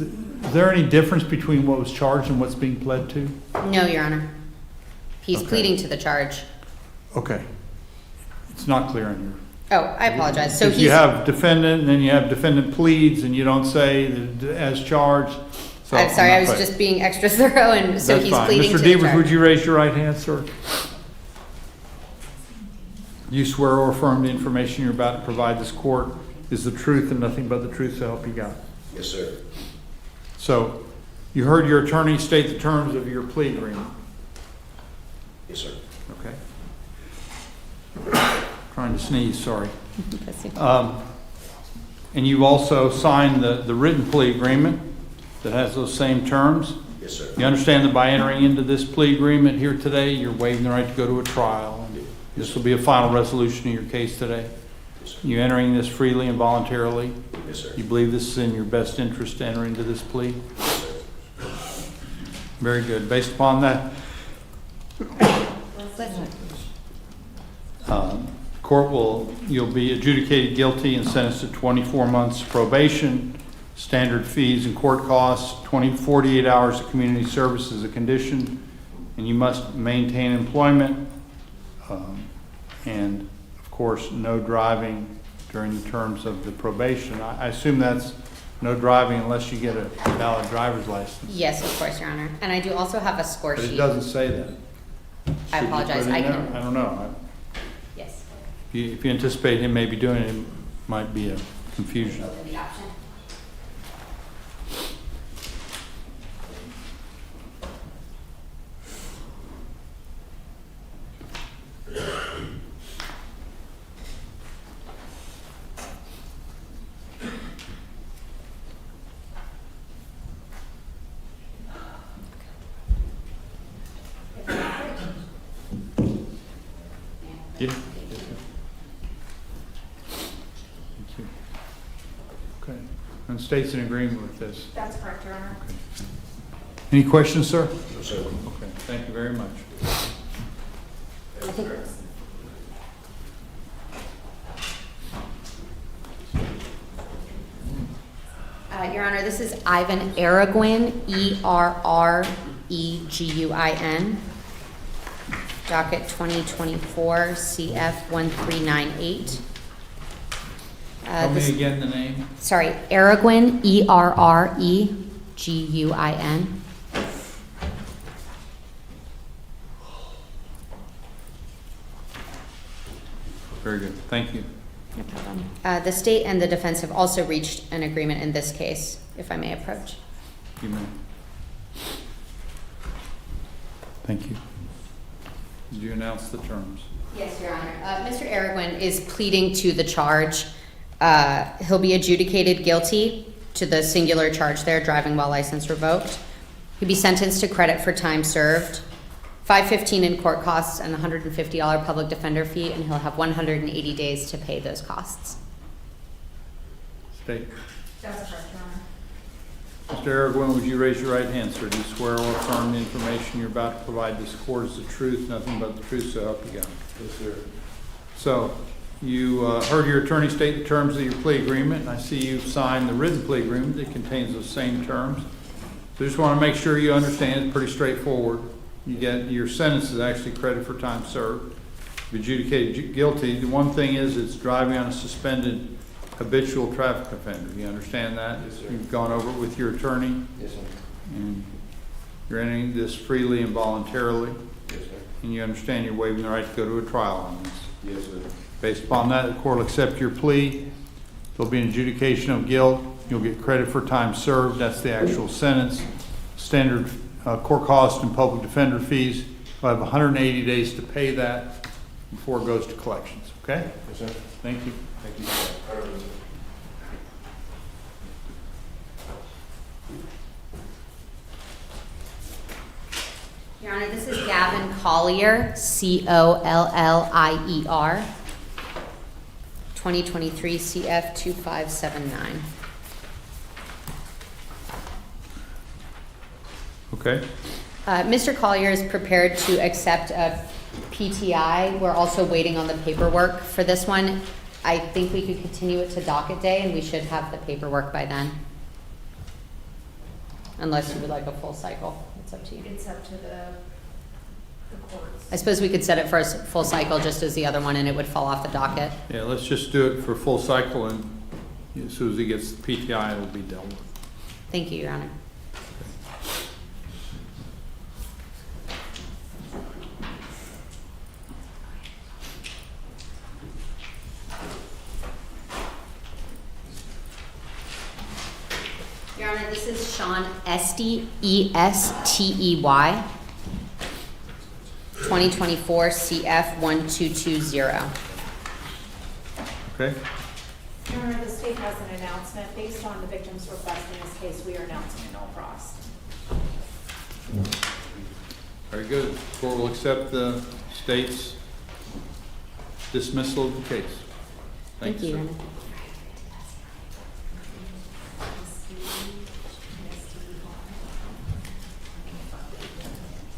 Speaker 1: there any difference between what was charged and what's being pled to?
Speaker 17: No, Your Honor. He's
Speaker 1: Okay.
Speaker 17: pleading to the charge.
Speaker 1: Okay. It's not clear in here.
Speaker 17: Oh, I apologize. So
Speaker 1: Because you have defendant, and then you have defendant pleads, and you don't say that as charged. So
Speaker 17: I'm sorry, I was
Speaker 1: not
Speaker 17: just being extra thorough, and so
Speaker 1: That's
Speaker 17: he's
Speaker 1: fine.
Speaker 17: pleading
Speaker 1: Mr.
Speaker 17: to the
Speaker 1: Devers,
Speaker 17: charge.
Speaker 1: would you raise your right hand, sir? You swear or affirm the information you're about to provide this court is the truth and nothing but the truth, so help you God?
Speaker 18: Yes, sir.
Speaker 1: So, you heard your attorney state the terms of your plea agreement?
Speaker 18: Yes, sir.
Speaker 1: Okay. Trying to sneeze, sorry. And you've also signed the written plea agreement that has those same terms?
Speaker 18: Yes, sir.
Speaker 1: You understand that by entering into this plea agreement here today, you're waiving the right to go to a trial. This will be a final resolution of your case today.
Speaker 18: Yes, sir.
Speaker 1: You entering this freely and voluntarily?
Speaker 18: Yes, sir.
Speaker 1: You believe this is in your best interest to enter into this plea?
Speaker 18: Yes, sir.
Speaker 1: Very good. Based upon that, you'll be adjudicated guilty and sentenced to 24 months probation, standard fees and court costs, 48 hours of community service as a condition, and you must maintain employment, and of course, no driving during the terms of the probation. I assume that's no driving unless you get a valid driver's license.
Speaker 17: Yes, of course, Your Honor. And I do also have a score
Speaker 1: But
Speaker 17: sheet.
Speaker 1: it doesn't say that.
Speaker 17: I
Speaker 1: Should you
Speaker 17: apologize.
Speaker 1: put it
Speaker 17: I
Speaker 1: in there?
Speaker 17: can.
Speaker 1: I don't know.
Speaker 17: Yes.
Speaker 1: If you anticipate him maybe doing it, it might be a confusion.
Speaker 17: Open the option.
Speaker 1: Yeah. Thank you. Okay. And state's in agreement with this.
Speaker 9: That's correct, Your Honor.
Speaker 1: Any questions, sir?
Speaker 18: No, sir.
Speaker 1: Okay, thank you very much.
Speaker 17: Your Honor, this is Ivan Erreguin, E-R-R-E-G-U-I-N. Docket 2024 CF 1398.
Speaker 1: Tell me again the name.
Speaker 17: Sorry, Erreguin, E-R-R-E-G-U-I-N.
Speaker 1: Very good, thank you.
Speaker 17: No problem. The state and the defense have also reached an agreement in this case, if I may approach.
Speaker 1: You may. Thank you. Did you announce the terms?
Speaker 17: Yes, Your Honor. Mr. Erreguin is pleading to the charge. He'll be adjudicated guilty to the singular charge there, driving while license revoked. He'll be sentenced to credit for time served, $515 in court costs, and $150 public defender fee, and he'll have 180 days to pay those costs.
Speaker 1: State.
Speaker 9: That's correct, Your Honor.
Speaker 1: Mr. Erreguin, would you raise your right hand, sir? Do you swear or affirm the information you're about to provide this court is the truth, nothing but the truth, so help you God?
Speaker 18: Yes, sir.
Speaker 1: So, you heard your attorney state the terms of your plea agreement, and I see you've signed the written plea agreement that contains those same terms. So I just want to make sure you understand it's pretty straightforward. You get your sentence is actually credit for time served. If adjudicated guilty, the one thing is it's driving on a suspended habitual traffic offender. You understand that?
Speaker 18: Yes, sir.
Speaker 1: You've gone over it with your attorney,
Speaker 18: Yes, sir.
Speaker 1: and you're entering this freely and voluntarily,
Speaker 18: Yes, sir.
Speaker 1: and you understand you're waiving the right to go to a trial on this.
Speaker 18: Yes, sir.
Speaker 1: Based upon that, the court will accept your plea. There'll be an adjudication of guilt. You'll get credit for time served. That's the actual sentence. Standard court cost and public defender fees. We'll have 180 days to pay that before it goes to collections, okay?
Speaker 24: Yes, sir.
Speaker 1: Thank you.
Speaker 24: Thank you.
Speaker 17: Your Honor, this is Gavin Collier, Collier, 2023 CF 2579.
Speaker 1: Okay.
Speaker 17: Mr. Collier is prepared to accept a PTI. We're also waiting on the paperwork for this one. I think we could continue it to docket day, and we should have the paperwork by then. Unless you would like a full cycle. It's up to you.
Speaker 9: It's up to the courts.
Speaker 17: I suppose we could set it for a full cycle just as the other one, and it would fall off the docket.
Speaker 1: Yeah, let's just do it for full cycle, and as soon as he gets the PTI, it'll be dealt with.
Speaker 17: Thank you, Your Honor. Your Honor, this is Sean Estey, Estey, 2024 CF 1220.
Speaker 1: Okay.
Speaker 9: Your Honor, the state has an announcement. Based on the victim's request in this case, we are announcing a no pros.
Speaker 1: Very good. Court will accept the state's dismissal of the case.
Speaker 17: Thank you, Your Honor.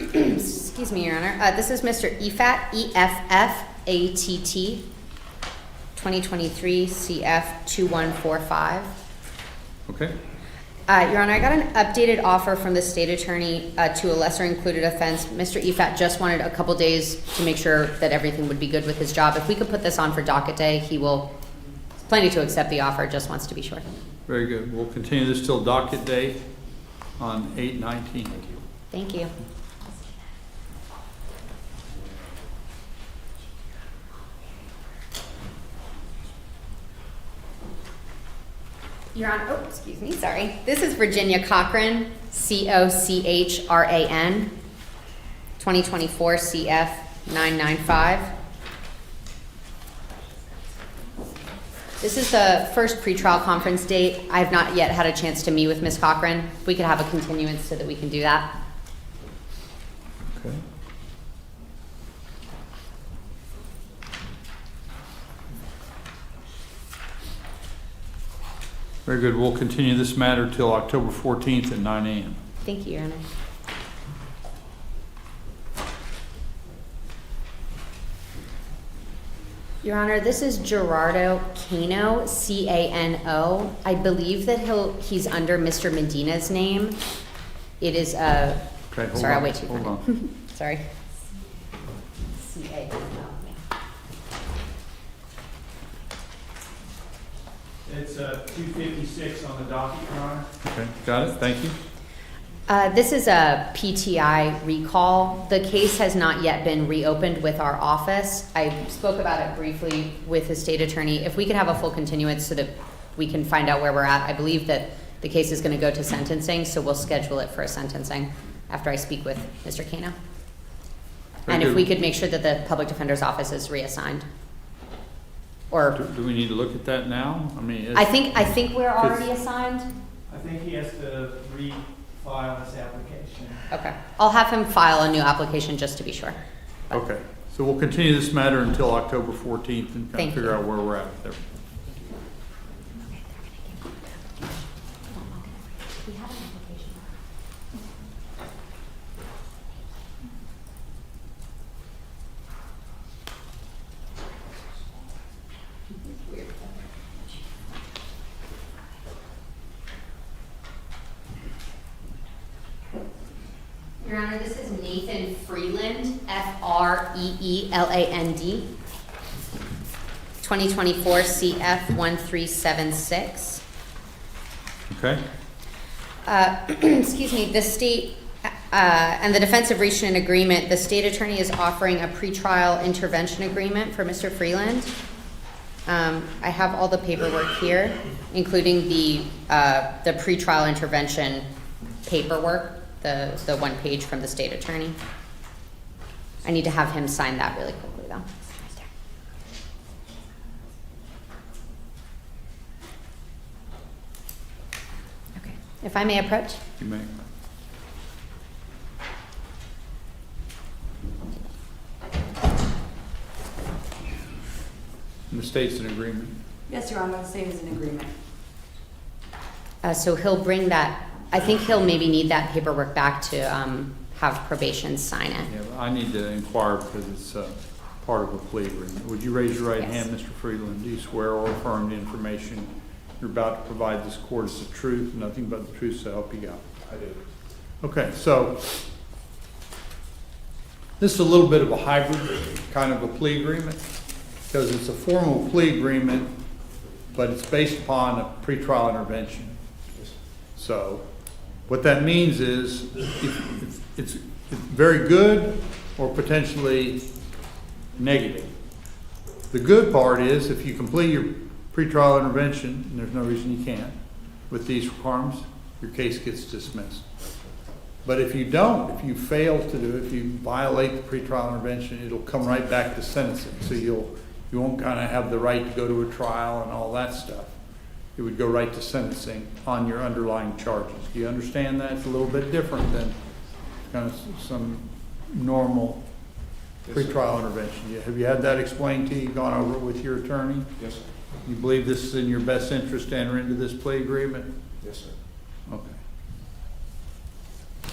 Speaker 17: Excuse me, Your Honor. This is Mr. EFAT, EFFATT, 2023 CF 2145.
Speaker 1: Okay.
Speaker 17: Your Honor, I got an updated offer from the state attorney to a lesser included offense. Mr. EFAT just wanted a couple days to make sure that everything would be good with his job. If we could put this on for docket day, he will planning to accept the offer, just wants to be sure.
Speaker 1: Very good. We'll continue this till docket day on 8/19. Thank you.
Speaker 17: Thank you. Your Honor, oh, excuse me, sorry. This is Virginia Cochran, Cochran, 2024 CF 995. This is the first pretrial conference date. I have not yet had a chance to meet with Ms. Cochran. If we could have a continuance so that we can do that.
Speaker 1: Okay. Very good. We'll continue this matter till October 14th at 9 a.m.
Speaker 17: Thank you, Your Honor. Your Honor, this is Gerardo Cano, Cano. I believe that he's under Mr. Medina's name. It is a.
Speaker 1: Okay,
Speaker 17: sorry, I'll wait too
Speaker 1: hold
Speaker 17: long.
Speaker 1: on.
Speaker 17: Sorry. Cano.
Speaker 6: It's 256 on the docket, Your Honor.
Speaker 1: Okay, got it. Thank you.
Speaker 17: This is a PTI recall. The case has not yet been reopened with our office. I spoke about it briefly with the state attorney. If we could have a full continuance so that we can find out where we're at. I believe that the case is going to go to sentencing, so we'll schedule it for a sentencing after I speak with Mr. Cano. And if we could make sure that the public defender's office is reassigned. Or
Speaker 1: do we need to look at that now? I mean,
Speaker 17: I think we're already assigned.
Speaker 6: I think he has to refile his application.
Speaker 17: Okay. I'll have him file a new application just to be sure.
Speaker 1: Okay. So we'll continue this matter until October 14th and kind
Speaker 17: Thank
Speaker 1: of figure
Speaker 17: you.
Speaker 1: out where we're at with everything.
Speaker 17: Your Honor, this is Nathan Freeland, Freeland, 2024 CF 1376.
Speaker 1: Okay.
Speaker 17: Excuse me, the state and the defense have reached an agreement. The state attorney is offering a pretrial intervention agreement for Mr. Freeland. I have all the paperwork here, including the pretrial intervention paperwork, the one page from the state attorney. I need to have him sign that really quickly, though. Okay, if I may approach?
Speaker 1: You may. And the state's in agreement?
Speaker 16: Yes, Your Honor, the same is an agreement.
Speaker 17: So he'll bring that, I think he'll maybe need that paperwork back to have probation sign it.
Speaker 1: Yeah, but I need to inquire because it's part of a plea agreement. Would you raise your right
Speaker 17: Yes.
Speaker 1: hand, Mr. Freeland? Do you swear or affirm the information you're about to provide this court is the truth, nothing but the truth, so help you God?
Speaker 24: I do.
Speaker 1: Okay, so this is a little bit of a hybrid kind of a plea agreement because it's a formal plea agreement, but it's based upon a pretrial intervention. So what that means is it's very good or potentially negative. The good part is if you complete your pretrial intervention, and there's no reason you can't, with these requirements, your case gets dismissed. But if you don't, if you fail to do it, if you violate the pretrial intervention, it'll come right back to sentencing. So you won't kind of have the right to go to a trial and all that stuff. It would go right to sentencing on your underlying charges. Do you understand that? It's a little bit different than kind of some normal pretrial intervention. Have you had that explained to you, gone over it with your attorney?
Speaker 24: Yes, sir.
Speaker 1: You believe this is in your best interest to enter into this plea agreement?
Speaker 24: Yes, sir.
Speaker 1: Okay.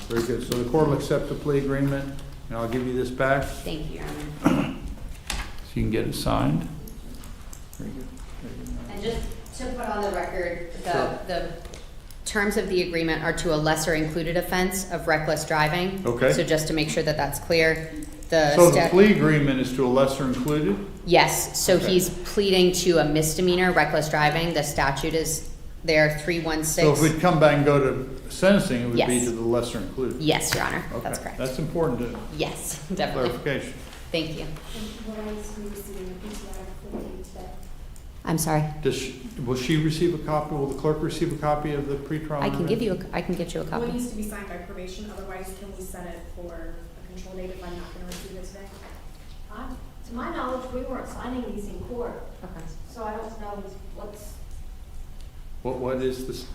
Speaker 1: Very good. So the court will accept the plea agreement, and I'll give you this back
Speaker 17: Thank you, Your Honor.
Speaker 1: so you can get it signed. Very good.
Speaker 17: And just to put on the record, the terms of the agreement are to a lesser included offense of reckless driving.
Speaker 1: Okay.
Speaker 17: So just to make sure that that's clear,
Speaker 1: So the plea agreement is to a lesser included?
Speaker 17: Yes, so
Speaker 1: Okay.
Speaker 17: he's pleading to a misdemeanor, reckless driving. The statute is there, 316.
Speaker 1: So if we'd come back and go to sentencing, it would be
Speaker 17: Yes.
Speaker 1: to the lesser included?
Speaker 17: Yes, Your Honor,
Speaker 1: Okay.
Speaker 17: that's correct.
Speaker 1: That's important to
Speaker 17: Yes, definitely.
Speaker 1: clarification.
Speaker 17: Thank you. I'm sorry.
Speaker 1: Will she receive a copy, will the clerk receive a copy of the pretrial?
Speaker 17: I can get you a copy.
Speaker 9: One needs to be signed by probation, otherwise can we set it for a control date if I'm not gonna receive it today?
Speaker 14: To my knowledge, we weren't signing these in court,
Speaker 17: Okay.
Speaker 14: so I don't know what's.
Speaker 1: What is this?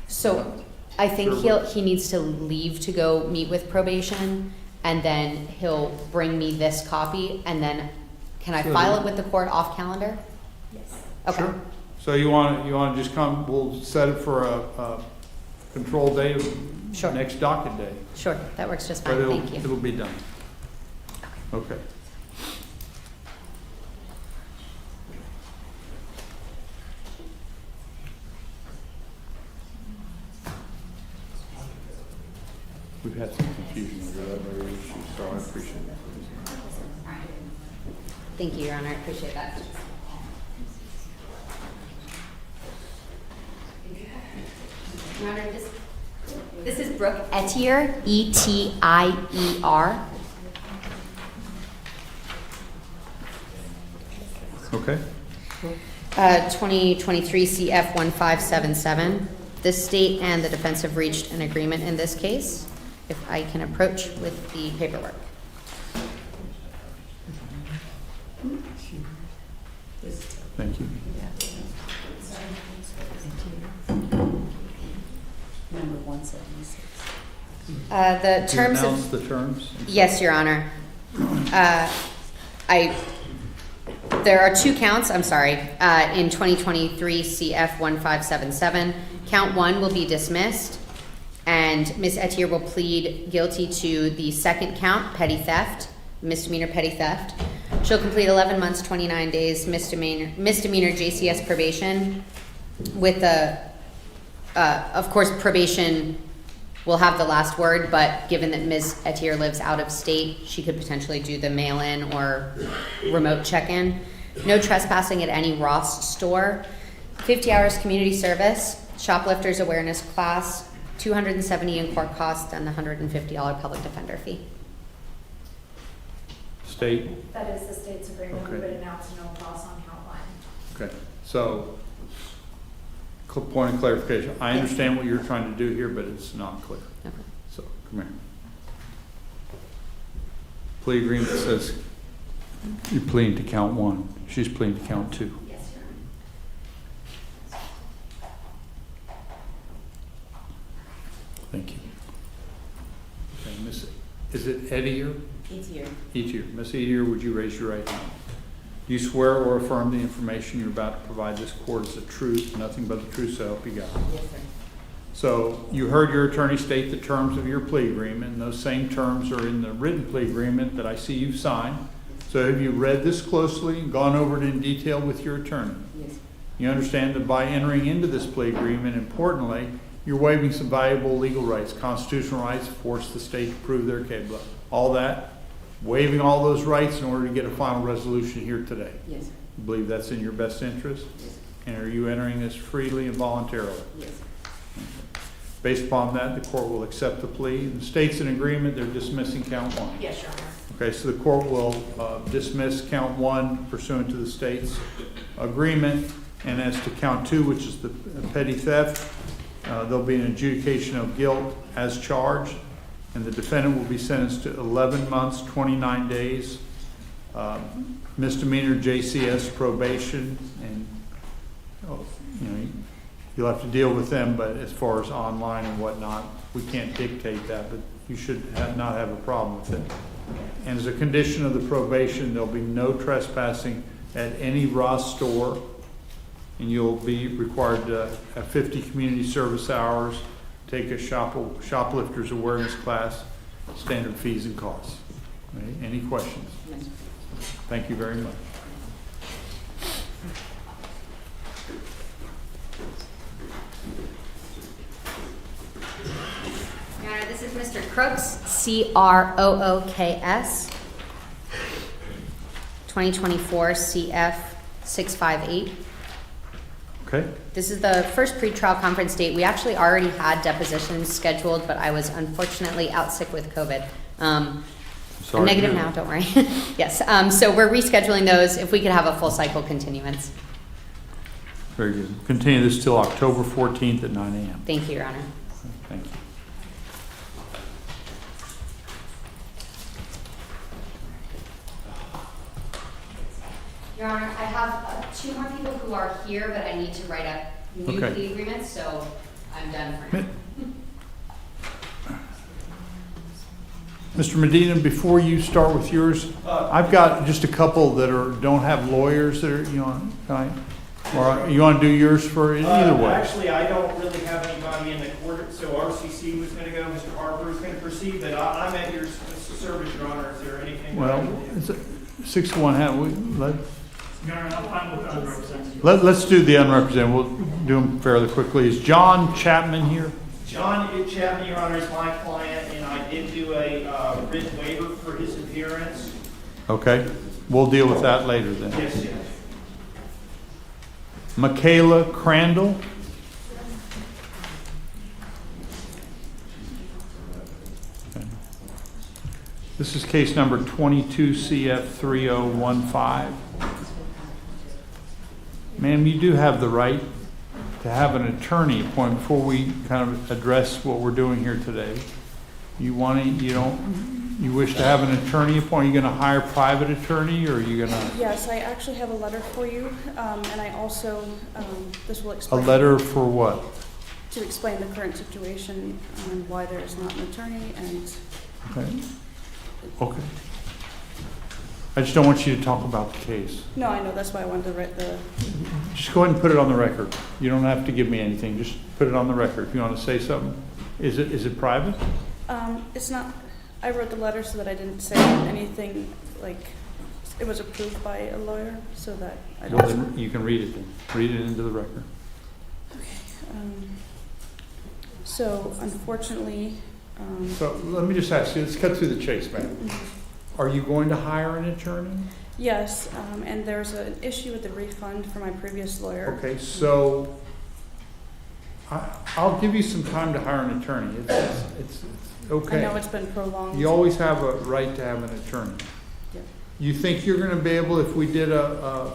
Speaker 17: So I think
Speaker 1: Sure.
Speaker 17: he needs to leave to go meet with probation, and then he'll bring me this copy, and then can I
Speaker 1: Sure.
Speaker 17: file it with the court off calendar?
Speaker 14: Yes.
Speaker 17: Okay.
Speaker 1: Sure. So you want to just come, we'll set it for a control day,
Speaker 17: Sure.
Speaker 1: next docket day.
Speaker 17: Sure, that works just
Speaker 1: But
Speaker 17: fine, thank you.
Speaker 1: it'll be done. Okay. We've had some confusion over that very issue, so I appreciate it.
Speaker 17: Thank you, Your Honor, I appreciate that. Your Honor, this is Brooke Etier, E-T-I-E-R.
Speaker 1: Okay.
Speaker 17: 2023 CF 1577. The state and the defense have reached an agreement in this case. If I can approach with the paperwork.
Speaker 1: Thank you.
Speaker 16: Number 176.
Speaker 17: The terms
Speaker 1: Announce
Speaker 17: of,
Speaker 1: the terms?
Speaker 17: yes, Your Honor. There are two counts, I'm sorry, in 2023 CF 1577. Count 1 will be dismissed, and Ms. Etier will plead guilty to the second count, petty theft, misdemeanor petty theft. She'll complete 11 months, 29 days misdemeanor JCS probation with the, of course, probation will have the last word, but given that Ms. Etier lives out of state, she could potentially do the mail-in or remote check-in. No trespassing at any Ross store. 50 hours community service, shoplifters awareness class, $270 in court costs, and the $150 public defender fee.
Speaker 1: State?
Speaker 9: That is the state's agreement, we
Speaker 1: Okay.
Speaker 9: would announce no loss on count 1.
Speaker 1: Okay, so, point of clarification, I understand what you're trying to do here, but it's not clear.
Speaker 17: Okay.
Speaker 1: So, come here. plea agreement says you're pleading to count 1. She's pleading to count 2.
Speaker 17: Yes, Your Honor.
Speaker 1: Thank you. Okay, is it Edier? Etier. Ms. Etier, would you raise your right hand? Do you swear or affirm the information you're about to provide this court is the truth, nothing but the truth, so help you God?
Speaker 15: Yes, sir.
Speaker 1: So you heard your attorney state the terms of your plea agreement, and those same terms are in the written plea agreement that I see you've signed. So have you read this closely and gone over it in detail with your attorney?
Speaker 15: Yes.
Speaker 1: You understand that by entering into this plea agreement, importantly, you're waiving some valuable legal rights, constitutional rights, force the state to prove they're capable. All that, waiving all those rights in order to get a final resolution here today.
Speaker 15: Yes, sir.
Speaker 1: You believe that's in your best interest?
Speaker 15: Yes.
Speaker 1: And are you entering this freely and voluntarily?
Speaker 15: Yes.
Speaker 1: Based upon that, the court will accept the plea. The state's in agreement, they're dismissing count 1.
Speaker 15: Yes, Your Honor.
Speaker 1: Okay, so the court will dismiss count 1 pursuant to the state's agreement. And as to count 2, which is the petty theft, there'll be an adjudication of guilt as charged, and the defendant will be sentenced to 11 months, 29 days, misdemeanor JCS probation, and you'll have to deal with them, but as far as online and whatnot, we can't dictate that, but you should not have a problem with it. And as a condition of the probation, there'll be no trespassing at any Ross store, and you'll be required to have 50 community service hours, take a shoplifters awareness class, standard fees and costs. Okay, any questions?
Speaker 15: No.
Speaker 1: Thank you very much.
Speaker 17: Your Honor, this is Mr. Crooks, Crooks, 2024 CF 658.
Speaker 1: Okay.
Speaker 17: This is the first pretrial conference date. We actually already had depositions scheduled, but I was unfortunately out sick with COVID. I'm negative now, don't worry. Yes, so we're rescheduling those if we could have a full cycle continuance.
Speaker 1: Very good. Continue this till October 14th at 9 a.m.
Speaker 17: Thank you, Your Honor.
Speaker 1: Thank you.
Speaker 17: Your Honor, I have 2 more people who are here, but I need to write up new
Speaker 1: Okay.
Speaker 17: plea agreements, so I'm done for now.
Speaker 1: Mr. Medina, before you start with yours, I've got just a couple that don't have lawyers that are, or you want to do yours for either way?
Speaker 13: Actually, I don't really have anybody in the court, so RCC was gonna go, Mr. Harper is gonna proceed, but I'm at your service, Your Honor. Is there anything?
Speaker 1: Well, it's 6 to 1. Let's do the unrepresented. We'll do them fairly quickly. Is John Chapman here?
Speaker 13: John Chapman, Your Honor, is my client, and I did do a written waiver for his appearance.
Speaker 1: Okay. We'll deal with that later then.
Speaker 13: Yes, yes.
Speaker 1: Michaela Crandall. Okay. This is case number 22 CF 3015. Ma'am, you do have the right to have an attorney appointed before we kind of address what we're doing here today. You wish to have an attorney appointed? Are you going to hire a private attorney, or are you going to?
Speaker 2: Yes, I actually have a letter for you, and I also, this will
Speaker 1: A
Speaker 2: explain.
Speaker 1: letter for what?
Speaker 2: To explain the current situation and why there is not an attorney, and.
Speaker 1: Okay. Okay. I just don't want you to talk about the case.
Speaker 2: No, I know, that's why I wanted to write the.
Speaker 1: Just go ahead and put it on the record. You don't have to give me anything. Just put it on the record. If you want to say something. Is it private?
Speaker 2: It's not, I wrote the letter so that I didn't say anything, like, it was approved by a lawyer, so that I don't.
Speaker 1: Well, then you can read it then. Read it into the record.
Speaker 2: Okay. So unfortunately.
Speaker 1: So let me just ask you, let's cut through the chase, man. Are you going to hire an attorney?
Speaker 2: Yes, and there's an issue with the refund for my previous lawyer.
Speaker 1: Okay, so I'll give you some time to hire an attorney. It's okay.
Speaker 2: I know it's been prolonged.
Speaker 1: You always have a right to have an attorney.
Speaker 2: Yeah.
Speaker 1: You think you're going to be able, if we did a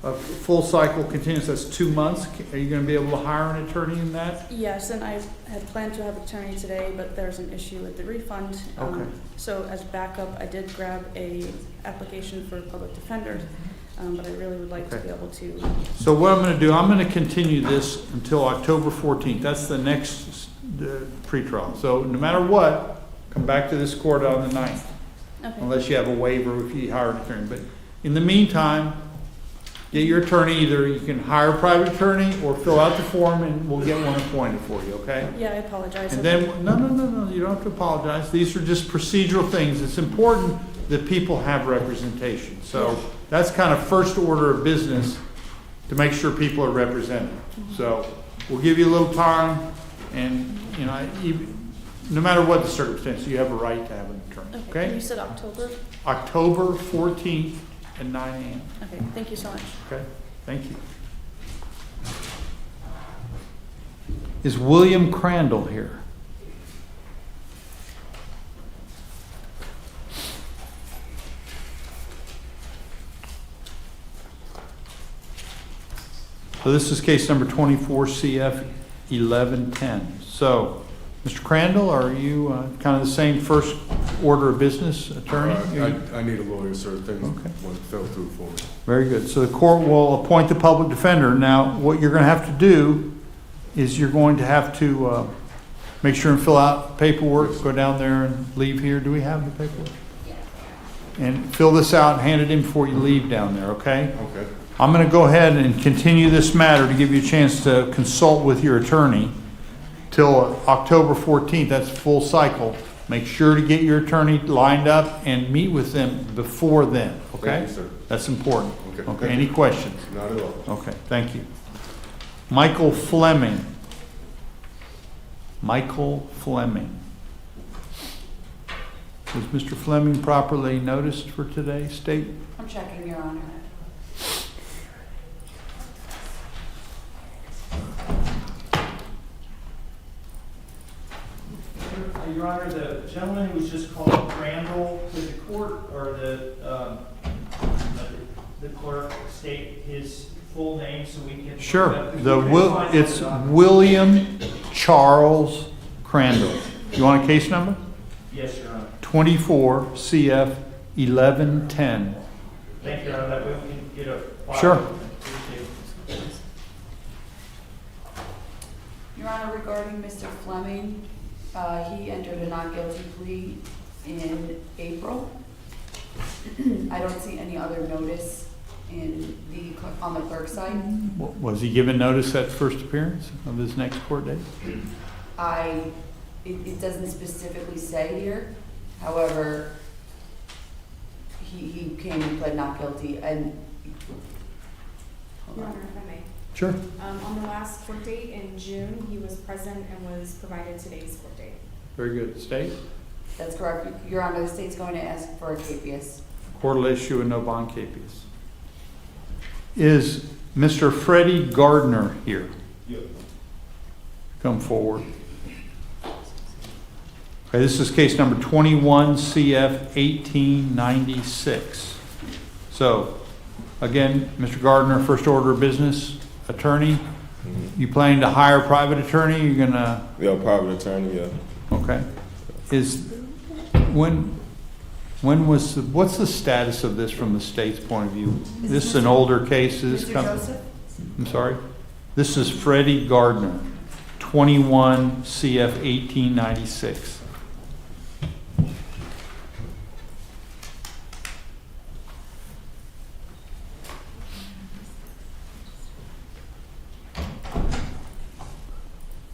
Speaker 1: a full cycle continuance, that's 2 months. Are you gonna be able to hire an attorney in that?
Speaker 2: Yes, and I had planned to have an attorney today, but there's an issue with the refund.
Speaker 1: Okay.
Speaker 2: So as backup, I did grab a application for public defender, but I really would like to
Speaker 1: Okay.
Speaker 2: be able to.
Speaker 1: So what I'm gonna do, I'm gonna continue this until October 14th. That's the next pretrial. So no matter what, come back to this court on the 9th.
Speaker 2: Okay.
Speaker 1: Unless you have a waiver if you hire an attorney. But in the meantime, get your attorney, either you can hire a private attorney or fill out the form and we'll get one appointed for you, okay?
Speaker 2: Yeah, I apologize.
Speaker 1: And then, no, you don't have to apologize. These are just procedural things. It's important that people have representation. So that's kind of first order of business to make sure people are represented. So we'll give you a little time and, you know, no matter what the circumstance, you have a right to have an attorney,
Speaker 2: Okay.
Speaker 1: okay?
Speaker 2: You said October?
Speaker 1: October 14th at 9 a.m.
Speaker 2: Okay, thank you so much.
Speaker 1: Okay, thank you. Is William Crandall here? So this is case number 24 CF 1110. So, Mr. Crandall, are you kind of the same first order of business attorney?
Speaker 7: I need a lawyer, sir. Things fell through for me.
Speaker 1: Very good. So the court will appoint the public defender. Now, what you're going to have to do is you're going to have to make sure and fill out paperwork, go down there and leave here. Do we have the paperwork? And fill this out and hand it in before you leave down there, okay?
Speaker 7: Okay.
Speaker 1: I'm going to go ahead and continue this matter to give you a chance to consult with your attorney till October 14th. That's full cycle. Make sure to get your attorney lined up and meet with them before then, okay?
Speaker 7: Thank you, sir.
Speaker 1: That's important.
Speaker 7: Okay.
Speaker 1: Okay, any questions?
Speaker 7: Not at all.
Speaker 1: Okay, thank you. Michael Fleming. Michael Fleming. Was Mr. Fleming properly noticed for today, State?
Speaker 16: I'm checking, Your Honor.
Speaker 13: Your Honor, the gentleman who was just called Crandall, could the court or the clerk state his full name so we can?
Speaker 1: Sure. It's William Charles Crandall. You want a case number?
Speaker 13: Yes, Your Honor.
Speaker 1: 24 CF 1110.
Speaker 13: Thank you, Your Honor. That way we can get a file.
Speaker 1: Sure.
Speaker 16: Your Honor, regarding Mr. Fleming, he entered a not guilty plea in April. I don't see any other notice on the clerk's side.
Speaker 1: Was he given notice at first appearance of his next court date?
Speaker 16: It doesn't specifically say here. However, he came and pled not guilty and.
Speaker 9: Your Honor, if I may.
Speaker 1: Sure.
Speaker 9: On the last court date in June, he was present and was provided today's court date.
Speaker 1: Very good. State?
Speaker 16: That's correct. Your Honor, the state's going to ask for a capias.
Speaker 1: Court will issue a no bond capias. Is Mr. Freddie Gardner here?
Speaker 7: Yep.
Speaker 1: Come forward. Okay, this is case number 21 CF 1896. So, again, Mr. Gardner, first order of business, attorney. You planning to hire a private attorney? You're gonna?
Speaker 7: Yeah, private attorney, yeah.
Speaker 1: Okay. What's the status of this from the state's point of view? This is an older case.
Speaker 16: Mr. Joseph?
Speaker 1: I'm sorry? This is Freddie Gardner, 21 CF 1896.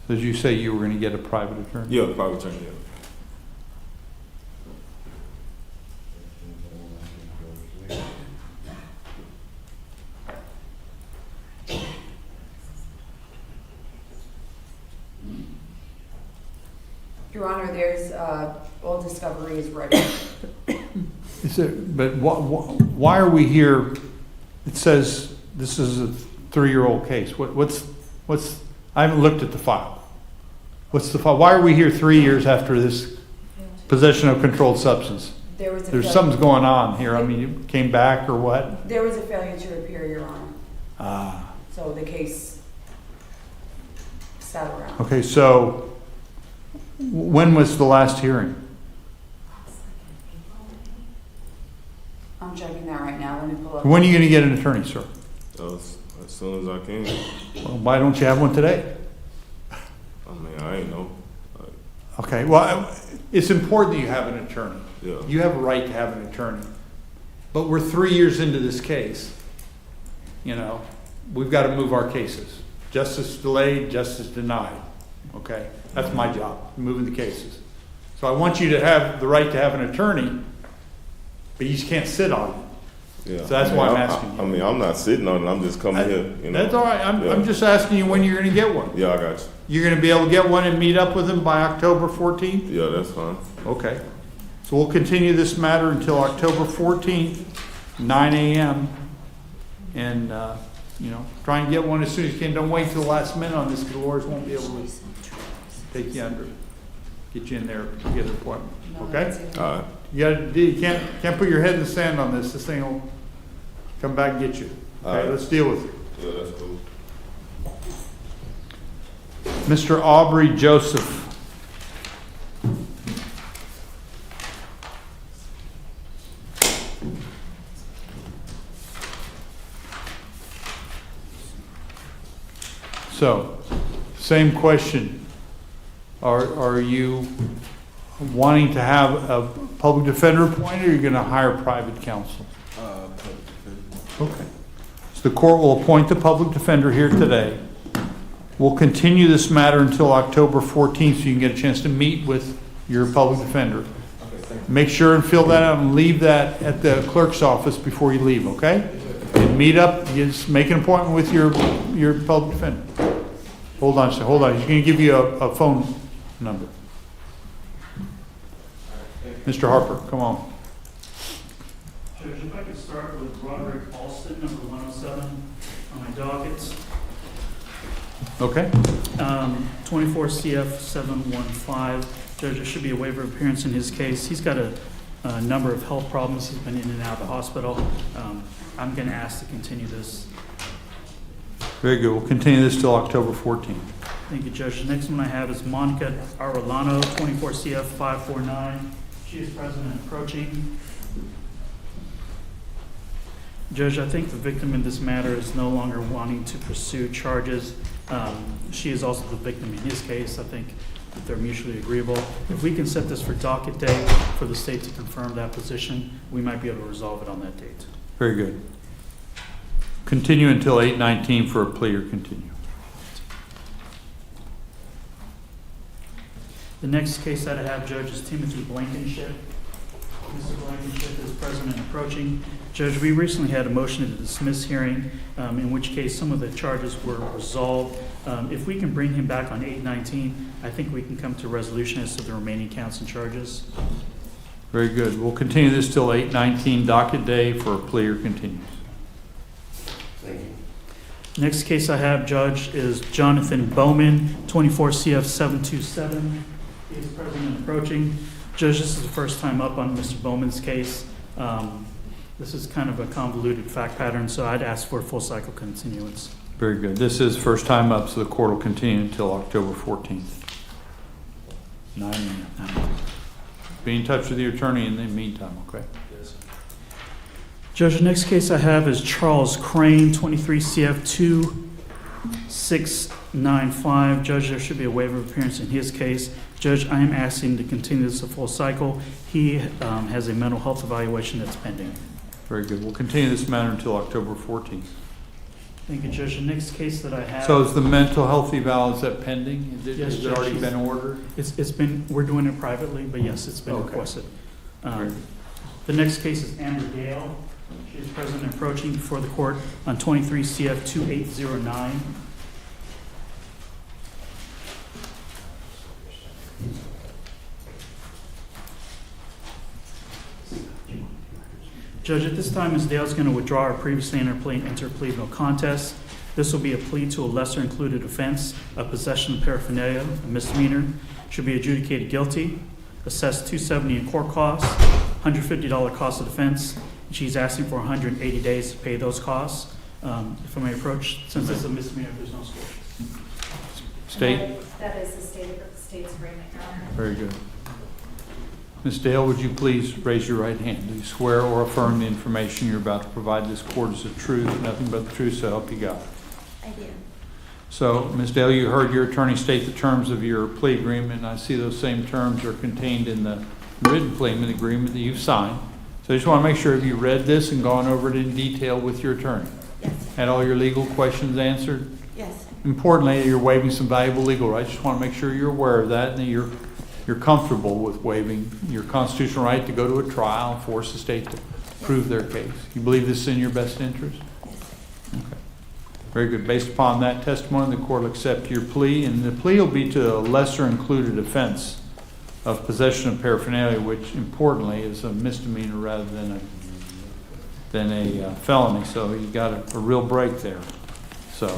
Speaker 1: Did you say you were going to get a private attorney?
Speaker 7: Yeah, private attorney, yeah.
Speaker 16: Your Honor, there's, all discovery is ready.
Speaker 1: But why are we here? It says this is a 3-year-old case. What's? I haven't looked at the file. What's the file? Why are we here 3 years after this possession of controlled substance?
Speaker 16: There's
Speaker 1: something's going on here. I mean, you came back or what?
Speaker 16: There was a failure to appear, Your Honor. So the case sat around.
Speaker 1: Okay, so when was the last hearing?
Speaker 16: I'm checking that right now. Let me pull up.
Speaker 1: When are you going to get an attorney, sir?
Speaker 7: As soon as I can.
Speaker 1: Well, why don't you have one today?
Speaker 7: I mean, I ain't know.
Speaker 1: Okay, well, it's important that you have an attorney.
Speaker 7: Yeah.
Speaker 1: You have a right to have an attorney. But we're 3 years into this case. You know, we've got to move our cases. Justice delayed, justice denied. Okay? That's my job, moving the cases. So I want you to have the right to have an attorney, but you just can't sit on it.
Speaker 7: Yeah.
Speaker 1: So that's why I'm asking you.
Speaker 7: I mean, I'm not sitting on it. I'm just coming here. You know?
Speaker 1: That's all right. I'm just asking you when you're going to get one.
Speaker 7: Yeah, I got you.
Speaker 1: You're going to be able to get one and meet up with him by October 14th?
Speaker 7: Yeah, that's fine.
Speaker 1: Okay. So we'll continue this matter until October 14th, 9 a.m. And, you know, try and get one as soon as you can. Don't wait till the last minute on this because the lawyers won't be able to take you under, get you in there, get an appointment. Okay?
Speaker 7: All right.
Speaker 1: You can't put your head in the sand on this. This thing will come back and get you. Okay,
Speaker 7: right.
Speaker 1: let's deal with it.
Speaker 7: Yeah, that's cool.
Speaker 1: Mr. Aubrey Joseph. So, same question. Are you wanting to have a public defender appointed, or are you going to hire private counsel?
Speaker 7: Public defender.
Speaker 1: Okay. So the court will appoint the public defender here today. We'll continue this matter until October 14th so you can get a chance to meet with your public defender.
Speaker 7: Okay, thank you.
Speaker 1: Make sure and fill that out and leave that at the clerk's office before you leave, okay? And meet up, you just make an appointment with your public defender. Hold on, sir, hold on. He's going to give you a phone number. Mr. Harper, come on.
Speaker 8: Judge, if I could start with Roderick Alston, number 107 on my dockets.
Speaker 1: Okay.
Speaker 8: 24 CF 715. Judge, there should be a waiver of appearance in his case. He's got a number of health problems. He's been in and out of the hospital. I'm going to ask to continue this.
Speaker 1: Very good. We'll continue this till October 14th.
Speaker 8: Thank you, Judge. The next one I have is Monica Arellano, 24 CF 549. She is present and approaching. Judge, I think the victim in this matter is no longer wanting to pursue charges. She is also the victim in his case. I think that they're mutually agreeable. If we can set this for docket day for the state to confirm that position, we might be able to resolve it on that date.
Speaker 1: Very good. Continue until 8/19 for a plea or continue.
Speaker 8: The next case that I have, Judge, is Timothy Blankenship. Mr. Blankenship is present and approaching. Judge, we recently had a motion to dismiss hearing, in which case some of the charges were resolved. If we can bring him back on 8/19, I think we can come to resolution as to the remaining counts and charges.
Speaker 1: Very good. We'll continue this till 8/19 docket day for a plea or continues.
Speaker 3: Thank you.
Speaker 8: Next case I have, Judge, is Jonathan Bowman, 24 CF 727. He is present and approaching. Judge, this is the first time up on Mr. Bowman's case. This is kind of a convoluted fact pattern, so I'd ask for a full cycle continuance.
Speaker 1: Very good. This is first time up, so the court will continue until October 14th. 9 a.m. Be in touch with your attorney in the meantime, okay?
Speaker 8: Yes. Judge, the next case I have is Charles Crane, 23 CF 2695. Judge, there should be a waiver of appearance in his case. Judge, I am asking to continue this a full cycle. He has a mental health evaluation that's pending.
Speaker 1: Very good. We'll continue this matter until October 14th.
Speaker 8: Thank you, Judge. The next case that I have.
Speaker 1: So is the mental health eval, is that pending?
Speaker 8: Yes,
Speaker 1: Has it
Speaker 8: Judge,
Speaker 1: already been ordered?
Speaker 8: It's been, we're doing it privately, but yes, it's been
Speaker 1: Okay.
Speaker 8: requested. The next case is Amber Gale. She is present and approaching before the court on 23 CF 2809. Judge, at this time, Ms. Dale is going to withdraw her previously entered plea and enter a plea of no contest. This will be a plea to a lesser included offense of possession of paraphernalia, a misdemeanor. Should be adjudicated guilty, assessed $270 in court costs, $150 cost of defense. She's asking for 180 days to pay those costs. If I may approach, since it's a misdemeanor, there's no score.
Speaker 1: State?
Speaker 9: That is the state's agreement, Your Honor.
Speaker 1: Very good. Ms. Dale, would you please raise your right hand? Do you swear or affirm the information you're about to provide this court is the truth, nothing but the truth, so help you God?
Speaker 2: I do.
Speaker 1: So, Ms. Dale, you heard your attorney state the terms of your plea agreement, and I see those same terms are contained in the written plea agreement that you've signed. So I just want to make sure, have you read this and gone over it in detail with your attorney?
Speaker 2: Yes.
Speaker 1: Had all your legal questions answered?
Speaker 2: Yes.
Speaker 1: Importantly, you're waiving some valuable legal rights. Just want to make sure you're aware of that and that you're comfortable with waiving your constitutional right to go to a trial and force the state to prove their case. You believe this is in your best interest?
Speaker 2: Yes.
Speaker 1: Okay. Very good. Based upon that testimony, the court will accept your plea, and the plea will be to a lesser included offense of possession of paraphernalia, which importantly is a misdemeanor rather than a felony. So you got a real break there. So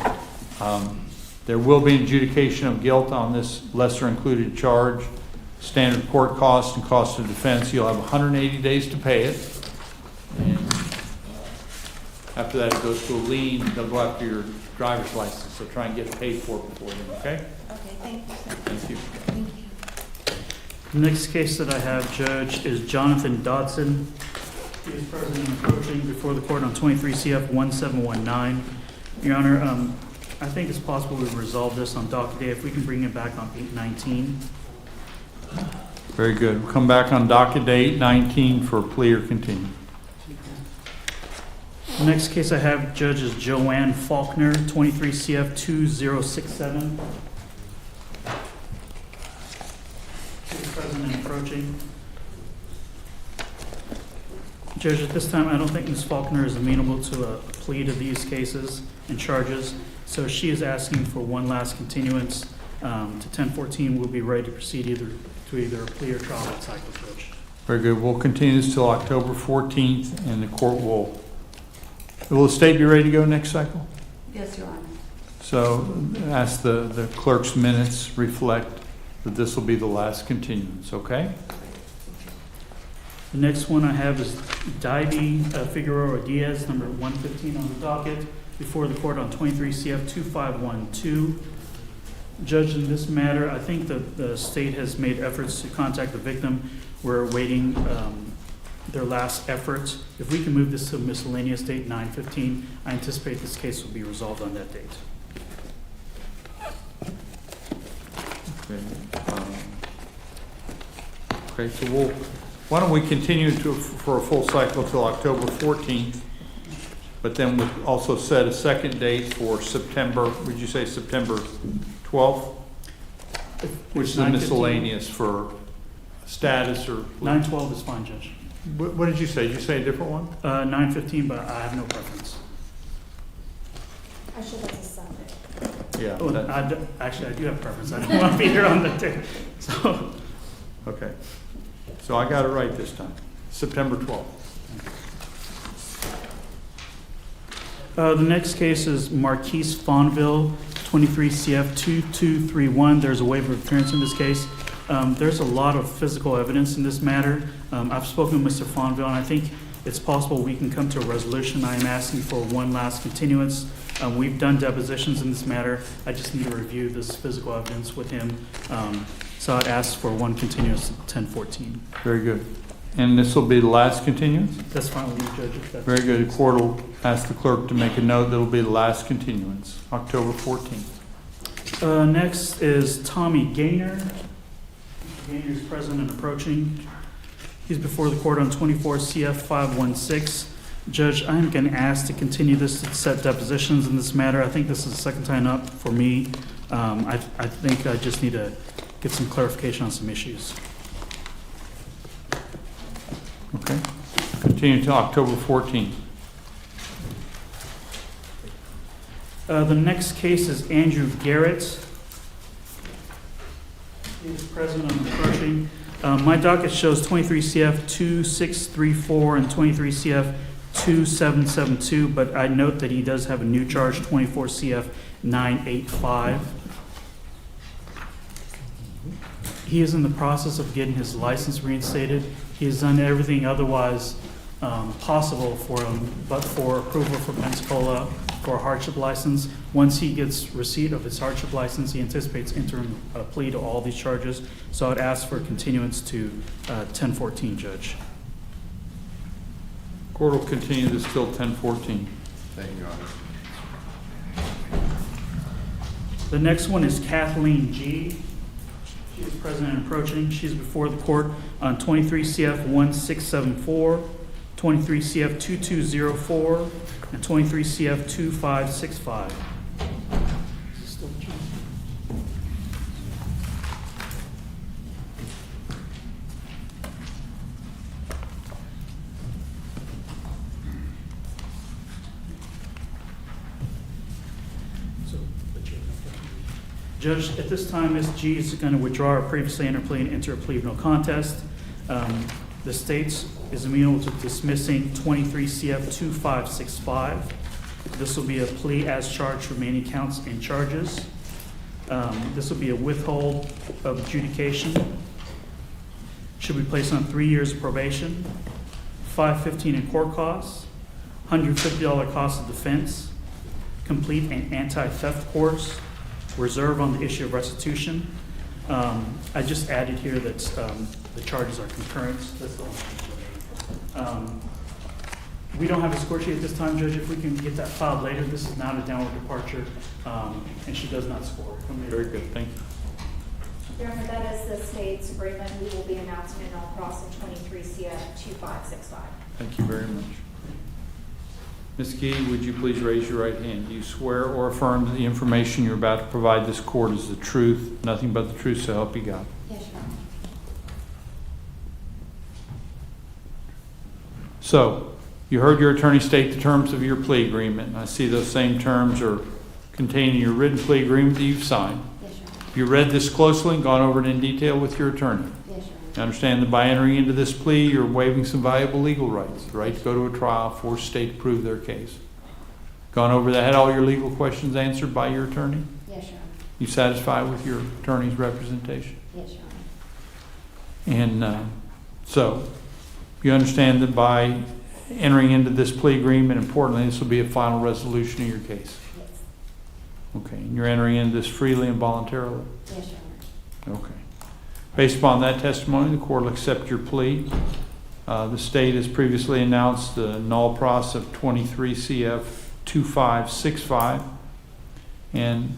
Speaker 1: there will be adjudication of guilt on this lesser included charge. Standard court costs and cost of defense. You'll have 180 days to pay it. And after that, it goes to a lien. They'll go after your driver's license. So try and get it paid for before then, okay?
Speaker 2: Okay, thank you.
Speaker 1: Thank you.
Speaker 2: Thank you.
Speaker 8: The next case that I have, Judge, is Jonathan Dodson. He is present and approaching before the court on 23 CF 1719. Your Honor, I think it's possible we resolve this on docket day if we can bring it back on 8/19.
Speaker 1: Very good. We'll come back on docket day 8/19 for plea or continue.
Speaker 8: The next case I have, Judge, is Joanne Faulkner, 23 CF 2067. She's present and approaching. Judge, at this time, I don't think Ms. Faulkner is amenable to a plea to these cases and charges, so she is asking for one last continuance to 10/14. We'll be ready to proceed to either a plea or trial at cycle, Judge.
Speaker 1: Very good. We'll continue this till October 14th, and the court will the state be ready to go next cycle?
Speaker 16: Yes, Your Honor.
Speaker 1: So ask the clerk's minutes reflect that this will be the last continuance, okay?
Speaker 8: The next one I have is Daibi Figueroa Diaz, number 115 on the docket, before the court on 23 CF 2512. Judge, in this matter, I think the state has made efforts to contact the victim. We're awaiting their last efforts. If we can move this to a miscellaneous date, 9/15, I anticipate this case will be resolved on that date.
Speaker 1: Okay, so why don't we continue for a full cycle till October 14th, but then we'll also set a second date for September, would you say September 12th? Which is the miscellaneous for status or?
Speaker 8: 9/12 is fine, Judge.
Speaker 1: What did you say? Did you say a different one?
Speaker 8: 9/15, but I have no preference.
Speaker 9: Actually, that's a Sunday.
Speaker 1: Yeah.
Speaker 8: Oh, actually, I do have preference. I don't want to be here on that day. So.
Speaker 1: Okay. So I got it right this time. September 12th.
Speaker 8: The next case is Marquise Fonville, 23 CF 2231. There's a waiver of appearance in this case. There's a lot of physical evidence in this matter. I've spoken with Mr. Fonville, and I think it's possible we can come to a resolution. I am asking for one last continuance. We've done depositions in this matter. I just need to review this physical evidence with him. So I'd ask for one continuance at 10/14.
Speaker 1: Very good. And this will be the last continuance?
Speaker 8: That's fine with you, Judge. If that's
Speaker 1: Very good. The court will ask the clerk to make a note that will be the last continuance, October 14th.
Speaker 8: Next is Tommy Gaynor. Mr. Gaynor is present and approaching. He's before the court on 24 CF 516. Judge, I'm going to ask to continue this to set depositions in this matter. I think this is the second time up for me. I think I just need to get some clarification on some issues.
Speaker 1: Okay. Continue to October 14th.
Speaker 8: The next case is Andrew Garrett. He is present and approaching. My docket shows 23 CF 2634 and 23 CF 2772, but I note that he does have a new charge, 24 CF 985. He is in the process of getting his license reinstated. He has done everything otherwise possible for him, but for approval from Pensacola for a hardship license. Once he gets receipt of his hardship license, he anticipates entering a plea to all these charges. So I'd ask for continuance to 10/14, Judge.
Speaker 1: Court will continue this till 10/14.
Speaker 4: Thank you, Your Honor.
Speaker 8: The next one is Kathleen G. She is present and approaching. She's before the court on 23 CF 1674, 23 CF 2204, and 23 CF 2565. Judge, at this time, Ms. G is going to withdraw her previously entered plea and enter a plea of no contest. The state is amenable to dismissing 23 CF 2565. This will be a plea as charged, remaining counts and charges. This will be a withhold of adjudication. Should be placed on 3 years of probation, $515 in court costs, $150 cost of defense, complete an anti-theft course, reserve on the issue of restitution. I just added here that the charges are concurrent. That's all. We don't have a score sheet at this time, Judge. If we can get that filed later, this is not a downward departure, and she does not score.
Speaker 1: Very good, thank you.
Speaker 9: Your Honor, that is the state's agreement. We will be announcing it on cross in 23 CF 2565.
Speaker 1: Thank you very much. Ms. Gee, would you please raise your right hand? Do you swear or affirm that the information you're about to provide this court is the truth, nothing but the truth, so help you God?
Speaker 9: Yes, Your Honor.
Speaker 1: So, you heard your attorney state the terms of your plea agreement, and I see those same terms are contained in your written plea agreement that you've signed.
Speaker 9: Yes, Your Honor.
Speaker 1: Have you read this closely and gone over it in detail with your attorney?
Speaker 9: Yes, Your Honor.
Speaker 1: You understand that by entering into this plea, you're waiving some valuable legal rights, the right to go to a trial, force state to prove their case. Gone over that, had all your legal questions answered by your attorney?
Speaker 9: Yes, Your Honor.
Speaker 1: You satisfied with your attorney's representation?
Speaker 9: Yes, Your Honor.
Speaker 1: And so, you understand that by entering into this plea agreement, importantly, this will be a final resolution of your case?
Speaker 9: Yes.
Speaker 1: Okay, and you're entering into this freely and voluntarily?
Speaker 9: Yes, Your Honor.
Speaker 1: Okay. Based upon that testimony, the court will accept your plea. The state has previously announced the null pros of 23 CF 2565. And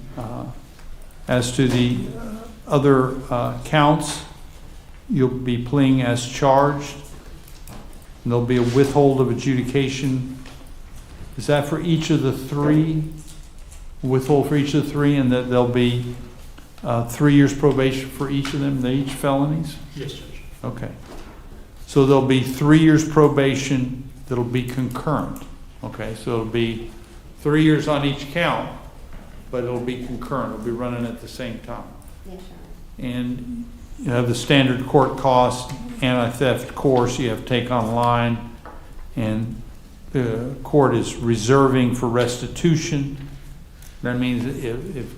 Speaker 1: as to the other counts, you'll be pleading as charged. And there'll be a withhold of adjudication. Is that for each of the three? Withhold for each of the three, and that there'll be 3 years probation for each of them? They're each felonies?
Speaker 8: Yes, Judge.
Speaker 1: Okay. So there'll be 3 years probation that'll be concurrent. Okay, so it'll be 3 years on each count, but it'll be concurrent. It'll be running at the same time.
Speaker 9: Yes, Your Honor.
Speaker 1: And you have the standard court cost anti-theft course you have to take online, and the court is reserving for restitution. That means if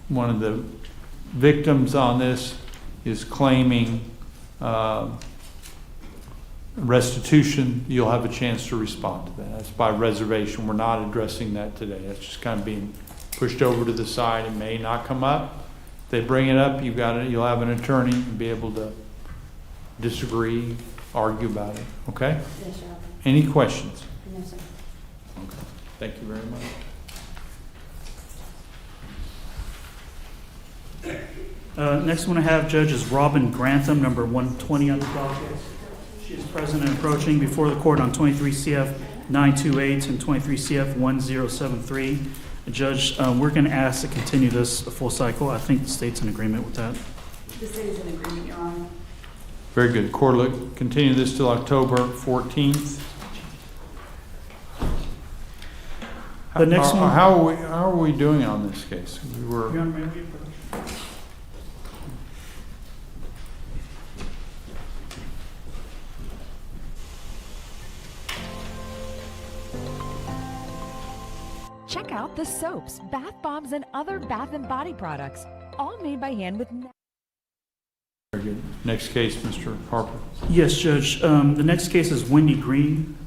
Speaker 1: one of the victims on this is claiming restitution, you'll have a chance to respond to that. That's by reservation. We're not addressing that today. That's just kind of being pushed over to the side. It may not come up. If they bring it up, you'll have an attorney and be able to disagree, argue about it. Okay?
Speaker 9: Yes, Your Honor.
Speaker 1: Any questions?
Speaker 9: No, sir.
Speaker 1: Okay. Thank you very much.
Speaker 8: Next one I have, Judge, is Robin Grantham, number 120 on the docket. She is present and approaching before the court on 23 CF 928 and 23 CF 1073. Judge, we're going to ask to continue this a full cycle. I think the state's in agreement with that.
Speaker 16: The state is in agreement, Your Honor.
Speaker 1: Very good. Court will continue this till October 14th.
Speaker 8: The next one.
Speaker 1: How are we doing on this case? We were.
Speaker 8: Your Honor, may we-
Speaker 19: Check out the soaps, bath bombs, and other bath and body products, all made by hand with
Speaker 1: Very good. Next case, Mr. Harper.
Speaker 8: Yes, Judge. The next case is Wendy Green.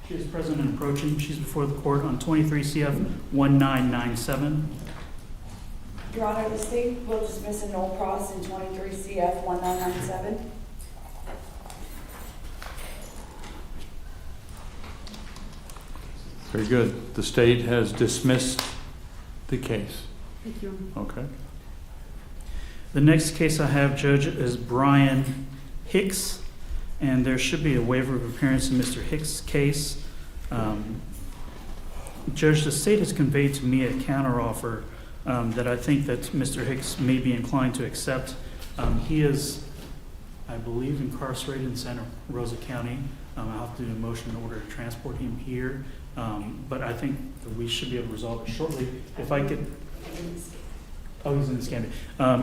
Speaker 8: She is present and approaching. She's before the court on 23 CF 1997.
Speaker 16: Your Honor, the state will dismiss a null pros in 23 CF 1997.
Speaker 1: Very good. The state has dismissed the case.
Speaker 16: Thank you.
Speaker 1: Okay.
Speaker 8: The next case I have, Judge, is Brian Hicks, and there should be a waiver of appearance in Mr. Hicks' case. Judge, the state has conveyed to me a counteroffer that I think that Mr. Hicks may be inclined to accept. He is, I believe, incarcerated in Santa Rosa County. I'll have to do a motion in order to transport him here, but I think that we should be able to resolve it shortly. If I could... Oh, he's in the scan.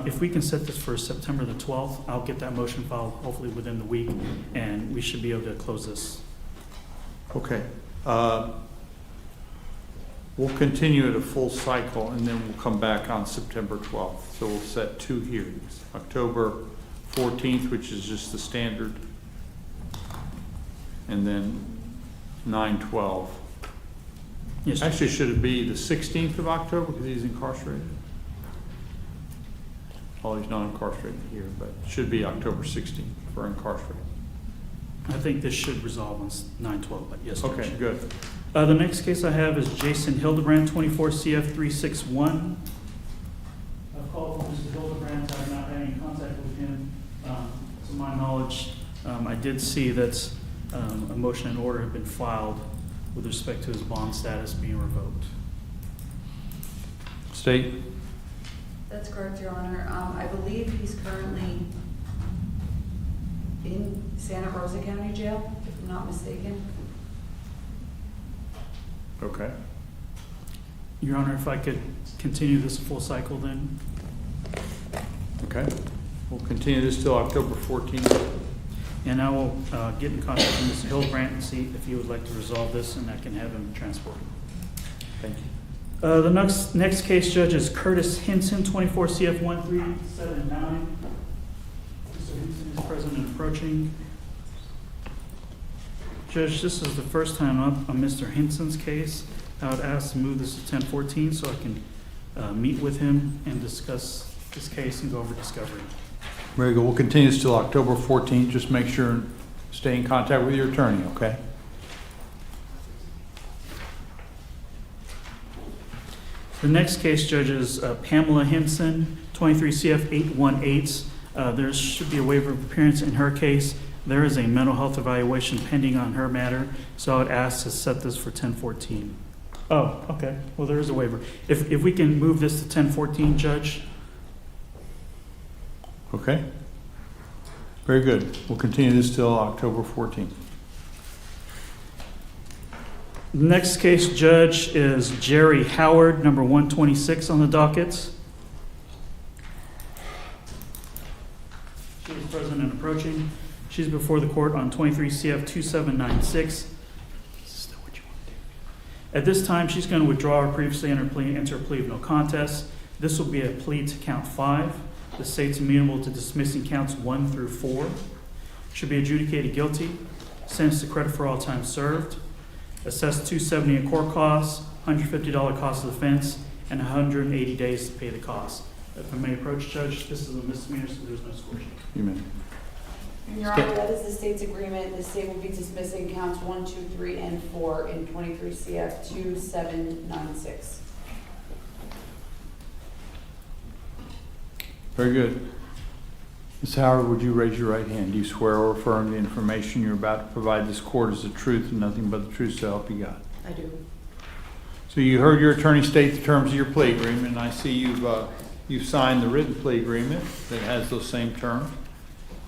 Speaker 8: If we can set this for September the 12th, I'll get that motion filed hopefully within the week, and we should be able to close this.
Speaker 1: Okay. We'll continue at a full cycle, and then we'll come back on September 12th. So we'll set 2 hearings. October 14th, which is just the standard, and then 9/12.
Speaker 8: Yes.
Speaker 1: Actually, should it be the 16th of October because he's incarcerated? Well, he's not incarcerated here, but it should be October 16th for incarcerated.
Speaker 8: I think this should resolve on 9/12, but yes.
Speaker 1: Okay,
Speaker 8: Judge.
Speaker 1: good.
Speaker 8: The next case I have is Jason Hildebrand, 24 CF 361. I've called for Mr. Hildebrand. I have not had any contact with him. To my knowledge, I did see that a motion and order had been filed with respect to his bond status being revoked.
Speaker 1: State?
Speaker 16: That's correct, Your Honor. I believe he's currently in Santa Rosa County Jail, if I'm not mistaken.
Speaker 1: Okay.
Speaker 8: Your Honor, if I could continue this full cycle then?
Speaker 1: Okay. We'll continue this till October 14th.
Speaker 8: And I will get in contact with Mr. Hildebrand and see if he would like to resolve this, and I can have him transported.
Speaker 1: Thank you.
Speaker 8: The next case, Judge, is Curtis Hinson, 24 CF 1379. Mr. Hinson is present and approaching. Judge, this is the first time up on Mr. Hinson's case. I would ask to move this to 1014 so I can meet with him and discuss this case and go over discovery.
Speaker 1: Very good. We'll continue this till October 14th. Just make sure and stay in contact with your attorney, okay?
Speaker 8: The next case, Judge, is Pamela Hinson, 23 CF 818. There should be a waiver of appearance in her case. There is a mental health evaluation pending on her matter, so I would ask to set this for 1014. Oh, okay. Well, there is a waiver. If we can move this to 1014, Judge.
Speaker 1: Okay. Very good. We'll continue this till October 14th.
Speaker 8: The next case, Judge, is Jerry Howard, number 126 on the dockets. She is present and approaching. She's before the court on 23 CF 2796. At this time, she's going to withdraw her previously entered plea and enter a plea of no contest. This will be a plea to count 5. The state's amenable to dismissing counts 1 through 4. Should be adjudicated guilty, sentenced to credit for all time served, assessed $270 in court costs, $150 cost of defense, and 180 days to pay the costs. If I may approach, Judge, this is a misdemeanor, so there's no score sheet.
Speaker 1: You may.
Speaker 16: Your Honor, that is the state's agreement. The state will be dismissing counts 1, 2, 3, and 4 in 23 CF 2796.
Speaker 1: Very good. Ms. Howard, would you raise your right hand? Do you swear or affirm the information you're about to provide this court is the truth and nothing but the truth, so help you God?
Speaker 16: I do.
Speaker 1: So you heard your attorney state the terms of your plea agreement, and I see you've signed the written plea agreement that has those same terms.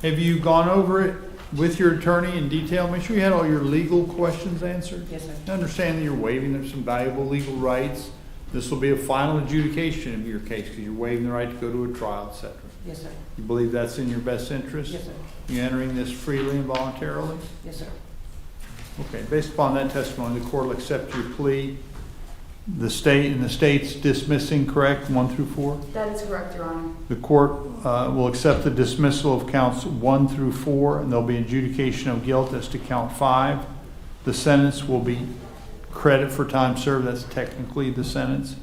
Speaker 1: Have you gone over it with your attorney in detail? Make sure you had all your legal questions answered.
Speaker 16: Yes, sir.
Speaker 1: I understand that you're waiving some valuable legal rights. This will be a final adjudication of your case because you're waiving the right to go to a trial, etc.
Speaker 16: Yes, sir.
Speaker 1: You believe that's in your best interest?
Speaker 16: Yes, sir.
Speaker 1: You entering this freely and voluntarily?
Speaker 16: Yes, sir.
Speaker 1: Okay, based upon that testimony, the court will accept your plea the state's dismissing, correct, 1 through 4?
Speaker 16: That is correct, Your Honor.
Speaker 1: The court will accept the dismissal of counts 1 through 4, and there'll be adjudication of guilt as to count 5. The sentence will be credit for time served. That's technically the sentence.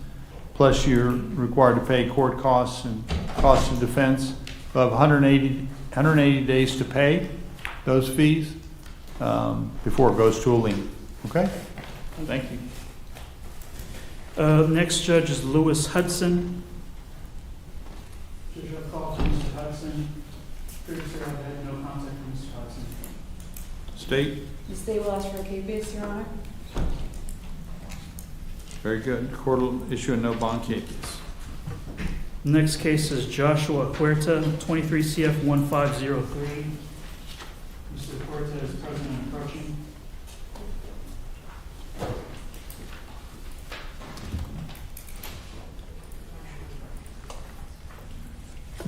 Speaker 1: Plus, you're required to pay court costs and costs of defense. You'll have 180 days to pay those fees before it goes to a lien. Okay? Thank you.
Speaker 8: Next judge is Lewis Hudson. Judge, I'll call to Mr. Hudson. Previously, I've had no contact with Mr. Hudson.
Speaker 1: State?
Speaker 16: The state will ask for a capias, Your Honor.
Speaker 1: Very good. The court will issue a no bond capias.
Speaker 8: Next case is Joshua Huerta, 23 CF 1503. Mr. Huerta is present and approaching.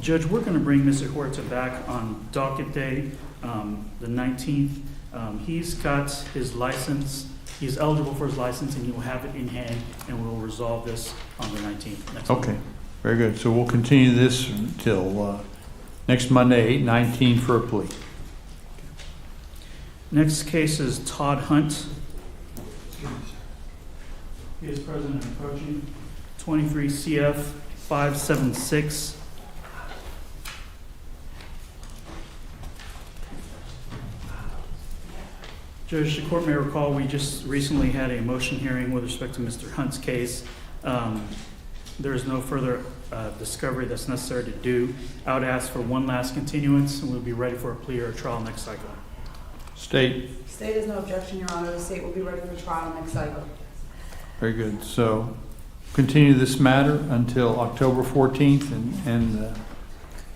Speaker 8: Judge, we're going to bring Mr. Huerta back on docket day, the 19th. He's got his license. He's eligible for his license, and he will have it in hand, and we'll resolve this on the 19th. Next
Speaker 1: Okay.
Speaker 8: Monday.
Speaker 1: Very good. So we'll continue this until next Monday, 8/19 for a plea.
Speaker 8: Next case is Todd Hunt. He is present and approaching. 23 CF 576. Judge, the court may recall we just recently had a motion hearing with respect to Mr. Hunt's case. There is no further discovery that's necessary to do. I would ask for one last continuance, and we'll be ready for a plea or a trial next cycle.
Speaker 1: State?
Speaker 16: State has no objection, Your Honor. The state will be ready for trial next cycle.
Speaker 1: Very good. So continue this matter until October 14th, and the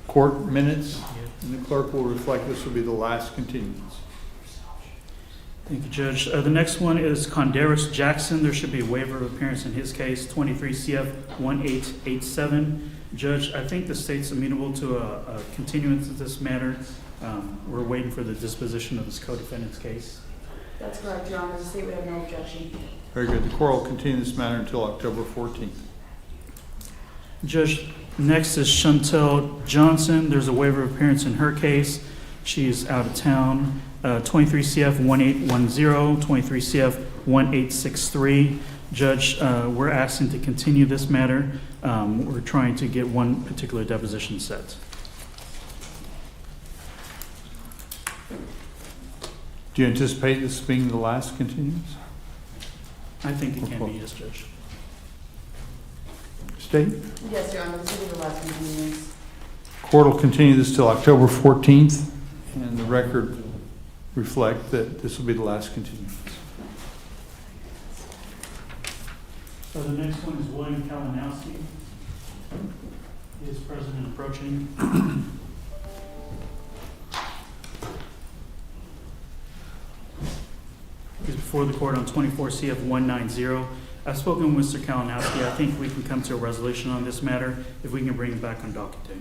Speaker 1: court minutes, and the clerk will reflect this will be the last continuance.
Speaker 8: Thank you, Judge. The next one is Condaris Jackson. There should be a waiver of appearance in his case, 23 CF 1887. Judge, I think the state's amenable to a continuance of this matter. We're waiting for the disposition of this co-defendant's case.
Speaker 16: That's correct, Your Honor. The state would have no objection.
Speaker 1: Very good. The court will continue this matter until October 14th.
Speaker 8: Judge, next is Chantel Johnson. There's a waiver of appearance in her case. She is out of town. 23 CF 1810, 23 CF 1863. Judge, we're asking to continue this matter. We're trying to get one particular deposition set.
Speaker 1: Do you anticipate this being the last continuance?
Speaker 8: I think it can be, yes, Judge.
Speaker 1: State?
Speaker 16: Yes, Your Honor. This will be the last continuance.
Speaker 1: Court will continue this till October 14th, and the record reflect that this will be the last continuance.
Speaker 8: So the next one is William Kalinowski. He is present and approaching. He's before the court on 24 CF 190. I've spoken with Mr. Kalinowski. I think we can come to a resolution on this matter if we can bring it back on docket day.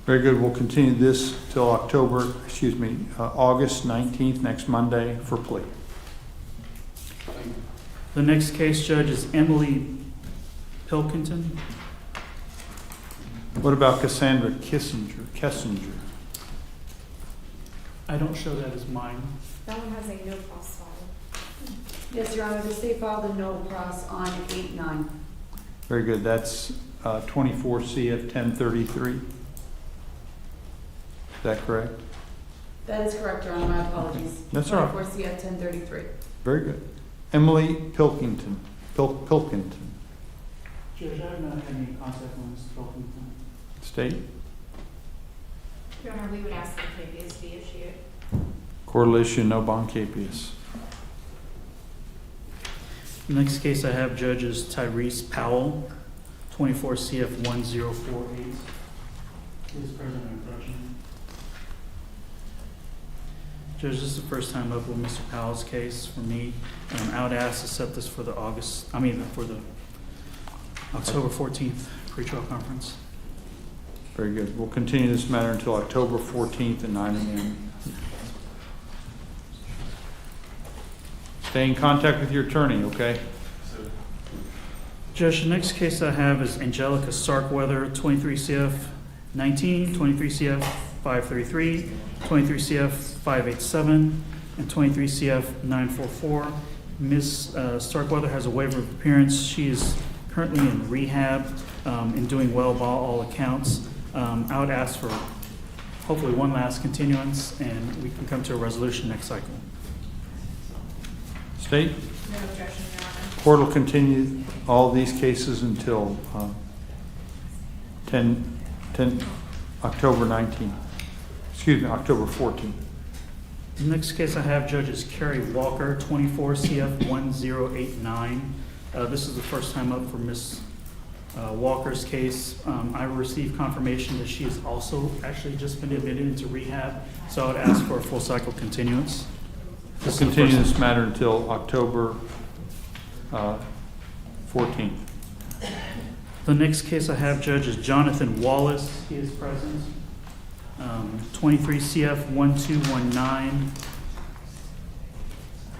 Speaker 1: Very good. We'll continue this till August 19th, next Monday, for plea.
Speaker 8: The next case, Judge, is Emily Pilkington.
Speaker 1: What about Cassandra Kessinger?
Speaker 8: I don't show that as mine.
Speaker 9: That one has a no cross file.
Speaker 16: Yes, Your Honor. The state filed a no cross on 8/9.
Speaker 1: Very good. That's 24 CF 1033. Is that correct?
Speaker 16: That is correct, Your Honor. My apologies.
Speaker 1: That's all right.
Speaker 16: 24 CF 1033.
Speaker 1: Very good. Emily Pilkington. Pilkington.
Speaker 8: Judge, I have not had any contact with Ms. Pilkington.
Speaker 1: State?
Speaker 9: Your Honor, we would ask that the capias be issued.
Speaker 1: Court will issue no bond capias.
Speaker 8: Next case I have, Judge, is Tyrese Powell, 24 CF 1048. He is present and approaching. Judge, this is the first time up with Mr. Powell's case for me. I would ask to set this for the October 14th pretrial conference.
Speaker 1: Very good. We'll continue this matter until October 14th at 9 a.m. Stay in contact with your attorney, okay?
Speaker 8: Judge, the next case I have is Angelica Starkweather, 23 CF 19, 23 CF 533, 23 CF 587, and 23 CF 944. Ms. Starkweather has a waiver of appearance. She is currently in rehab and doing well by all accounts. I would ask for hopefully one last continuance, and we can come to a resolution next cycle.
Speaker 1: State?
Speaker 9: No objection, Your Honor.
Speaker 1: Court will continue all these cases until 10 October 19. Excuse me, October 14.
Speaker 8: The next case I have, Judge, is Carrie Walker, 24 CF 1089. This is the first time up for Ms. Walker's case. I received confirmation that she has also actually just been admitted into rehab, so I would ask for a full cycle continuance.
Speaker 1: We'll continue this matter until October 14th.
Speaker 8: The next case I have, Judge, is Jonathan Wallace. He is present. 23 CF 1219.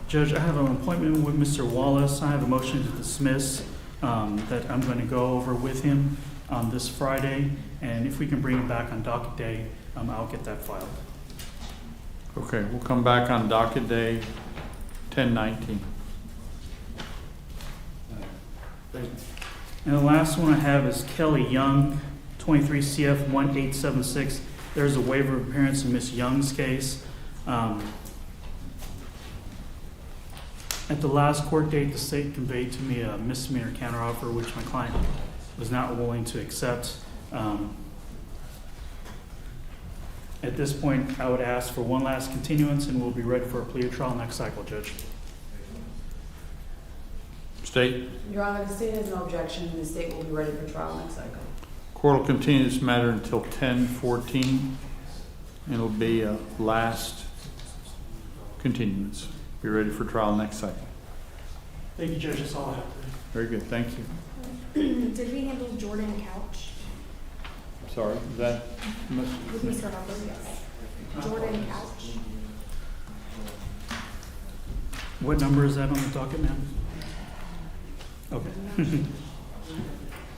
Speaker 8: Judge, I have an appointment with Mr. Wallace. I have a motion to dismiss that I'm going to go over with him this Friday, and if we can bring him back on docket day, I'll get that filed.
Speaker 1: Okay, we'll come back on docket day 10/19.
Speaker 8: And the last one I have is Kelly Young, 23 CF 1876. There's a waiver of appearance in Ms. Young's case. At the last court date, the state conveyed to me a misdemeanor counteroffer, which my client was not willing to accept. At this point, I would ask for one last continuance, and we'll be ready for a plea trial next cycle, Judge.
Speaker 1: State?
Speaker 16: Your Honor, the state has no objection, and the state will be ready for trial next cycle.
Speaker 1: Court will continue this matter until 10/14, and it'll be a last continuance. Be ready for trial next cycle.
Speaker 8: Thank you, Judge. That's all I have today.
Speaker 1: Very good, thank you.
Speaker 9: Did we handle Jordan Couch
Speaker 1: Sorry, is that?
Speaker 9: with Mr. Harper? Yes. Jordan Couch.
Speaker 8: What number is that on the docket, ma'am? Okay.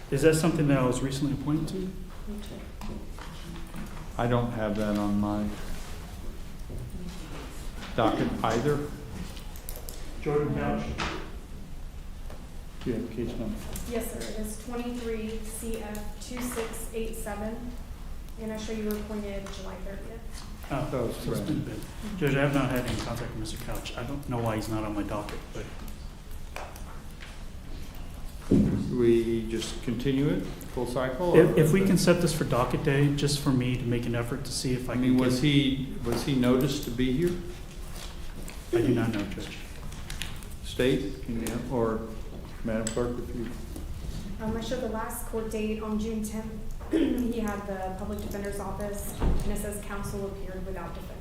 Speaker 8: Is that something that I was recently appointed to?
Speaker 1: I don't have that on my docket either.
Speaker 8: Jordan Couch.
Speaker 1: Do you have a case number?
Speaker 9: Yes, sir. It is 23 CF 2687, and I show you were appointed July 30th.
Speaker 8: Oh,
Speaker 1: That was
Speaker 8: so it's been a bit. Judge, I have not had any contact with Mr. Couch. I don't know why he's not on my docket, but
Speaker 1: We just continue it, full cycle?
Speaker 8: if we can set this for docket day, just for me to make an effort to see if I
Speaker 1: I
Speaker 8: can
Speaker 1: mean,
Speaker 8: get.
Speaker 1: was he noticed to be here?
Speaker 8: I do not know, Judge.
Speaker 1: State, can you, or Madam Clerk, if you?
Speaker 9: I showed the last court date on June 10th. He had the public defender's office, and it says counsel appeared without defendant.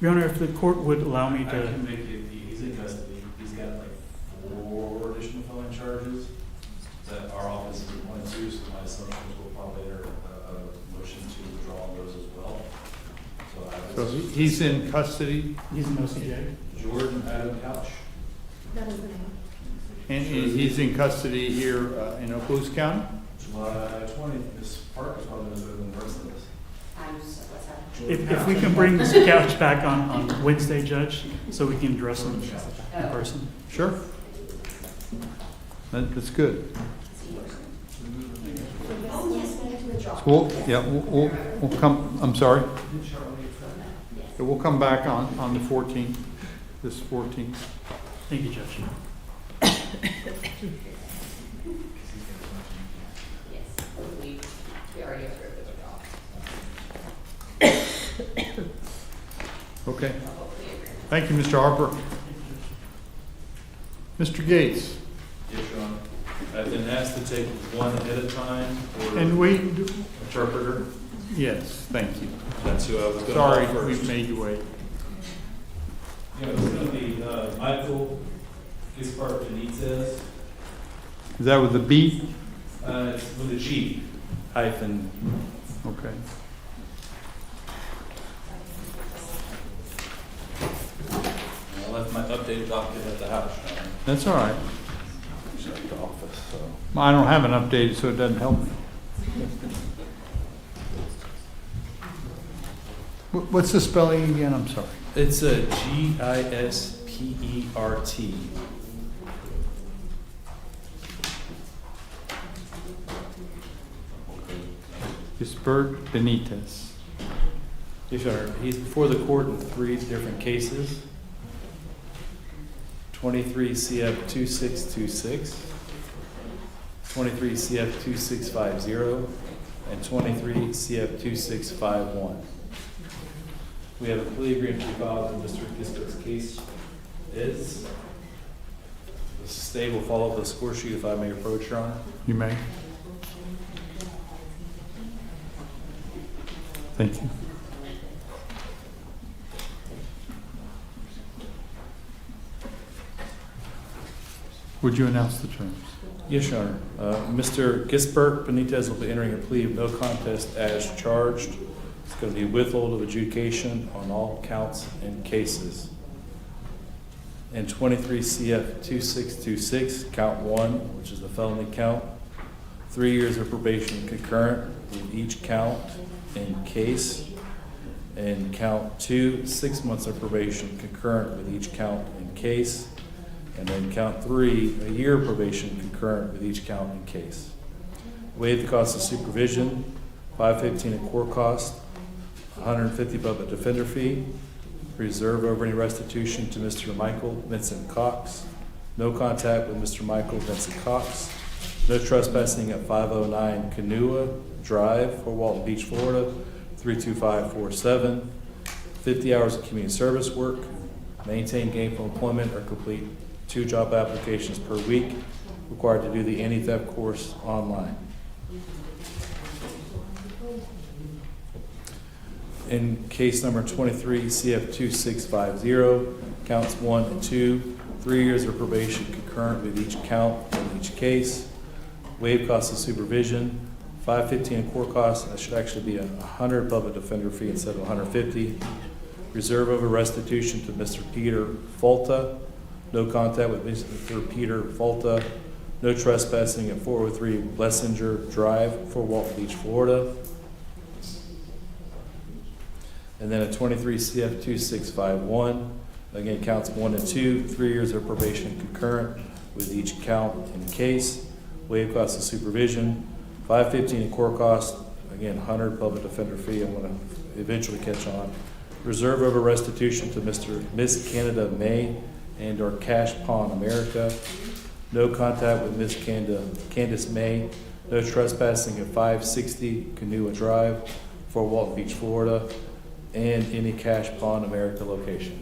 Speaker 8: Your Honor, if the court would allow me
Speaker 20: I
Speaker 8: to.
Speaker 20: can make it, he's in custody, he's got like 4 additional felony charges that our office is appointed to, so my assumption is we'll probably enter a motion to withdraw those as well.
Speaker 1: So he's in custody?
Speaker 8: He's in OCJ?
Speaker 20: Jordan Adam Couch.
Speaker 9: That is the name.
Speaker 1: And he's in custody here in Okaloosa County?
Speaker 20: July 20th, Ms. Parker's probably knows better than the rest of us.
Speaker 8: If we can bring Mr. Couch back on Wednesday, Judge, so we can address him in person.
Speaker 1: Sure. That's good. So we'll come, I'm sorry? Yeah, we'll come back on the 14th, this 14th.
Speaker 8: Thank you, Judge.
Speaker 1: Okay. Thank you, Mr. Harper. Mr. Gates.
Speaker 20: Yes, Your Honor. I've been asked to take one at a time for
Speaker 1: And we,
Speaker 20: interpreter.
Speaker 1: yes, thank you.
Speaker 20: That's who I was going to
Speaker 1: Sorry,
Speaker 20: call first.
Speaker 1: we've made you wait.
Speaker 20: Yeah, it's going to be Michael Gaspar Benitez.
Speaker 1: Is that with the B?
Speaker 20: It's with a G, hyphen
Speaker 1: Okay.
Speaker 20: I left my updated document at the house.
Speaker 1: That's all right.
Speaker 20: It's at the office, so.
Speaker 1: I don't have an updated, so it doesn't help me. What's the spelling again? I'm sorry.
Speaker 20: It's a Gispert.
Speaker 1: Gispert Benitez.
Speaker 20: Yes, sir. He's before the court in 3 different cases. 23 CF 2626, 23 CF 2650, and 23 CF 2651. We have a plea agreement to be filed in Mr. Gisbert's case is. The state will follow the score sheet if I may approach, Your Honor.
Speaker 1: You may. Thank you. Would you announce the terms?
Speaker 20: Yes, Your Honor. Mr. Gisbert Benitez will be entering a plea of no contest as charged. It's going to be withhold of adjudication on all counts and cases. And 23 CF 2626, count 1, which is the felony count, 3 years of probation concurrent with each count and case. And count 2, 6 months of probation concurrent with each count and case. And then count 3, a year of probation concurrent with each count and case. Waive the cost of supervision, $515 in court cost, $150 public defender fee. Reserve over any restitution to Mr. Michael Vincent Cox. No contact with Mr. Michael Vincent Cox. No trespassing at 509 Canoa Drive, Fort Walton Beach, Florida, 32547. 50 hours of community service work. Maintain gainful employment or complete 2 job applications per week. Required to do the anti-theft course online. In case number 23 CF 2650, counts 1 and 2, 3 years of probation concurrent with each count in each case. Waive cost of supervision, $515 in court costs. That should actually be $100 public defender fee instead of $150. Reserve over restitution to Mr. Peter Folta. No contact with Mr. Peter Folta. No trespassing at 403 Blessinger Drive, Fort Walton Beach, Florida. And then a 23 CF 2651. Again, counts 1 and 2, 3 years of probation concurrent with each count and case. Waive cost of supervision, $515 in court cost. Again, $100 public defender fee. I'm going to eventually catch on. Reserve over restitution to Miss Canada May and or Cash Pawn America. No contact with Miss Candace May. No trespassing at 560 Canoa Drive, Fort Walton Beach, Florida, and any Cash Pawn America location.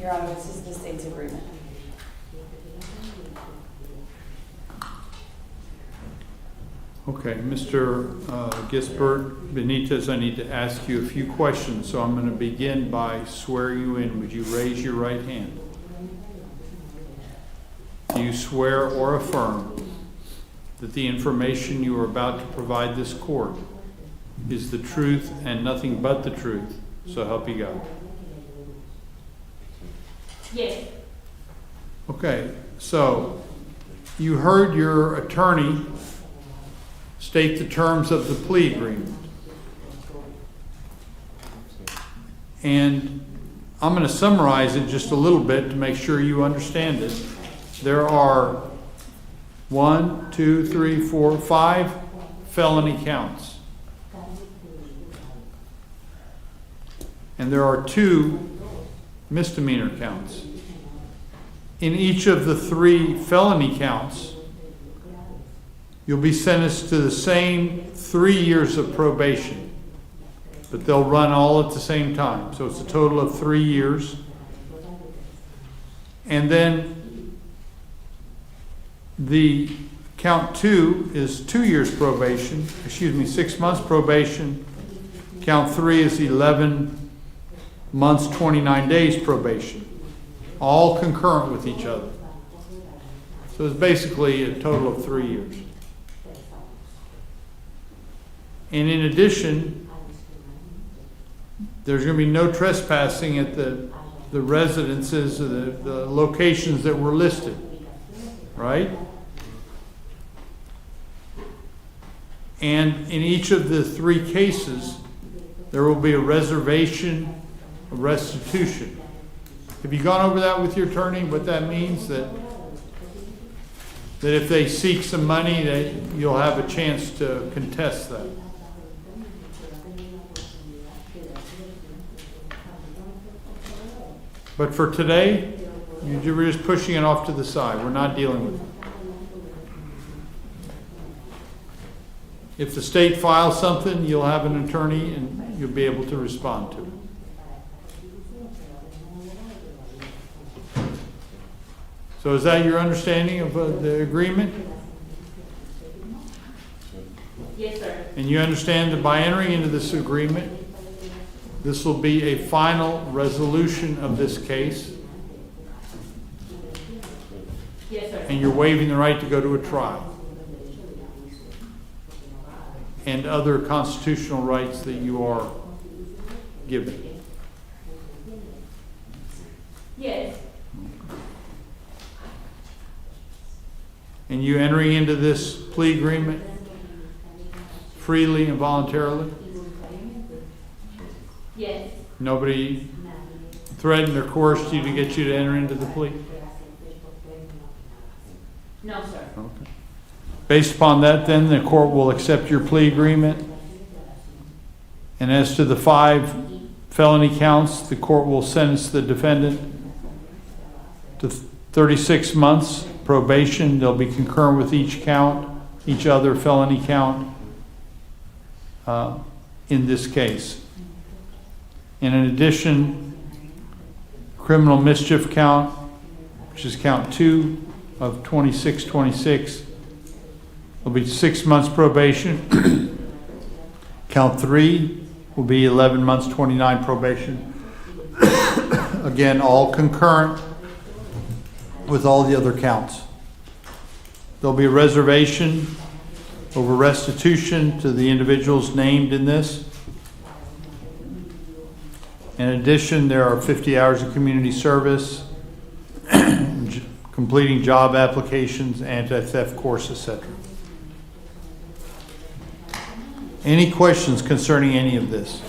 Speaker 16: Your Honor, this is the state's agreement.
Speaker 1: Okay, Mr. Gisbert Benitez, I need to ask you a few questions, so I'm going to begin by swearing you in. Would you raise your right hand? Do you swear or affirm that the information you are about to provide this court is the truth and nothing but the truth, so help you God?
Speaker 9: Yes.
Speaker 1: Okay, so you heard your attorney state the terms of the plea agreement. And I'm going to summarize it just a little bit to make sure you understand it. There are 1, 2, 3, 4, 5 felony counts. And there are 2 misdemeanor counts. In each of the 3 felony counts, you'll be sentenced to the same 3 years of probation, but they'll run all at the same time. So it's a total of 3 years. And then the count 2 is 2 years probation, 6 months probation. Count 3 is 11 months, 29 days probation, all concurrent with each other. So it's basically a total of 3 years. And in addition, there's going to be no trespassing at the residences, the locations that were listed, right? And in each of the 3 cases, there will be a reservation of restitution. Have you gone over that with your attorney, what that means? That if they seek some money, that you'll have a chance to contest that. But for today, you're just pushing it off to the side. We're not dealing with it. If the state files something, you'll have an attorney and you'll be able to respond to it. So is that your understanding of the agreement?
Speaker 9: Yes, sir.
Speaker 1: And you understand that by entering into this agreement, this will be a final resolution of this case?
Speaker 9: Yes, sir.
Speaker 1: And you're waiving the right to go to a trial and other constitutional rights that you are given.
Speaker 9: Yes.
Speaker 1: And you entering into this plea agreement freely and voluntarily?
Speaker 9: Yes.
Speaker 1: Nobody threatened or coerced you to get you to enter into the plea?
Speaker 9: No, sir.
Speaker 1: Okay. Based upon that, then, the court will accept your plea agreement. And as to the 5 felony counts, the court will sentence the defendant to 36 months probation. They'll be concurrent with each count, each other felony count in this case. And in addition, criminal mischief count, which is count 2 of 2626, will be 6 months probation. Count 3 will be 11 months, 29 probation. Again, all concurrent with all the other counts. There'll be a reservation over restitution to the individuals named in this. In addition, there are 50 hours of community service, completing job applications, anti-theft course, etc. Any questions concerning any of this?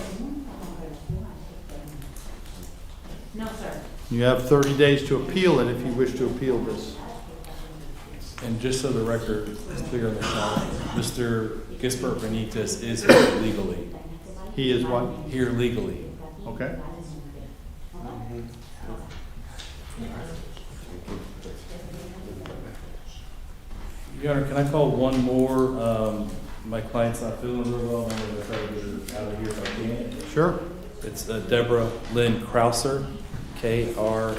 Speaker 9: No, sir.
Speaker 1: You have 30 days to appeal it if you wish to appeal this.
Speaker 20: And just so the record is clear on the count, Mr. Gisbert Benitez is here legally.
Speaker 1: He is what?
Speaker 20: Here legally.
Speaker 1: Okay.
Speaker 20: Your Honor, can I call one more? My client's not feeling real well. I'm going to try to get her out of here if I can.
Speaker 1: Sure.
Speaker 20: It's Deborah Lynn Krauser, Krausser.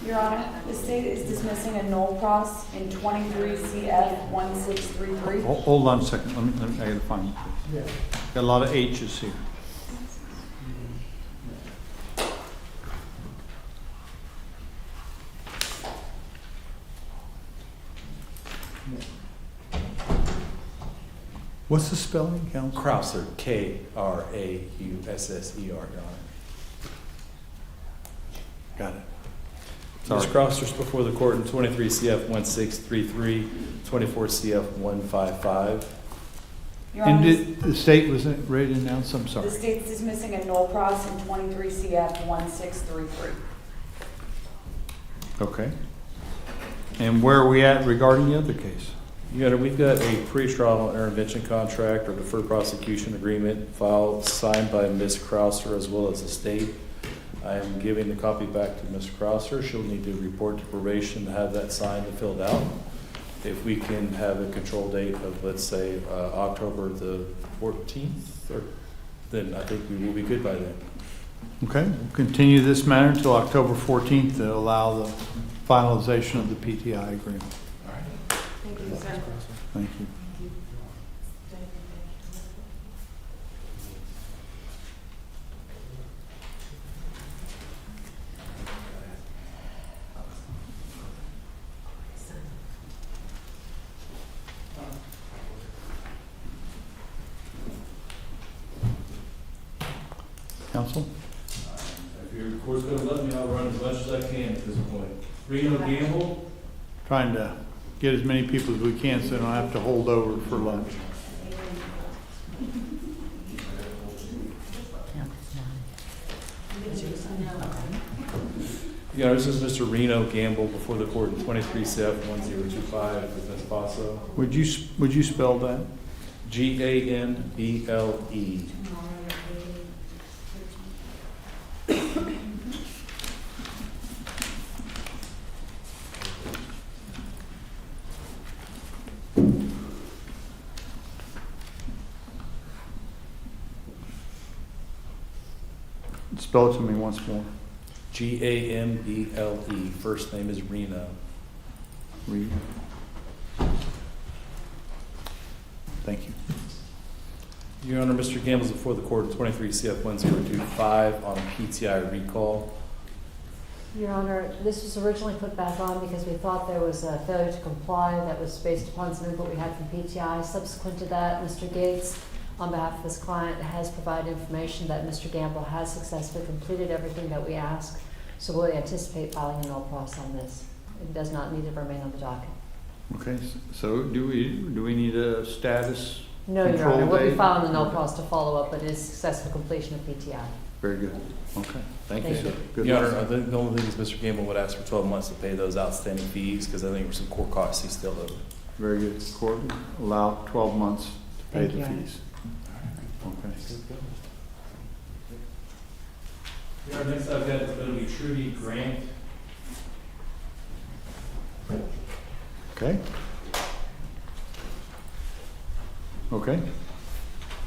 Speaker 16: Your Honor, the state is dismissing a null pros in 23 CF 1633.
Speaker 1: Hold on a second. I gotta find it. Got a lot of H's here. What's the spelling, counsel?
Speaker 20: Krauser, Kraussser, Your Honor.
Speaker 1: Got it.
Speaker 20: Ms. Krauser's before the court in 23 CF 1633, 24 CF 155.
Speaker 16: Your
Speaker 1: And
Speaker 16: Honor,
Speaker 1: did the state was ready to announce? I'm sorry.
Speaker 16: the state's dismissing a null pros in 23 CF 1633.
Speaker 1: Okay. And where are we at regarding the other case?
Speaker 20: Your Honor, we've got a pretrial intervention contract or deferred prosecution agreement filed, signed by Ms. Krauser as well as the state. I am giving the copy back to Ms. Krauser. She'll need to report to probation to have that signed and filled out. If we can have a control date of, let's say, October the 14th, then I think we will be good by then.
Speaker 1: Okay, we'll continue this matter until October 14th to allow the finalization of the PTI agreement.
Speaker 20: All right.
Speaker 9: Thank you, sir.
Speaker 1: Thank you. Counsel?
Speaker 20: If your court's gonna let me, I'll run as much as I can at this point. Reno Gamble?
Speaker 1: Trying to get as many people as we can so they don't have to hold over for lunch.
Speaker 20: Yeah, this is Mr. Reno Gamble before the court in 23 CF 1025 with Ms. Basso.
Speaker 1: Would you spell that?
Speaker 20: Gamble.
Speaker 1: Spell it to me once more.
Speaker 20: Gamble. First name is Reno.
Speaker 1: Read. Thank you.
Speaker 20: Your Honor, Mr. Gamble is before the court in 23 CF 1025 on a PTI recall.
Speaker 15: Your Honor, this was originally put back on because we thought there was a failure to comply that was based upon some input we had from PTI. Subsequent to that, Mr. Gates, on behalf of this client, has provided information that Mr. Gamble has successfully completed everything that we asked. So we'll anticipate filing a null pros on this. It does not need to remain on the docket.
Speaker 1: Okay, so do we need a status?
Speaker 15: No, Your
Speaker 1: control
Speaker 15: Honor, we'll be
Speaker 1: date?
Speaker 15: filing the null pros to follow up, but it is successful completion of PTI.
Speaker 1: Very good. Okay, thank
Speaker 15: Thank
Speaker 1: you.
Speaker 15: you.
Speaker 1: Good
Speaker 20: Your
Speaker 1: luck.
Speaker 20: Honor, I think the only thing is Mr. Gamble would ask for 12 months to pay those outstanding fees because I think there's some court costs he still owed.
Speaker 1: Very good. Court allow 12 months to pay
Speaker 15: Thank
Speaker 1: the
Speaker 15: you, Your Honor.
Speaker 1: fees. Okay.
Speaker 20: Your Honor, next I've got is going to be Trudy Grant.
Speaker 1: Okay. Okay.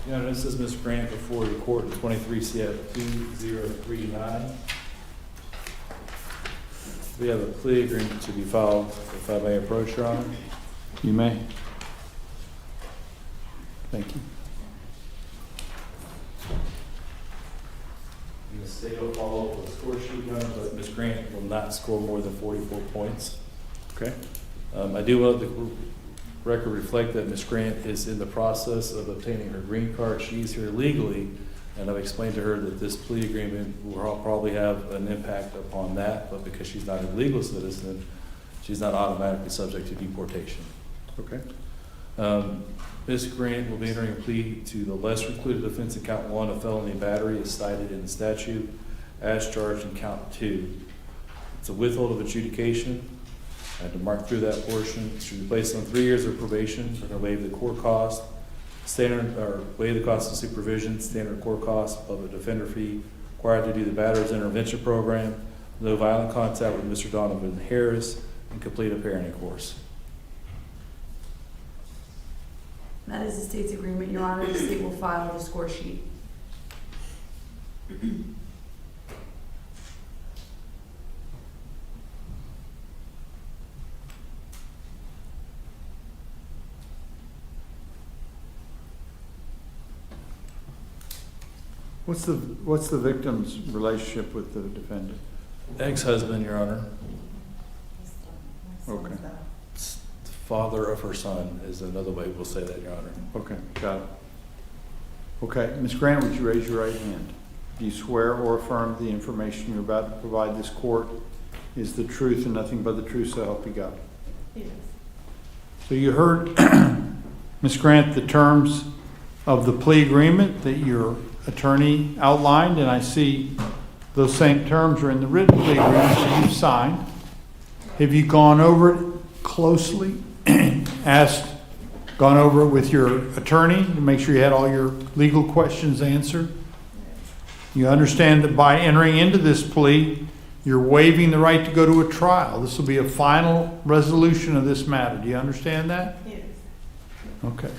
Speaker 20: Your Honor, this is Ms. Grant before the court in 23 CF 2039. We have a plea agreement to be filed, if I may approach, Your Honor.
Speaker 1: You may. Thank you.
Speaker 20: The state will follow up with a score sheet, Your Honor, but Ms. Grant will not score more than 44 points.
Speaker 1: Okay.
Speaker 20: I do want the record reflect that Ms. Grant is in the process of obtaining her green card. She's here legally, and I've explained to her that this plea agreement will probably have an impact upon that, but because she's not a legal citizen, she's not automatically subject to deportation.
Speaker 1: Okay.
Speaker 20: Ms. Grant will be entering a plea to the lesser included offense in count 1 of felony battery as cited in the statute as charged in count 2. It's a withhold of adjudication. I had to mark through that portion. It should be placed on 3 years of probation. We're going to waive the court cost, waive the cost of supervision, standard court cost, public defender fee, required to do the batterer's intervention program, no violent contact with Mr. Donovan Harris, and complete a parenting course.
Speaker 16: That is the state's agreement, Your Honor. The state will file the score sheet.
Speaker 1: What's the victim's relationship with the defendant?
Speaker 20: Ex-husband, Your Honor.
Speaker 1: Okay.
Speaker 20: It's the father of her son is another way we'll say that, Your Honor.
Speaker 1: Okay, got it. Okay, Ms. Grant, would you raise your right hand? Do you swear or affirm the information you're about to provide this court is the truth and nothing but the truth, so help you God?
Speaker 16: Yes.
Speaker 1: So you heard, Ms. Grant, the terms of the plea agreement that your attorney outlined, and I see those same terms are in the written plea agreement that you've signed. Have you gone over it closely, gone over it with your attorney to make sure you had all your legal questions answered? You understand that by entering into this plea, you're waiving the right to go to a trial. This will be a final resolution of this matter. Do you understand that?
Speaker 16: Yes.
Speaker 1: Okay.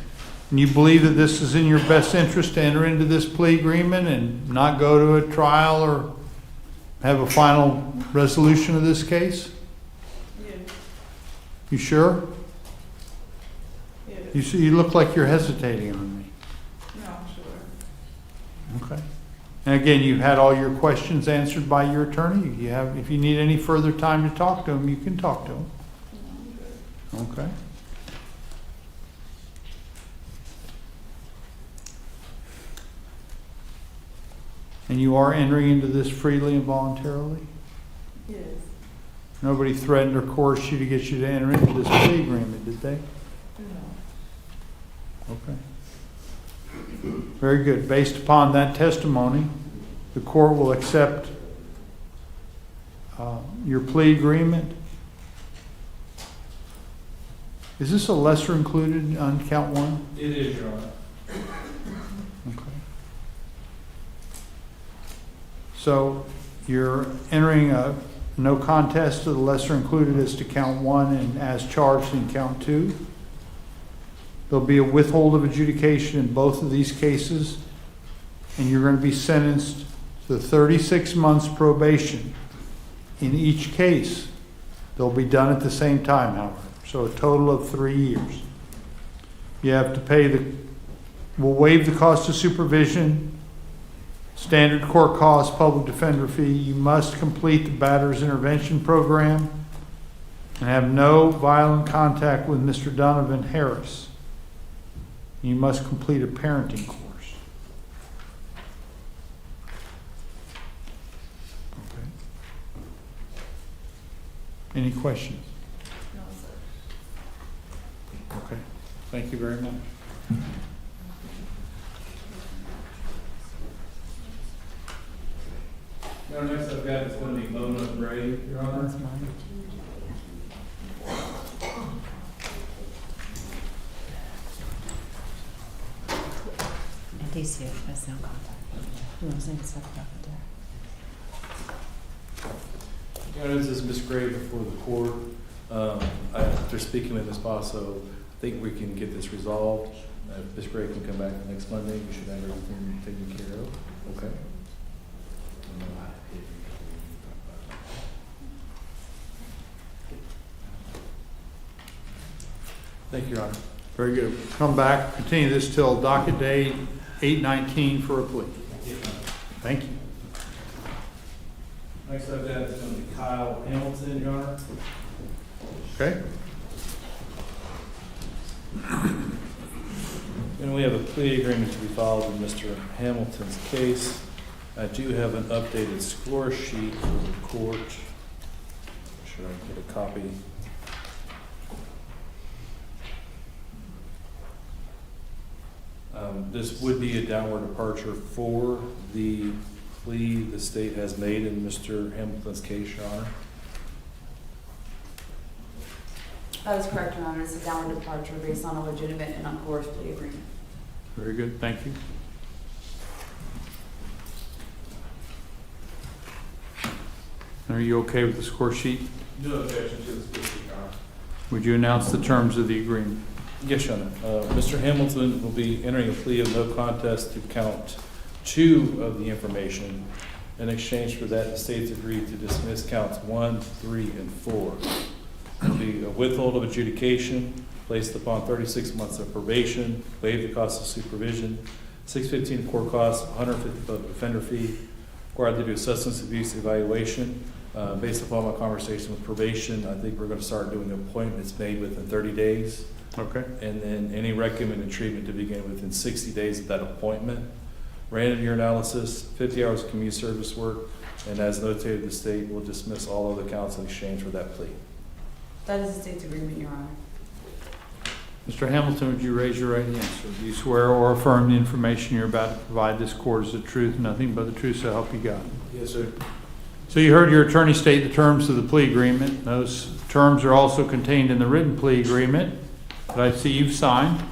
Speaker 1: And you believe that this is in your best interest to enter into this plea agreement and not go to a trial or have a final resolution of this case?
Speaker 16: Yes.
Speaker 1: You sure?
Speaker 16: Yes.
Speaker 1: You look like you're hesitating on me.
Speaker 16: No, sure.
Speaker 1: Okay. And again, you've had all your questions answered by your attorney. If you need any further time to talk to him, you can talk to him.
Speaker 16: No, I'm good.
Speaker 1: Okay. And you are entering into this freely and voluntarily?
Speaker 16: Yes.
Speaker 1: Nobody threatened or coerced you to get you to enter into this plea agreement, did they?
Speaker 16: No.
Speaker 1: Okay. Very good. Based upon that testimony, the court will accept your plea agreement. Is this a lesser included on count one?
Speaker 20: It is, Your Honor.
Speaker 1: Okay. So you're entering a no contest to the lesser included as to count one and as charged in count two. There'll be a withhold of adjudication in both of these cases, and you're going to be sentenced to 36 months probation in each case. They'll be done at the same time, however. So a total of 3 years. You have to pay we'll waive the cost of supervision, standard court costs, public defender fee. You must complete the batter's intervention program and have no violent contact with Mr. Donovan Harris. You must complete a parenting course. Okay. Any questions?
Speaker 16: No, sir.
Speaker 1: Okay. Thank you very much.
Speaker 20: Your Honor, next I've got is going to be Mona Bray, Your Honor.
Speaker 5: That's mine. And DCF has no contact. Who knows any stuff about the debt?
Speaker 20: Your Honor, this is Ms. Gray before the court. After speaking with Ms. Basso, I think we can get this resolved. If Ms. Gray can come back next Monday, we should have everything taken care of. Okay. Thank you, Your Honor.
Speaker 1: Very good. Come back, continue this till docket day 8/19 for a plea. Thank you.
Speaker 20: Next I've got is going to be Kyle Hamilton, Your Honor.
Speaker 1: Okay.
Speaker 20: And we have a plea agreement to be filed in Mr. Hamilton's case. I do have an updated score sheet for the court. Should I get a copy? This would be a downward departure for the plea the state has made in Mr. Hamilton's case, Your Honor.
Speaker 16: That is correct, Your Honor. It's a downward departure based on a legitimate and uncoerced plea agreement.
Speaker 1: Very good. Thank you. Are you okay with the score sheet?
Speaker 20: No objection to the score sheet, Your Honor.
Speaker 1: Would you announce the terms of the agreement?
Speaker 20: Yes, Your Honor. Mr. Hamilton will be entering a plea of no contest to count 2 of the information. In exchange for that, the state's agreed to dismiss counts 1, 3, and 4. There will be a withhold of adjudication placed upon 36 months of probation, waive the cost of supervision, $615 court costs, $150 defender fee, required to do a substance abuse evaluation. Based upon my conversation with probation, I think we're going to start doing appointments made within 30 days.
Speaker 1: Okay.
Speaker 20: And then any recommended treatment to begin within 60 days of that appointment. Random year analysis, 50 hours of community service work, and as notated, the state will dismiss all other counts in exchange for that plea.
Speaker 16: That is the state's agreement, Your Honor.
Speaker 1: Mr. Hamilton, would you raise your right hand, sir? Do you swear or affirm the information you're about to provide this court is the truth, nothing but the truth, so help you God?
Speaker 20: Yes, sir.
Speaker 1: So you heard your attorney state the terms of the plea agreement. Those terms are also contained in the written plea agreement that I see you've signed.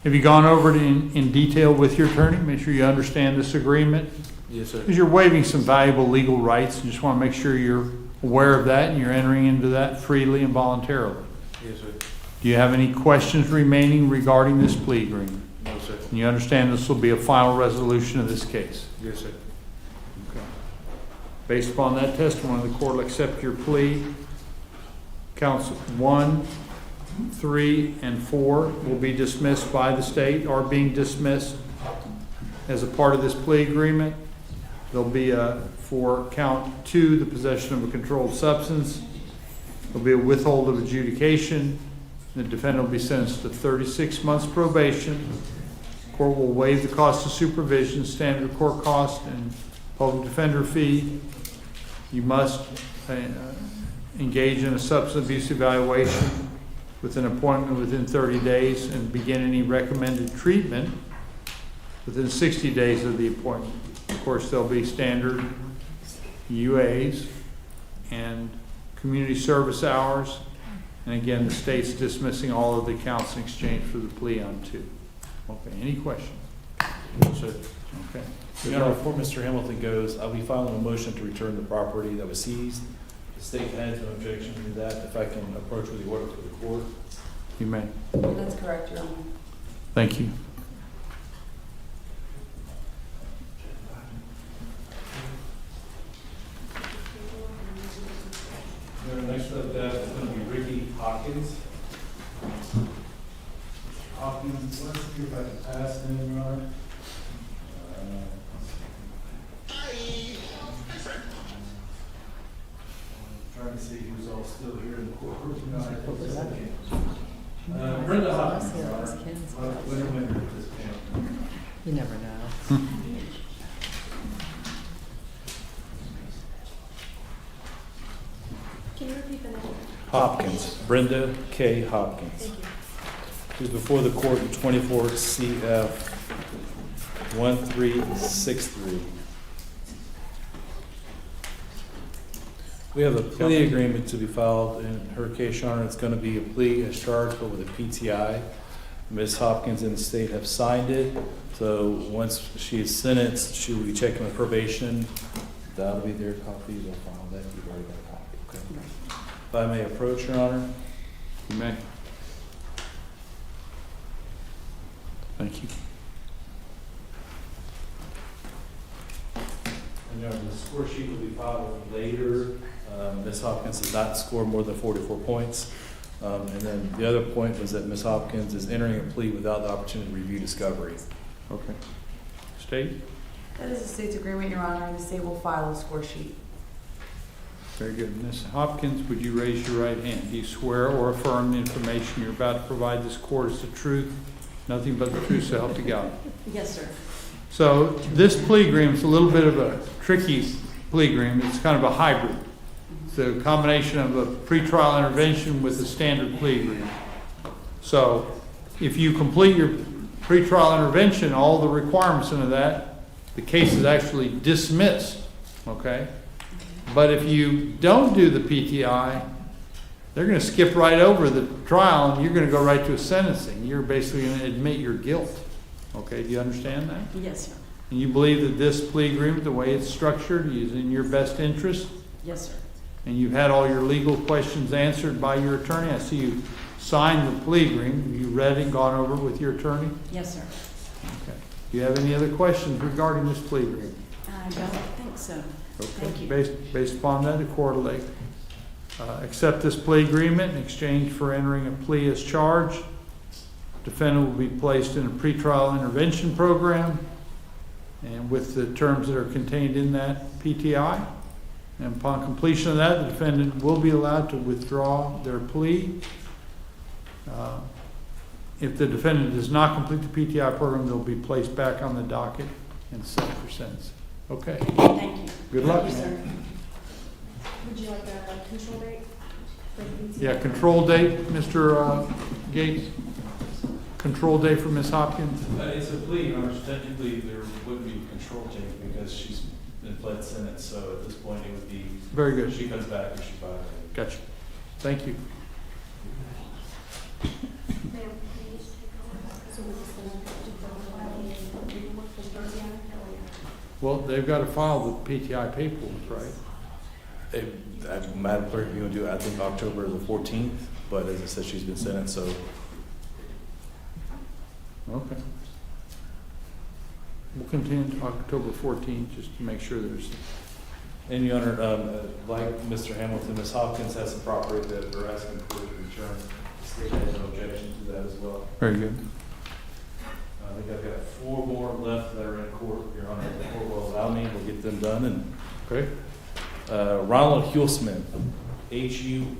Speaker 1: Have you gone over it in detail with your attorney? Make sure you understand this agreement.
Speaker 20: Yes, sir.
Speaker 1: Because you're waiving some valuable legal rights, and just want to make sure you're aware of that and you're entering into that freely and voluntarily.
Speaker 20: Yes, sir.
Speaker 1: Do you have any questions remaining regarding this plea agreement?
Speaker 20: No, sir.
Speaker 1: And you understand this will be a final resolution of this case?
Speaker 20: Yes, sir.
Speaker 1: Okay. Based upon that testimony, the court will accept your plea. Counts 1, 3, and 4 will be dismissed by the state, or being dismissed as a part of this plea agreement. There'll be for count 2, the possession of a controlled substance. There'll be a withhold of adjudication. The defendant will be sentenced to 36 months probation. Court will waive the cost of supervision, standard court cost, and Public defender fee, you must engage in a substance abuse evaluation with an appointment within 30 days and begin any recommended treatment within 60 days of the appointment. Of course, there'll be standard UAs and community service hours. And again, the state's dismissing all of the counts in exchange for the plea on 2. Okay, any questions?
Speaker 20: So,
Speaker 1: Okay.
Speaker 20: Your Honor, before Mr. Hamilton goes, I'll be filing a motion to return the property that was seized. The state has no objection to that. If I can approach with the order for the court.
Speaker 1: You may.
Speaker 16: That's correct, Your Honor.
Speaker 1: Thank you.
Speaker 20: Next up, that is going to be Ricky Hopkins. Hopkins, let's see if I can pass him, Your Honor. Trying to see who's all still here in the courtroom. Brenda Hopkins, Your Honor. Winner of this panel.
Speaker 5: You never know.
Speaker 2: Can you repeat the name?
Speaker 20: Hopkins, Brenda K. Hopkins.
Speaker 2: Thank you.
Speaker 20: She's before the court in 24 CF 1363. We have a plea agreement to be filed in her case, Your Honor. It's going to be a plea as charged, but with a PTI. Ms. Hopkins and the state have signed it. So once she is sentenced, she will be checking with probation. That'll be their copy. They'll file that. You've already got a copy. Okay. If I may approach, Your Honor.
Speaker 1: You may. Thank you.
Speaker 20: And Your Honor, the score sheet will be filed later. Ms. Hopkins does not score more than 44 points. And then the other point was that Ms. Hopkins is entering a plea without the opportunity to review discovery.
Speaker 1: Okay. State?
Speaker 16: That is the state's agreement, Your Honor, and the state will file a score sheet.
Speaker 1: Very good. Ms. Hopkins, would you raise your right hand? Do you swear or affirm the information you're about to provide this court is the truth, nothing but the truth, so help you God?
Speaker 16: Yes, sir.
Speaker 1: So this plea agreement is a little bit of a tricky plea agreement. It's kind of a hybrid. It's a combination of a pretrial intervention with a standard plea agreement. So if you complete your pretrial intervention, all the requirements into that, the case is actually dismissed, okay? But if you don't do the PTI, they're going to skip right over the trial and you're going to go right to a sentencing. You're basically going to admit your guilt. Okay, do you understand that?
Speaker 16: Yes, sir.
Speaker 1: And you believe that this plea agreement, the way it's structured, is in your best interest?
Speaker 16: Yes, sir.
Speaker 1: And you've had all your legal questions answered by your attorney? I see you signed the plea agreement. Have you read it and gone over it with your attorney?
Speaker 16: Yes, sir.
Speaker 1: Okay. Do you have any other questions regarding this plea agreement?
Speaker 16: I don't think so.
Speaker 1: Okay.
Speaker 16: Thank you.
Speaker 1: Based upon that, the court will accept this plea agreement in exchange for entering a plea as charged. Defendant will be placed in a pretrial intervention program and with the terms that are contained in that PTI. And upon completion of that, the defendant will be allowed to withdraw their plea. If the defendant does not complete the PTI program, they'll be placed back on the docket and set for sentence. Okay.
Speaker 16: Thank you.
Speaker 1: Good luck.
Speaker 16: Thank you, sir.
Speaker 2: Would you like a control date?
Speaker 1: Yeah, control date, Mr. Gates. Control date for Ms. Hopkins.
Speaker 20: It's a plea, Your Honor. Technically, there wouldn't be a control change because she's been pled sentence. So at this point, it would be
Speaker 1: Very good.
Speaker 20: She comes back if she files.
Speaker 1: Gotcha. Thank you. Well, they've got to file the PTI paperwork, right?
Speaker 20: Madam Clerk, you're going to do, I think, October the 14th, but as I said, she's been sentenced, so.
Speaker 1: Okay. We'll continue to October 14th just to make sure there's.
Speaker 20: And Your Honor, like Mr. Hamilton, Ms. Hopkins has some property that they're asking for to return. The state has no objection to that as well.
Speaker 1: Very good.
Speaker 20: I think I've got 4 more left that are in court, Your Honor. The court will allow me, we'll get them done. And
Speaker 1: okay.
Speaker 20: Ronald Hulsman, Huels.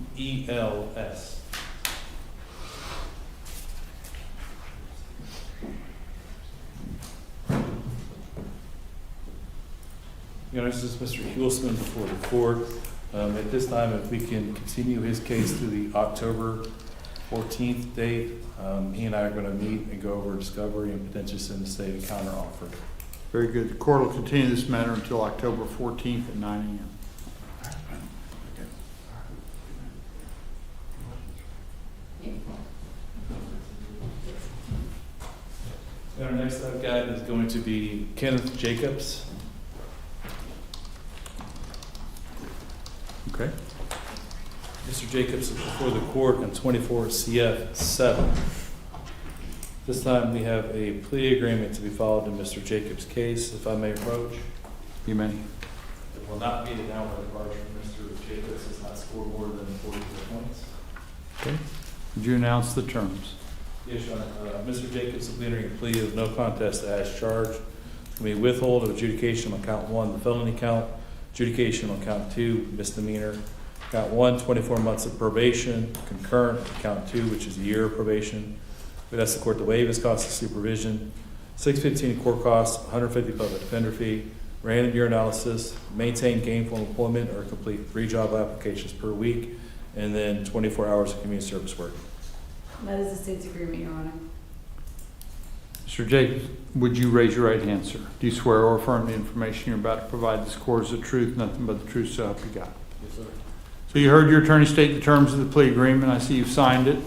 Speaker 20: Your Honor, this is Mr. Hulsman before the court. At this time, if we can continue his case to the October 14th date, he and I are going to meet and go over discovery and potentially send the state a counter offer.
Speaker 1: Very good. The court will continue this matter until October 14th at 9 a.m.
Speaker 20: Our next up guy is going to be Kenneth Jacobs.
Speaker 1: Okay.
Speaker 20: Mr. Jacobs is before the court on 24 CF 7. This time we have a plea agreement to be followed in Mr. Jacobs' case. If I may approach.
Speaker 1: You may.
Speaker 20: It will not be an downward departure. Mr. Jacobs has not scored more than 44 points.
Speaker 1: Okay. Would you announce the terms?
Speaker 20: Yes, Your Honor. Mr. Jacobs will be entering a plea of no contest as charged. It's going to be withhold of adjudication on count 1, the felony count, adjudication on count 2, misdemeanor, count 1, 24 months of probation, concurrent count 2, which is a year of probation. We'd ask the court to waive his cost of supervision, $615 court costs, $150 public defender fee, random year analysis, maintain gainful employment or complete 3 job applications per week, and then 24 hours of community service work.
Speaker 16: That is the state's agreement, Your Honor.
Speaker 1: Mr. Jacobs, would you raise your right hand, sir? Do you swear or affirm the information you're about to provide this court is the truth, nothing but the truth, so help you God?
Speaker 18: Yes, sir.
Speaker 1: So you heard your attorney state the terms of the plea agreement. I see you've signed it,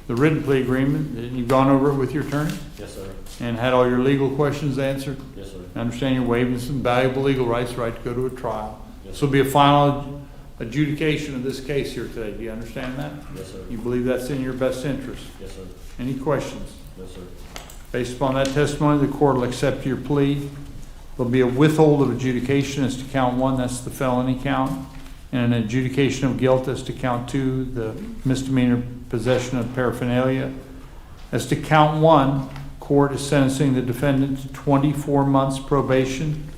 Speaker 1: the written plea agreement, and you've gone over it with your attorney?
Speaker 18: Yes, sir.
Speaker 1: And had all your legal questions answered?
Speaker 18: Yes, sir.
Speaker 1: I understand you're waiving some valuable legal rights, right to go to a trial.
Speaker 18: Yes,
Speaker 1: This will be a final adjudication of this case here today. Do you understand that?
Speaker 18: Yes, sir.
Speaker 1: You believe that's in your best interest?
Speaker 18: Yes, sir.
Speaker 1: Any questions?
Speaker 18: Yes, sir.
Speaker 1: Based upon that testimony, the court will accept your plea. There'll be a withhold of adjudication as to count 1, that's the felony count, and an adjudication of guilt as to count 2, the misdemeanor possession of paraphernalia. As to count 1, court is sentencing the defendant to 24 months probation.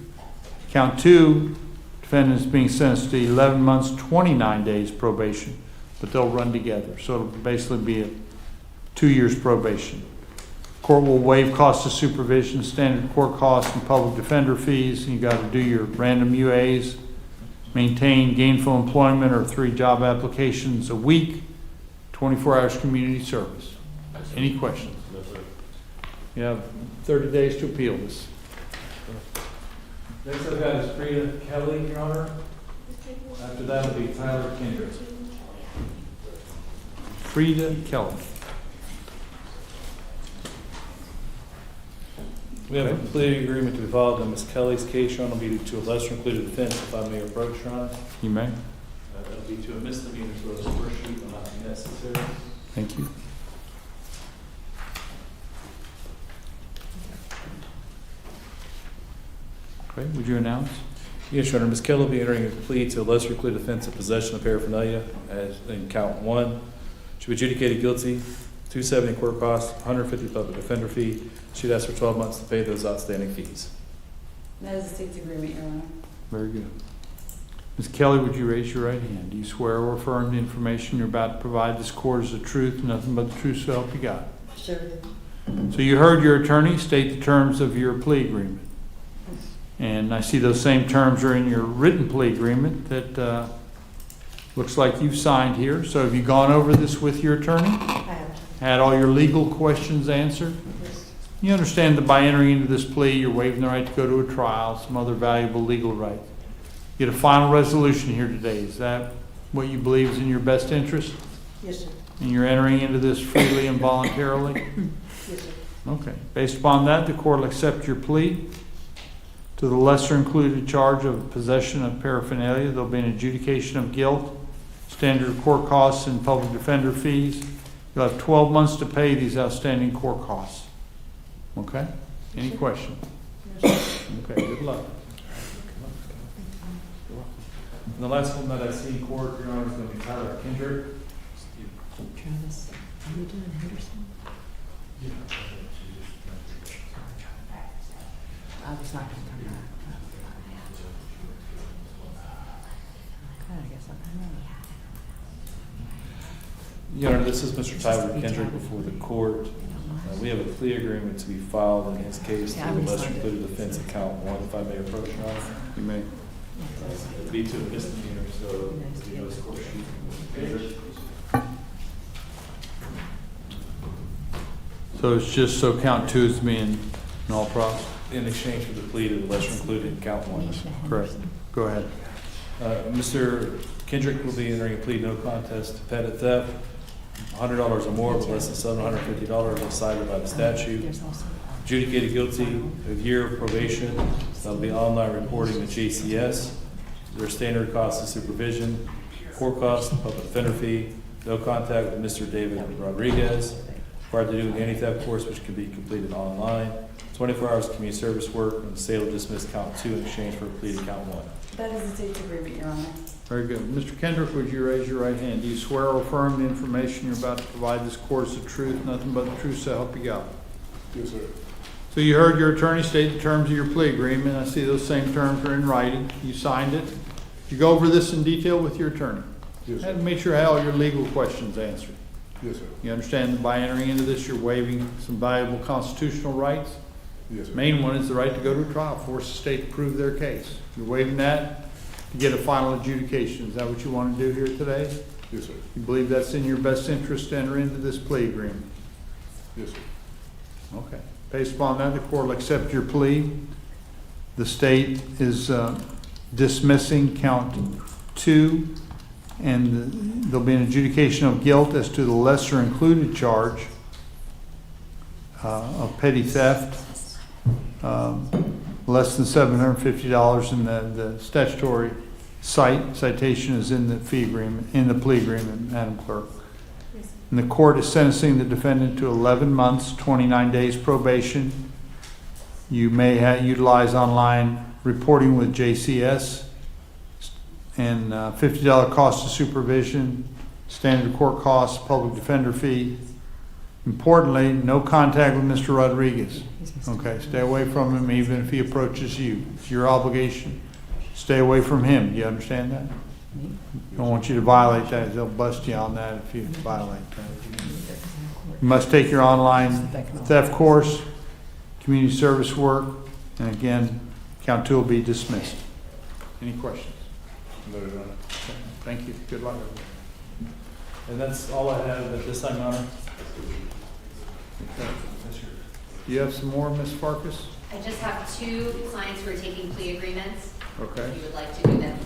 Speaker 1: Count 2, defendant is being sentenced to 11 months, 29 days probation, but they'll run together. So it'll basically be a 2 years probation. Court will waive costs of supervision, standard court costs, and public defender fees. You got to do your random UAs, maintain gainful employment or 3 job applications a week, 24 hours community service. Any questions?
Speaker 18: No, sir.
Speaker 1: You have 30 days to appeal this.
Speaker 20: Next I've got is Frida Kelly, Your Honor. After that will be Tyler Kendrick.
Speaker 1: Frida Kelly.
Speaker 20: We have a plea agreement to be filed in Ms. Kelly's case, Your Honor, will be to a lesser included offense, if I may approach, Your Honor.
Speaker 1: You may.
Speaker 20: That'll be to a misdemeanor, so the first shoot will not be necessary.
Speaker 1: Thank you. Okay, would you announce?
Speaker 20: Yes, Your Honor. Ms. Kelly will be entering a plea to a lesser included offense of possession of paraphernalia as in count 1. She was adjudicated guilty, $270 court costs, $150 public defender fee. She'd ask for 12 months to pay those outstanding fees.
Speaker 16: That is the state's agreement, Your Honor.
Speaker 1: Very good. Ms. Kelly, would you raise your right hand? Do you swear or affirm the information you're about to provide this court is the truth, nothing but the truth, so help you God?
Speaker 16: Sure.
Speaker 1: So you heard your attorney state the terms of your plea agreement. And I see those same terms are in your written plea agreement that looks like you've signed here. So have you gone over this with your attorney?
Speaker 15: I have.
Speaker 1: Had all your legal questions answered? You understand that by entering into this plea, you're waiving the right to go to a trial, some other valuable legal rights. Get a final resolution here today. Is that what you believe is in your best interest?
Speaker 15: Yes, sir.
Speaker 1: And you're entering into this freely and voluntarily?
Speaker 15: Yes, sir.
Speaker 1: Okay. Based upon that, the court will accept your plea to the lesser included charge of possession of paraphernalia. There'll be an adjudication of guilt, standard court costs, and public defender fees. You'll have 12 months to pay these outstanding court costs. Okay? Any questions? Okay, good luck.
Speaker 20: And the last one that I see in court, Your Honor, is going to be Tyler Kendrick.
Speaker 5: Travis, are you doing Henderson? I was not going to come back. Okay, I guess I'll come in.
Speaker 20: Your Honor, this is Mr. Tyler Kendrick before the court. We have a plea agreement to be filed in his case to
Speaker 5: Yeah, I
Speaker 20: the
Speaker 5: already
Speaker 20: lesser
Speaker 5: signed it.
Speaker 20: included offense of count 1, if I may approach, Your Honor.
Speaker 1: You may.
Speaker 20: It'd be to a misdemeanor, so the U.S. court should.
Speaker 1: So it's just so count 2 is being null pros?
Speaker 20: In exchange for the plea to the lesser included count 1.
Speaker 1: Correct. Go ahead.
Speaker 20: Mr. Kendrick will be entering a plea no contest to petty theft, $100 or more, but less than $750 as cited by the statute. Adjudicated guilty of year of probation. That'll be online reporting to JCS. Their standard cost of supervision, court cost, public defender fee, no contact with Mr. David Rodriguez. Required to do an anti-theft course which can be completed online. 24 hours of community service work, and the state will dismiss count 2 in exchange for a plea to count 1.
Speaker 16: That is a state's agreement, Your Honor.
Speaker 1: Very good. Mr. Kendrick, would you raise your right hand? Do you swear or affirm the information you're about to provide this court is the truth, nothing but the truth, so help you God?
Speaker 7: Yes, sir.
Speaker 1: So you heard your attorney state the terms of your plea agreement. I see those same terms are in writing. You signed it. Did you go over this in detail with your attorney?
Speaker 7: Yes, sir.
Speaker 1: And make sure all your legal questions answered.
Speaker 7: Yes, sir.
Speaker 1: You understand that by entering into this, you're waiving some valuable constitutional rights?
Speaker 7: Yes, sir.
Speaker 1: Main one is the right to go to trial, force the state to prove their case. You're waiving that to get a final adjudication. Is that what you want to do here today?
Speaker 7: Yes, sir.
Speaker 1: You believe that's in your best interest to enter into this plea agreement?
Speaker 7: Yes, sir.
Speaker 1: Okay. Based upon that, the court will accept your plea. The state is dismissing count 2, and there'll be an adjudication of guilt as to the lesser included charge of petty theft, less than $750, and the statutory citation is in the fee agreement, in the plea agreement, Madam Clerk. And the court is sentencing the defendant to 11 months, 29 days probation. You may utilize online reporting with JCS, and $50 cost of supervision, standard court costs, public defender fee. Importantly, no contact with Mr. Rodriguez. Okay, stay away from him even if he approaches you. It's your obligation. Stay away from him. Do you understand that? Don't want you to violate that. They'll bust you on that if you violate that. You must take your online theft course, community service work, and again, count 2 will be dismissed. Any questions?
Speaker 20: No, Your Honor.
Speaker 1: Thank you. Good luck.
Speaker 20: And that's all I have at this time, Your Honor.
Speaker 1: Do you have some more, Ms. Farkas?
Speaker 17: I just have 2 clients who are taking plea agreements.
Speaker 1: Okay.
Speaker 17: If you would like to do them.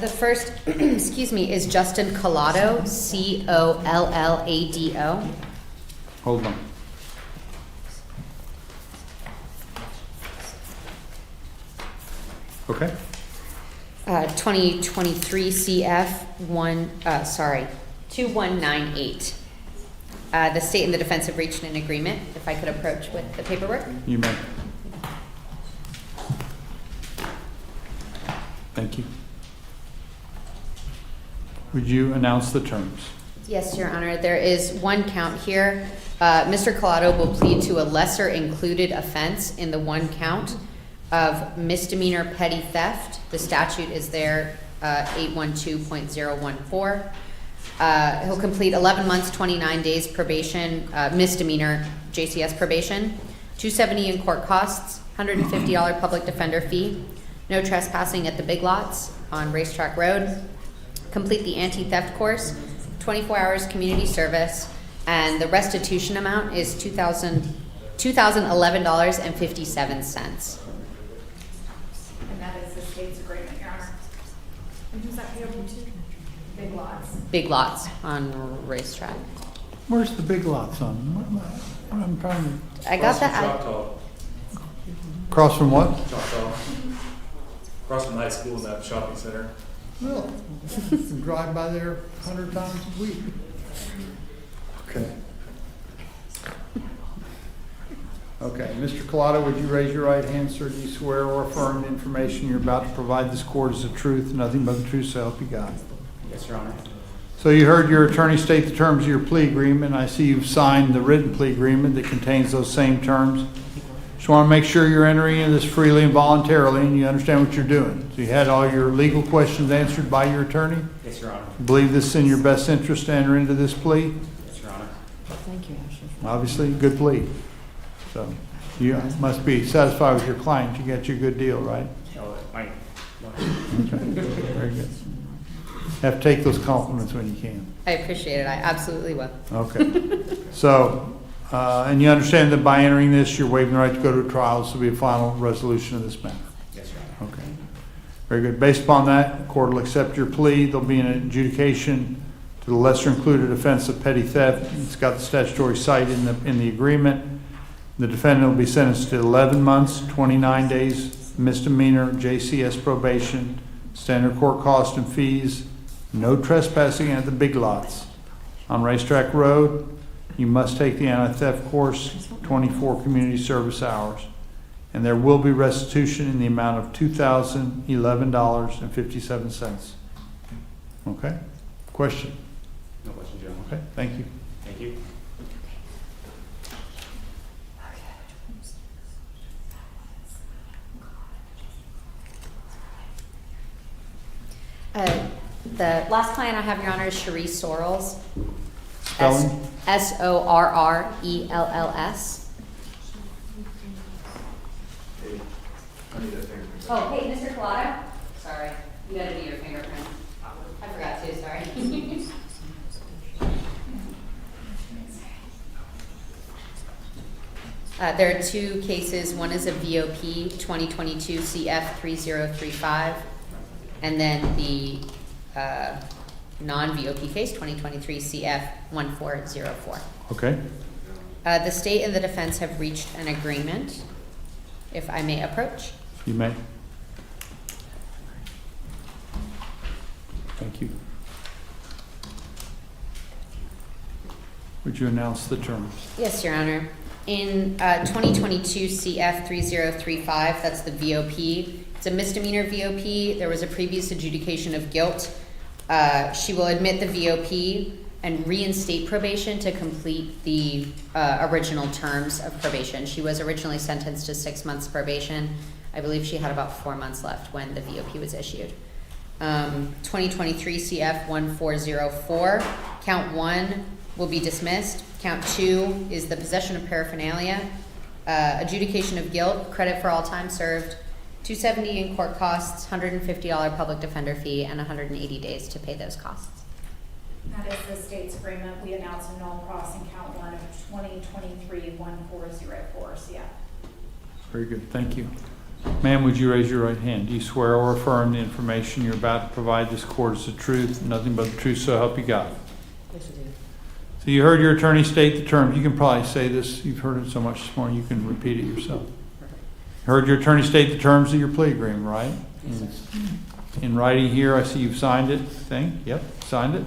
Speaker 17: The first, excuse me, is Justin Collado, Collado.
Speaker 1: Hold on. Okay.
Speaker 17: 2023 CF 2198. The state and the defense have reached an agreement. If I could approach with the paperwork.
Speaker 1: You may. Thank you. Would you announce the terms?
Speaker 17: Yes, Your Honor. There is one count here. Mr. Collado will plead to a lesser included offense in the one count of misdemeanor petty theft. The statute is there, 812.014. He'll complete 11 months, 29 days probation, misdemeanor JCS probation, $270 in court costs, $150 public defender fee, no trespassing at the big lots on Racetrack Road, complete the anti-theft course, 24 hours community service, and the restitution amount is $2,011.57.
Speaker 9: And that is the state's agreement, Your Honor. And who's that payable to? Big Lots.
Speaker 17: Big lots on Racetrack.
Speaker 1: Where's the big lots on? What I'm trying to.
Speaker 17: I got that.
Speaker 1: Across from what?
Speaker 20: Choctaw. Across from high school in that shopping center.
Speaker 1: Well, you can drive by there 100 times a week. Okay. Okay, Mr. Collado, would you raise your right hand, sir? Do you swear or affirm the information you're about to provide this court is the truth, nothing but the truth, so help you God?
Speaker 6: Yes, Your Honor.
Speaker 1: So you heard your attorney state the terms of your plea agreement. I see you've signed the written plea agreement that contains those same terms. Just want to make sure you're entering into this freely and voluntarily and you understand what you're doing. So you had all your legal questions answered by your attorney?
Speaker 6: Yes, Your Honor.
Speaker 1: You believe this is in your best interest to enter into this plea?
Speaker 6: Yes, Your Honor.
Speaker 5: Thank you, Ashley.
Speaker 1: Obviously, good plea. So You must be satisfied with your client. You got you a good deal, right?
Speaker 6: Oh, I,
Speaker 1: Very good. Have to take those compliments when you can.
Speaker 17: I appreciate it. I absolutely will.
Speaker 1: Okay. So, and you understand that by entering this, you're waiving the right to go to a trial. This will be a final resolution of this matter.
Speaker 6: yes, Your Honor.
Speaker 1: Okay. Very good. Based upon that, the court will accept your plea. There'll be an adjudication to the lesser included offense of petty theft. It's got the statutory cite in the agreement. The defendant will be sentenced to 11 months, 29 days misdemeanor, JCS probation, standard court cost and fees, no trespassing at the big lots. On Racetrack Road, you must take the anti-theft course, 24 community service hours. And there will be restitution in the amount of $2,011.57. Okay? Question?
Speaker 6: No questions, Your Honor.
Speaker 1: Okay, thank you.
Speaker 6: Thank you.
Speaker 17: The last client I have, Your Honor, is Cherise Sorrells.
Speaker 1: Spelling?
Speaker 17: Sorrells. Oh, hey, Mr. Collado. Sorry, you gotta do your fingerprint. I forgot to, sorry. There are two cases. One is a VOP 2022 CF 3035, and then the non-VOP case 2023 CF 1404.
Speaker 1: Okay.
Speaker 17: The state and the defense have reached an agreement. If I may approach.
Speaker 1: You may. Thank you. Would you announce the terms?
Speaker 17: Yes, Your Honor. In 2022 CF 3035, that's the VOP. It's a misdemeanor VOP. There was a previous adjudication of guilt. She will admit the VOP and reinstate probation to complete the original terms of probation. She was originally sentenced to 6 months probation. I believe she had about 4 months left when the VOP was issued. 2023 CF 1404, count 1 will be dismissed. Count 2 is the possession of paraphernalia, adjudication of guilt, credit for all time served, $270 in court costs, $150 public defender fee, and 180 days to pay those costs.
Speaker 9: That is the state's agreement. We announced a null cross in count 1 of 2023-1404 CF.
Speaker 1: Very good. Thank you. Ma'am, would you raise your right hand? Do you swear or affirm the information you're about to provide this court is the truth, nothing but the truth, so help you God?
Speaker 5: Yes, I do.
Speaker 1: So you heard your attorney state the terms. You can probably say this. You've heard it so much this morning, you can repeat it yourself. Heard your attorney state the terms of your plea agreement, right?
Speaker 5: Yes,
Speaker 1: In writing here, I see you've signed it. Thing? Yep, signed it.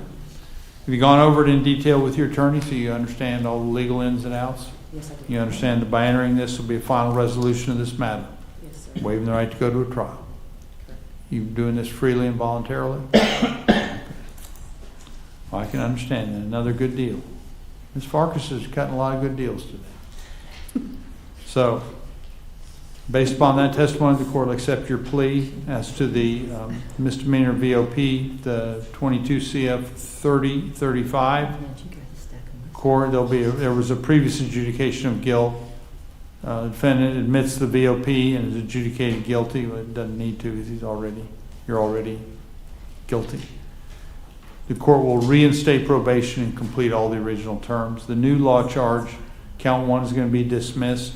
Speaker 1: Have you gone over it in detail with your attorney so you understand all the legal ins and outs?
Speaker 5: Yes, I do.
Speaker 1: You understand that by entering this will be a final resolution of this matter,
Speaker 5: Yes, sir.
Speaker 1: waiving the right to go to a trial. You doing this freely and voluntarily? Well, I can understand that. Another good deal. Ms. Farkas is cutting a lot of good deals today. So, based upon that testimony, the court will accept your plea as to the misdemeanor VOP, the 22 CF 3035. There was a previous adjudication of guilt. The defendant admits the VOP and is adjudicated guilty. Well, it doesn't need to because you're already guilty. The court will reinstate probation and complete all the original terms. The new law charge, count 1 is going to be dismissed.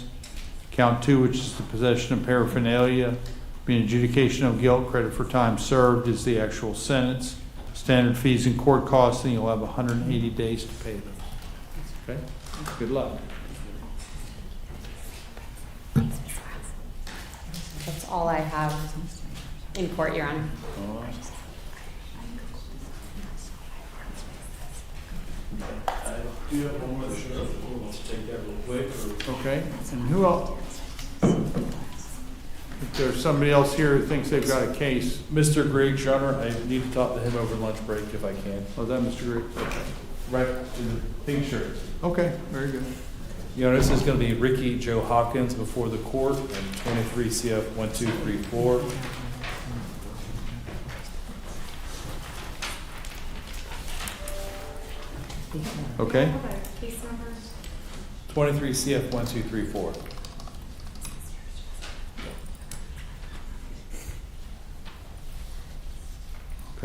Speaker 1: Count 2, which is the possession of paraphernalia, being adjudication of guilt, credit for time served is the actual sentence. Standard fees and court costs, and you'll have 180 days to pay them. Okay? Good luck.
Speaker 17: That's all I have in court, Your Honor.
Speaker 1: All right.
Speaker 20: Do you have one more, the sheriff? Let's take that real quick.
Speaker 1: Okay, and who else? If there's somebody else here who thinks they've got a case.
Speaker 20: Mr. Griggs, Your Honor, I need to talk to him over lunch break if I can.
Speaker 1: Was that Mr. Griggs?
Speaker 20: Right in the pink shirt.
Speaker 1: Okay, very good.
Speaker 20: Your Honor, this is going to be Ricky Joe Hopkins before the court in 23 CF 1234.
Speaker 1: Okay.
Speaker 20: 23 CF 1234.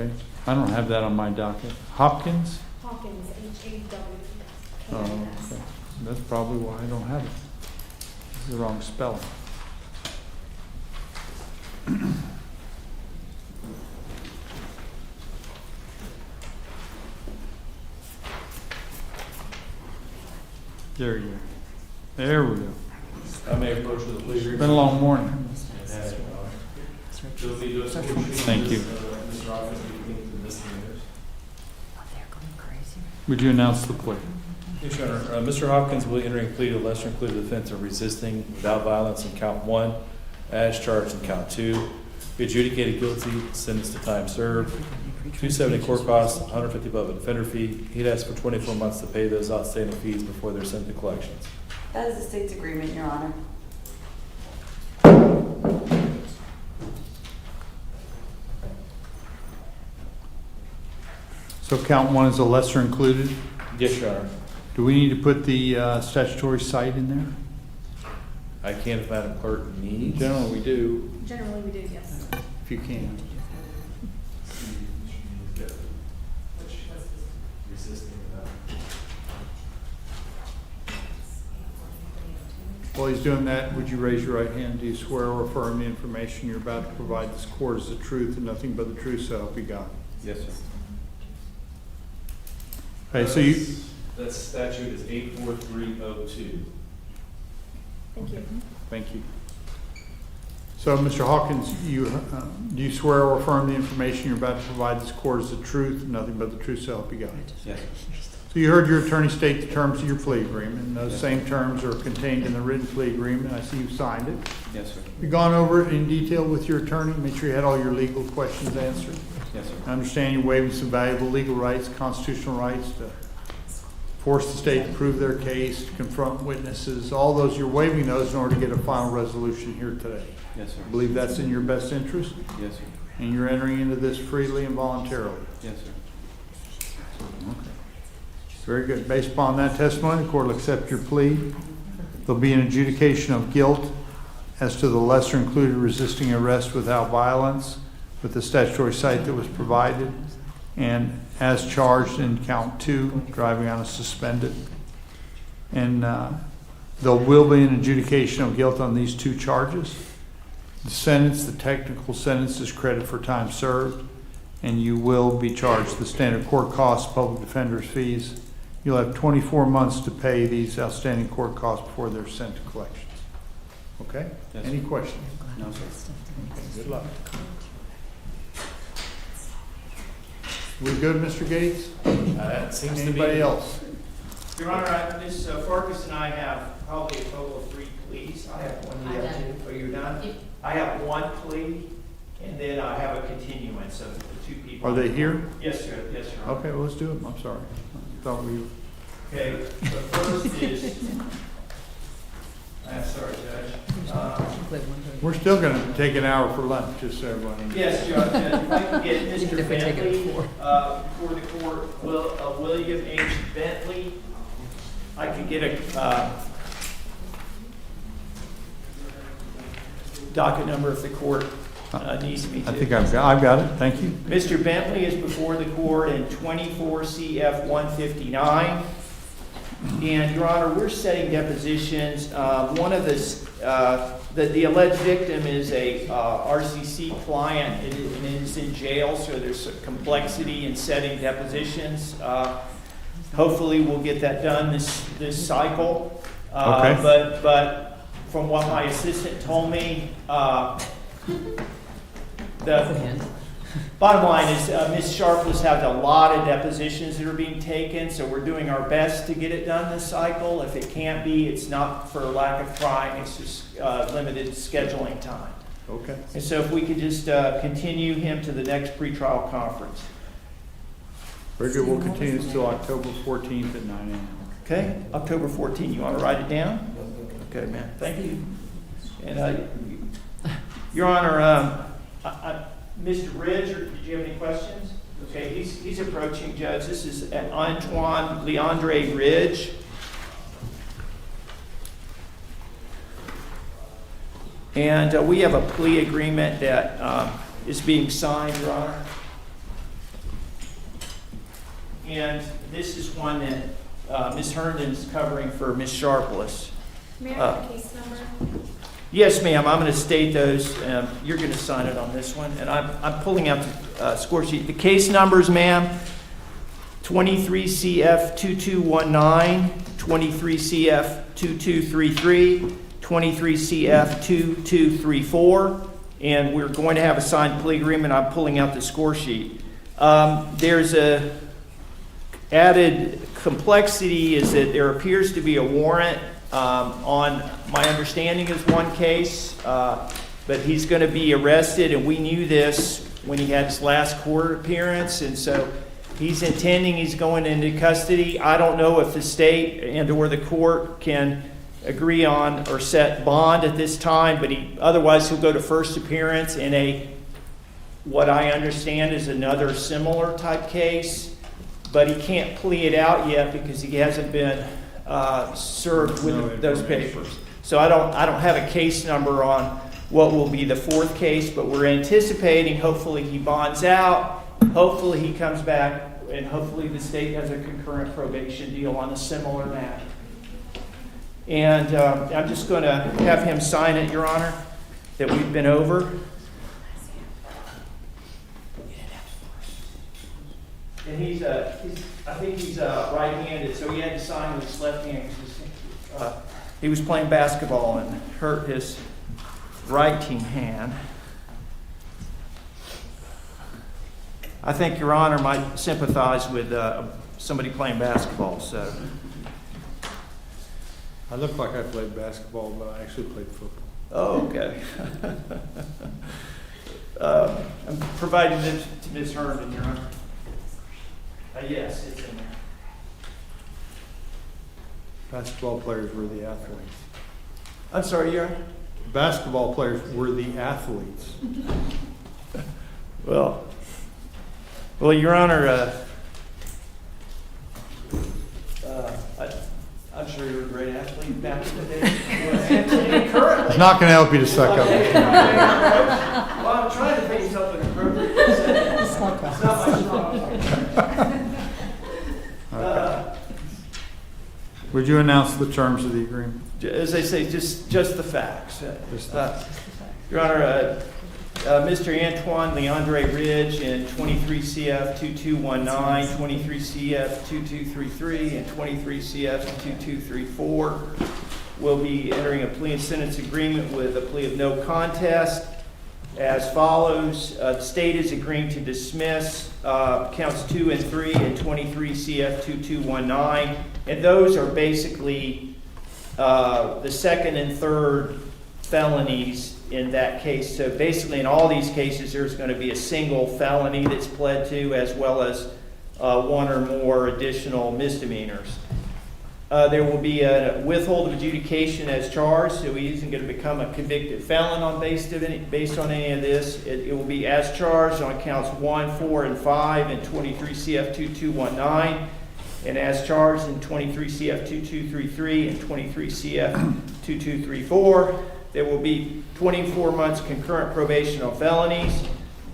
Speaker 1: Okay, I don't have that on my docket. Hopkins?
Speaker 9: Hawkins, H-A-W.
Speaker 1: Oh, okay. That's probably why I don't have it. This is the wrong spelling. There you go. There we go.
Speaker 20: I may approach with a plea agreement.
Speaker 1: Been a long morning. Thank you.
Speaker 20: Mr. Hopkins, we think the misdemeanors.
Speaker 1: Would you announce the plea?
Speaker 20: Yes, Your Honor. Mr. Hopkins will be entering a plea to a lesser included offense of resisting without violence in count 1, as charged in count 2. Be adjudicated guilty, sentenced to time served, $270 court costs, $150 above offender fee. He'd ask for 24 months to pay those outstanding fees before they're sent to collections.
Speaker 16: That is the state's agreement, Your Honor.
Speaker 1: So count 1 is a lesser included?
Speaker 20: Yes, Your Honor.
Speaker 1: Do we need to put the statutory cite in there?
Speaker 20: I can if Madam Clerk needs.
Speaker 1: Generally, we do,
Speaker 9: Generally, we do, yes.
Speaker 1: if you can. While he's doing that, would you raise your right hand? Do you swear or affirm the information you're about to provide this court is the truth and nothing but the truth, so help you God?
Speaker 20: Yes, sir.
Speaker 1: Okay, so you,
Speaker 20: That statute is 84302.
Speaker 9: Thank you.
Speaker 1: thank you. So, Mr. Hawkins, do you swear or affirm the information you're about to provide this court is the truth and nothing but the truth, so help you God?
Speaker 20: Yes.
Speaker 1: So you heard your attorney state the terms of your plea agreement, and those same terms are contained in the written plea agreement. I see you've signed it.
Speaker 20: Yes, sir.
Speaker 1: You've gone over it in detail with your attorney, make sure you had all your legal questions answered.
Speaker 20: Yes, sir.
Speaker 1: I understand you're waiving some valuable legal rights, constitutional rights to force the state to prove their case, to confront witnesses, all those, you're waiving those in order to get a final resolution here today.
Speaker 20: Yes, sir.
Speaker 1: I believe that's in your best interest,
Speaker 20: Yes, sir.
Speaker 1: and you're entering into this freely and voluntarily.
Speaker 20: Yes, sir.
Speaker 1: Okay. Very good. Based upon that testimony, the court will accept your plea. There'll be an adjudication of guilt as to the lesser included resisting arrest without violence with the statutory cite that was provided, and as charged in count 2, driving on a suspended. And there will be an adjudication of guilt on these 2 charges. The sentence, the technical sentence, is credit for time served, and you will be charged the standard court costs, public defender's fees. You'll have 24 months to pay these outstanding court costs before they're sent to collections. Okay?
Speaker 20: Yes,
Speaker 1: Any
Speaker 20: sir.
Speaker 1: questions?
Speaker 20: No, sir.
Speaker 1: Okay, good luck. We good, Mr. Gates?
Speaker 20: That seems to be.
Speaker 1: Anybody else?
Speaker 13: Your Honor, Ms. Farkas and I have probably a total of 3 pleas. I have one, you have 2. Are you done? I have 1 plea, and then I have a continuance of the 2 people.
Speaker 1: Are they here?
Speaker 13: Yes, sir. Yes, Your Honor.
Speaker 1: Okay, well, let's do them. I'm sorry. I thought we,
Speaker 13: Okay, the first is, I'm sorry, Judge.
Speaker 1: we're still gonna take an hour for lunch, just so everyone knows.
Speaker 13: Yes, Judge, if I can get Mr.
Speaker 5: Even if we take it at
Speaker 13: Bentley
Speaker 5: 4.
Speaker 13: before the court, William H. Bentley. I could get a docket number if the court needs me to.
Speaker 1: I think I've got it. Thank you.
Speaker 13: Mr. Bentley is before the court in 24 CF 159. And, Your Honor, we're setting depositions. One of the alleged victim is a RCC client and is in jail, so there's some complexity in setting depositions. Hopefully, we'll get that done this cycle.
Speaker 1: Okay.
Speaker 13: But from what my assistant told me, the bottom line is Ms. Sharpless has a lot of depositions that are being taken, so we're doing our best to get it done this cycle. If it can't be, it's not for lack of trying, it's just limited scheduling time.
Speaker 1: Okay.
Speaker 13: And so if we could just continue him to the next pretrial conference.
Speaker 1: Very good. We'll continue this till October 14th at 9 a.m.
Speaker 13: Okay, October 14th, you want to write it down? Okay, man, thank you. And Your Honor, Mr. Ridge, did you have any questions? Okay, he's approaching, Judge. This is Antoine Leandre Ridge. And we have a plea agreement that is being signed, Your Honor. And this is one that Ms. Herndon's covering for Ms. Sharpless.
Speaker 9: May I have the case number?
Speaker 13: Yes, ma'am, I'm going to state those. You're going to sign it on this one. And I'm pulling out the score sheet. The case numbers, ma'am, 23 CF 2219, 23 CF 2233, 23 CF 2234, and we're going to have a signed plea agreement. I'm pulling out the score sheet. There's a added complexity is that there appears to be a warrant on, my understanding is one case, but he's going to be arrested, and we knew this when he had his last court appearance, and so he's intending he's going into custody. I don't know if the state and or the court can agree on or set bond at this time, but otherwise he'll go to first appearance in what I understand is another similar type case, but he can't plea it out yet because he hasn't been served with those papers. So I don't have a case number on what will be the fourth case, but we're anticipating hopefully he bonds out, hopefully he comes back, and hopefully the state has a concurrent probation deal on a similar matter. And I'm just going to have him sign it, Your Honor, that we've been over. And I think he's right-handed, so he had to sign with his left hand. He was playing basketball and hurt his right team hand. I think Your Honor might sympathize with somebody playing basketball. So
Speaker 1: I look like I played basketball, but I actually played football.
Speaker 13: Oh, okay. I'm providing this to Ms. Herndon, Your Honor. Yes, it's in there.
Speaker 1: Basketball players were the athletes.
Speaker 13: I'm sorry, Your Honor?
Speaker 1: Basketball players were the athletes.
Speaker 13: Well, Your Honor, I'm sure you were a great athlete back in the day. And currently.
Speaker 1: It's not going to help you to suck up.
Speaker 13: Well, I'm trying to think of something appropriate. It's not my strong.
Speaker 1: Would you announce the terms of the agreement?
Speaker 13: As I say, just the facts. Your Honor, Mr. Antoine Leandre Ridge in 23 CF 2219, 23 CF 2233, and 23 CF 2234 will be entering a plea and sentence agreement with a plea of no contest as follows. The state is agreeing to dismiss counts 2 and 3 in 23 CF 2219, and those are basically the second and third felonies in that case. So basically in all these cases there's going to be a single felony that's pled to as well as one or more additional misdemeanors. There will be a withhold of adjudication as charged, so he isn't going to become a convicted felon based on any of this. It will be as charged on counts 1, 4, and 5 in 23 CF 2219, and as charged in 23 CF 2233 and 23 CF 2234. There will be 24 months concurrent probation on felonies,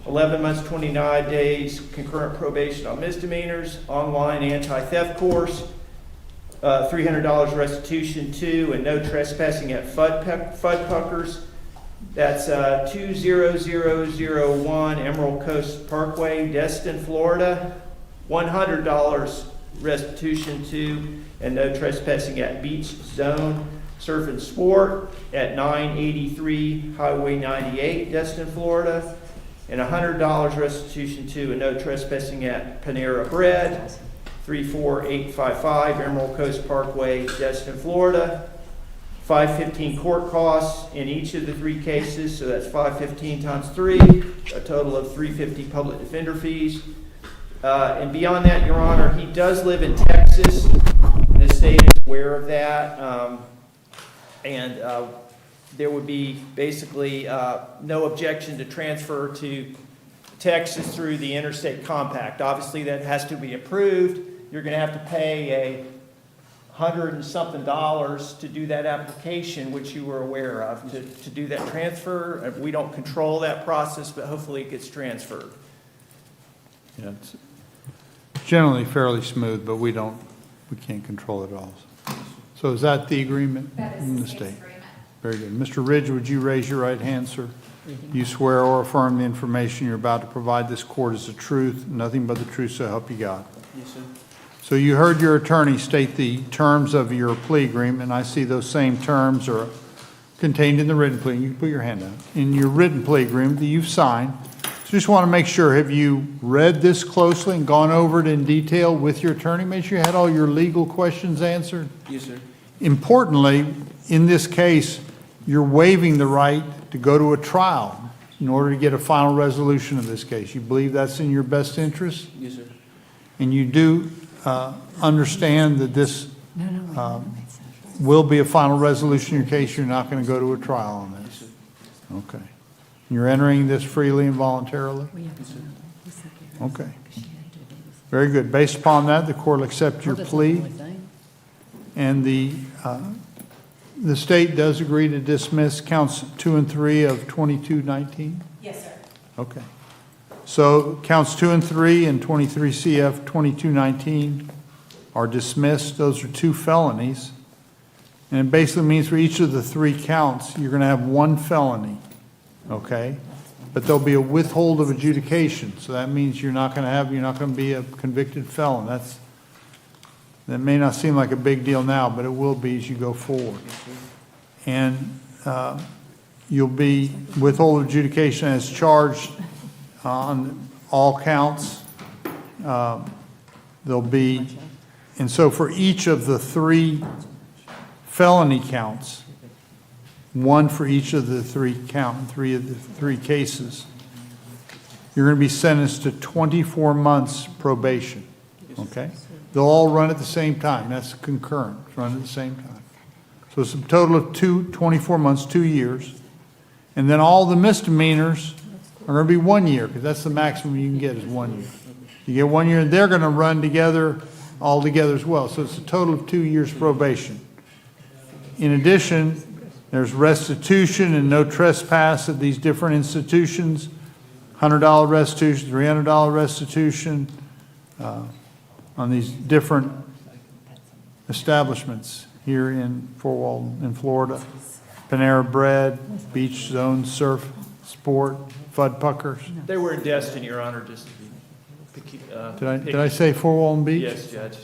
Speaker 13: 11 months, 29 days concurrent probation on misdemeanors, online anti-theft course, $300 restitution to, and no trespassing at Fuddpuckers. That's 20001 Emerald Coast Parkway, Destin, Florida. $100 restitution to, and no trespassing at Beach Zone Surf and Sport at 983 Highway 98, Destin, Florida. And $100 restitution to, and no trespassing at Panera Bread, 34855 Emerald Coast Parkway, Destin, Florida. 515 court costs in each of the three cases, so that's 515 times 3, a total of 350 public defender fees. And beyond that, Your Honor, he does live in Texas. The state is aware of that. And there would be basically no objection to transfer to Texas through the interstate compact. Obviously, that has to be approved. You're going to have to pay $100 and something to do that application, which you were aware of, to do that transfer. We don't control that process, but hopefully it gets transferred.
Speaker 1: Yeah, generally fairly smooth, but we can't control it all. So is that the agreement
Speaker 9: That is
Speaker 1: from
Speaker 9: the
Speaker 1: the
Speaker 9: state's
Speaker 1: state?
Speaker 9: agreement.
Speaker 1: Very good. Mr. Ridge, would you raise your right hand, sir? You swear or affirm the information you're about to provide this court is the truth, nothing but the truth, so help you God.
Speaker 6: Yes, sir.
Speaker 1: So you heard your attorney state the terms of your plea agreement, and I see those same terms are contained in the written plea. You can put your hand out. In your written plea agreement that you've signed. So just want to make sure, have you read this closely and gone over it in detail with your attorney? Make sure you had all your legal questions answered?
Speaker 6: Yes, sir.
Speaker 1: Importantly, in this case, you're waiving the right to go to a trial in order to get a final resolution of this case. You believe that's in your best interest?
Speaker 6: Yes, sir.
Speaker 1: And you do understand that this will be a final resolution in your case. You're not going to go to a trial on this? Okay. You're entering this freely and voluntarily? Okay. Very good. Based upon that, the court will accept your plea. And the state does agree to dismiss counts 2 and 3 of 2219?
Speaker 9: Yes, sir.
Speaker 1: Okay. So counts 2 and 3 and 23 CF 2219 are dismissed. Those are 2 felonies. And it basically means for each of the 3 counts, you're going to have 1 felony. Okay? But there'll be a withhold of adjudication. So that means you're not going to be a convicted felon. That may not seem like a big deal now, but it will be as you go forward. And you'll be withhold adjudication as charged on all counts. There'll be, and so for each of the 3 felony counts, 1 for each of the 3 of the 3 cases, you're going to be sentenced to 24 months probation. Okay? They'll all run at the same time. That's concurrent. It's run at the same time. So it's a total of 24 months, 2 years. And then all the misdemeanors are going to be 1 year, because that's the maximum you can get is 1 year. You get 1 year, and they're going to run together, all together as well. So it's a total of 2 years probation. In addition, there's restitution and no trespass at these different institutions, $100 restitution, $300 restitution, on these different establishments here in Fort Walton, in Florida. Panera Bread, Beach Zone, Surf Sport, Fudd Puckers.
Speaker 13: They were in Destin, Your Honor, just.
Speaker 1: Did I say Fort Walton Beach?
Speaker 13: Yes, Judge.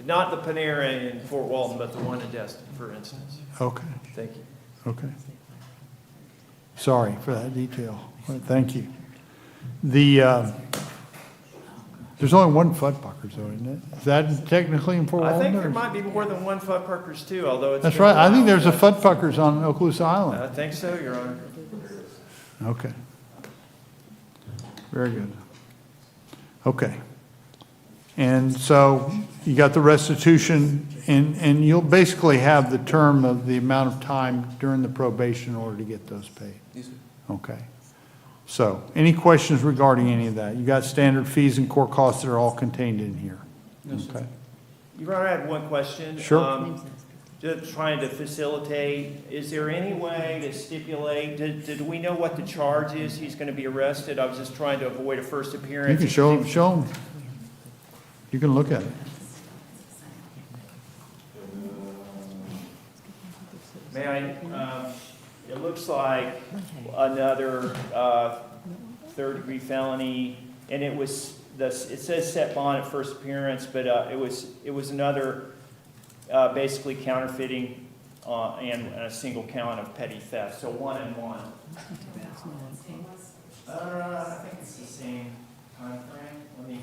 Speaker 13: Not the Panera in Fort Walton, but the one in Destin, for instance.
Speaker 1: Okay.
Speaker 13: Thank you.
Speaker 1: Okay. Sorry for that detail. Thank you. There's only one Fudd Puckers, though, isn't it? Is that technically in Fort Walton?
Speaker 13: I think there might be more than one Fudd Puckers too, although it's.
Speaker 1: That's right. I think there's a Fudd Puckers on Okaloosa Island.
Speaker 13: I think so, Your Honor.
Speaker 1: Okay. Very good. Okay. And so you got the restitution, and you'll basically have the term of the amount of time during the probation in order to get those paid.
Speaker 6: Yes, sir.
Speaker 1: Okay. So, any questions regarding any of that? You got standard fees and court costs that are all contained in here.
Speaker 6: No, sir.
Speaker 1: Okay.
Speaker 13: Your Honor, I had one question.
Speaker 1: Sure.
Speaker 13: Just trying to facilitate, is there any way to stipulate, did we know what the charge is? He's going to be arrested. I was just trying to avoid a first appearance.
Speaker 1: You can show them. You can look at it.
Speaker 13: May I, it looks like another third-degree felony, and it says set bond at first appearance, but it was another basically counterfeiting and a single count of petty theft, so 1 and 1. I think it's the same time frame. Let me.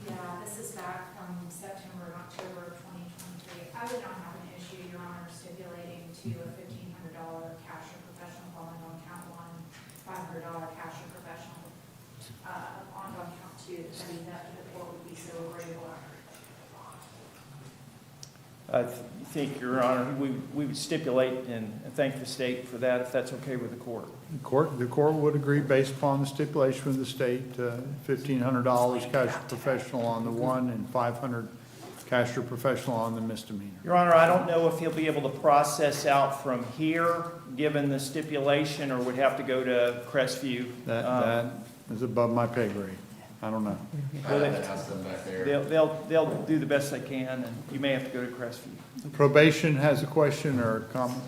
Speaker 9: Yeah, this is back from September and October of 2023. I would not have an issue, Your Honor, stipulating to a $1,500 cash or professional bond on count 1, $500 cash or professional bond on count 2. The petty theft of the court would be so agreeable.
Speaker 13: I think, Your Honor, we would stipulate and thank the state for that, if that's okay with the court.
Speaker 1: The court would agree based upon the stipulation of the state, $1,500 cash or professional on the 1 and $500 cash or professional on the misdemeanor.
Speaker 13: Your Honor, I don't know if he'll be able to process out from here, given the stipulation, or would have to go to Crestview.
Speaker 1: That is above my pay grade. I don't know.
Speaker 13: They'll do the best they can, and you may have to go to Crestview.
Speaker 1: Probation has a question or a comment?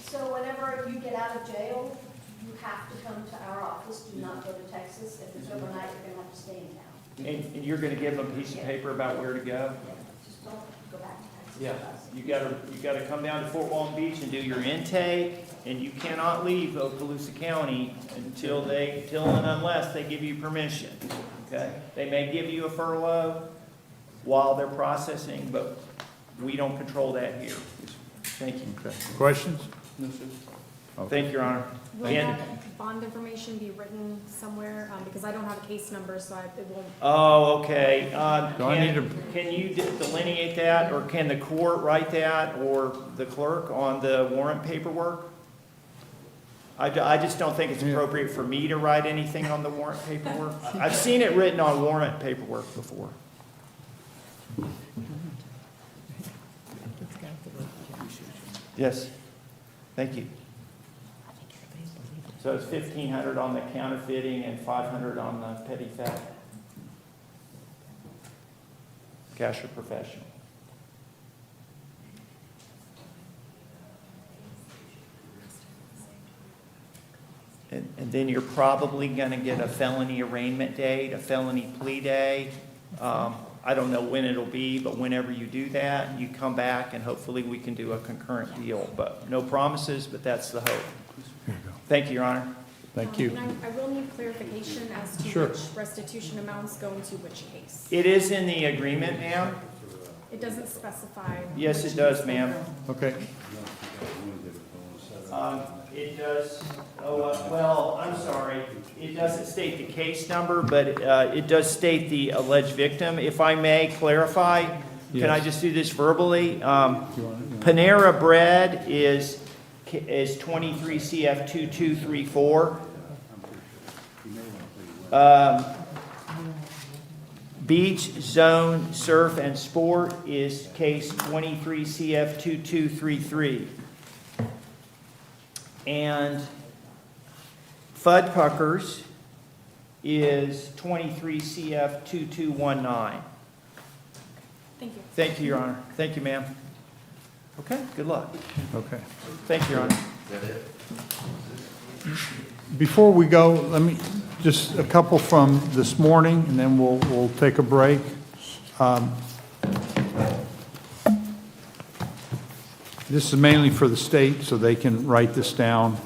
Speaker 12: So whenever you get out of jail, you have to come to our office, do not go to Texas. If it's overnight, you're gonna have to stay in town.
Speaker 13: And you're gonna give them a piece of paper about where to go?
Speaker 12: Just don't go back to Texas.
Speaker 13: Yeah. You gotta come down to Fort Walton Beach and do your intake, and you cannot leave Okaloosa County until and unless they give you permission, okay? They may give you a furlough while they're processing, but we don't control that here. Thank you.
Speaker 1: Okay. Questions?
Speaker 13: No, sir. Thank you, Your Honor.
Speaker 21: Will
Speaker 13: And-
Speaker 21: that bond information be written somewhere? Because I don't have a case number, so it won't.
Speaker 13: Oh, okay.
Speaker 1: Do I need to-
Speaker 13: Can you delineate that, or can the court write that, or the clerk on the warrant paperwork? I just don't think it's appropriate for me to write anything on the warrant paperwork. I've seen it written on warrant paperwork before. Yes, thank you. So it's 1,500 on the counterfeiting and 500 on the petty theft. Cash or professional. And then you're probably gonna get a felony arraignment date, a felony plea day. I don't know when it'll be, but whenever you do that, you come back and hopefully we can do a concurrent deal. But no promises, but that's the hope. Thank you, Your Honor.
Speaker 1: Thank you.
Speaker 21: And I will need clarification as to
Speaker 1: Sure.
Speaker 21: which restitution amounts go into which case.
Speaker 13: It is in the agreement, ma'am.
Speaker 21: It doesn't specify.
Speaker 13: Yes, it does, ma'am.
Speaker 1: Okay.
Speaker 13: It does, well, I'm sorry, it doesn't state the case number, but it does state the alleged victim. If I may clarify, can I
Speaker 1: Yes.
Speaker 13: just do this verbally? Panera Bread is 23 CF 2234. Beach Zone Surf and Sport is case 23 CF 2233. And Fuddpuckers is 23 CF 2219.
Speaker 21: Thank you.
Speaker 13: Thank you, Your Honor. Thank you, ma'am. Okay, good luck.
Speaker 1: Okay.
Speaker 13: Thank you, Your Honor.
Speaker 1: Before we go, let me, just a couple from this morning, and then we'll take a break. This is mainly for the state, so they can write this down.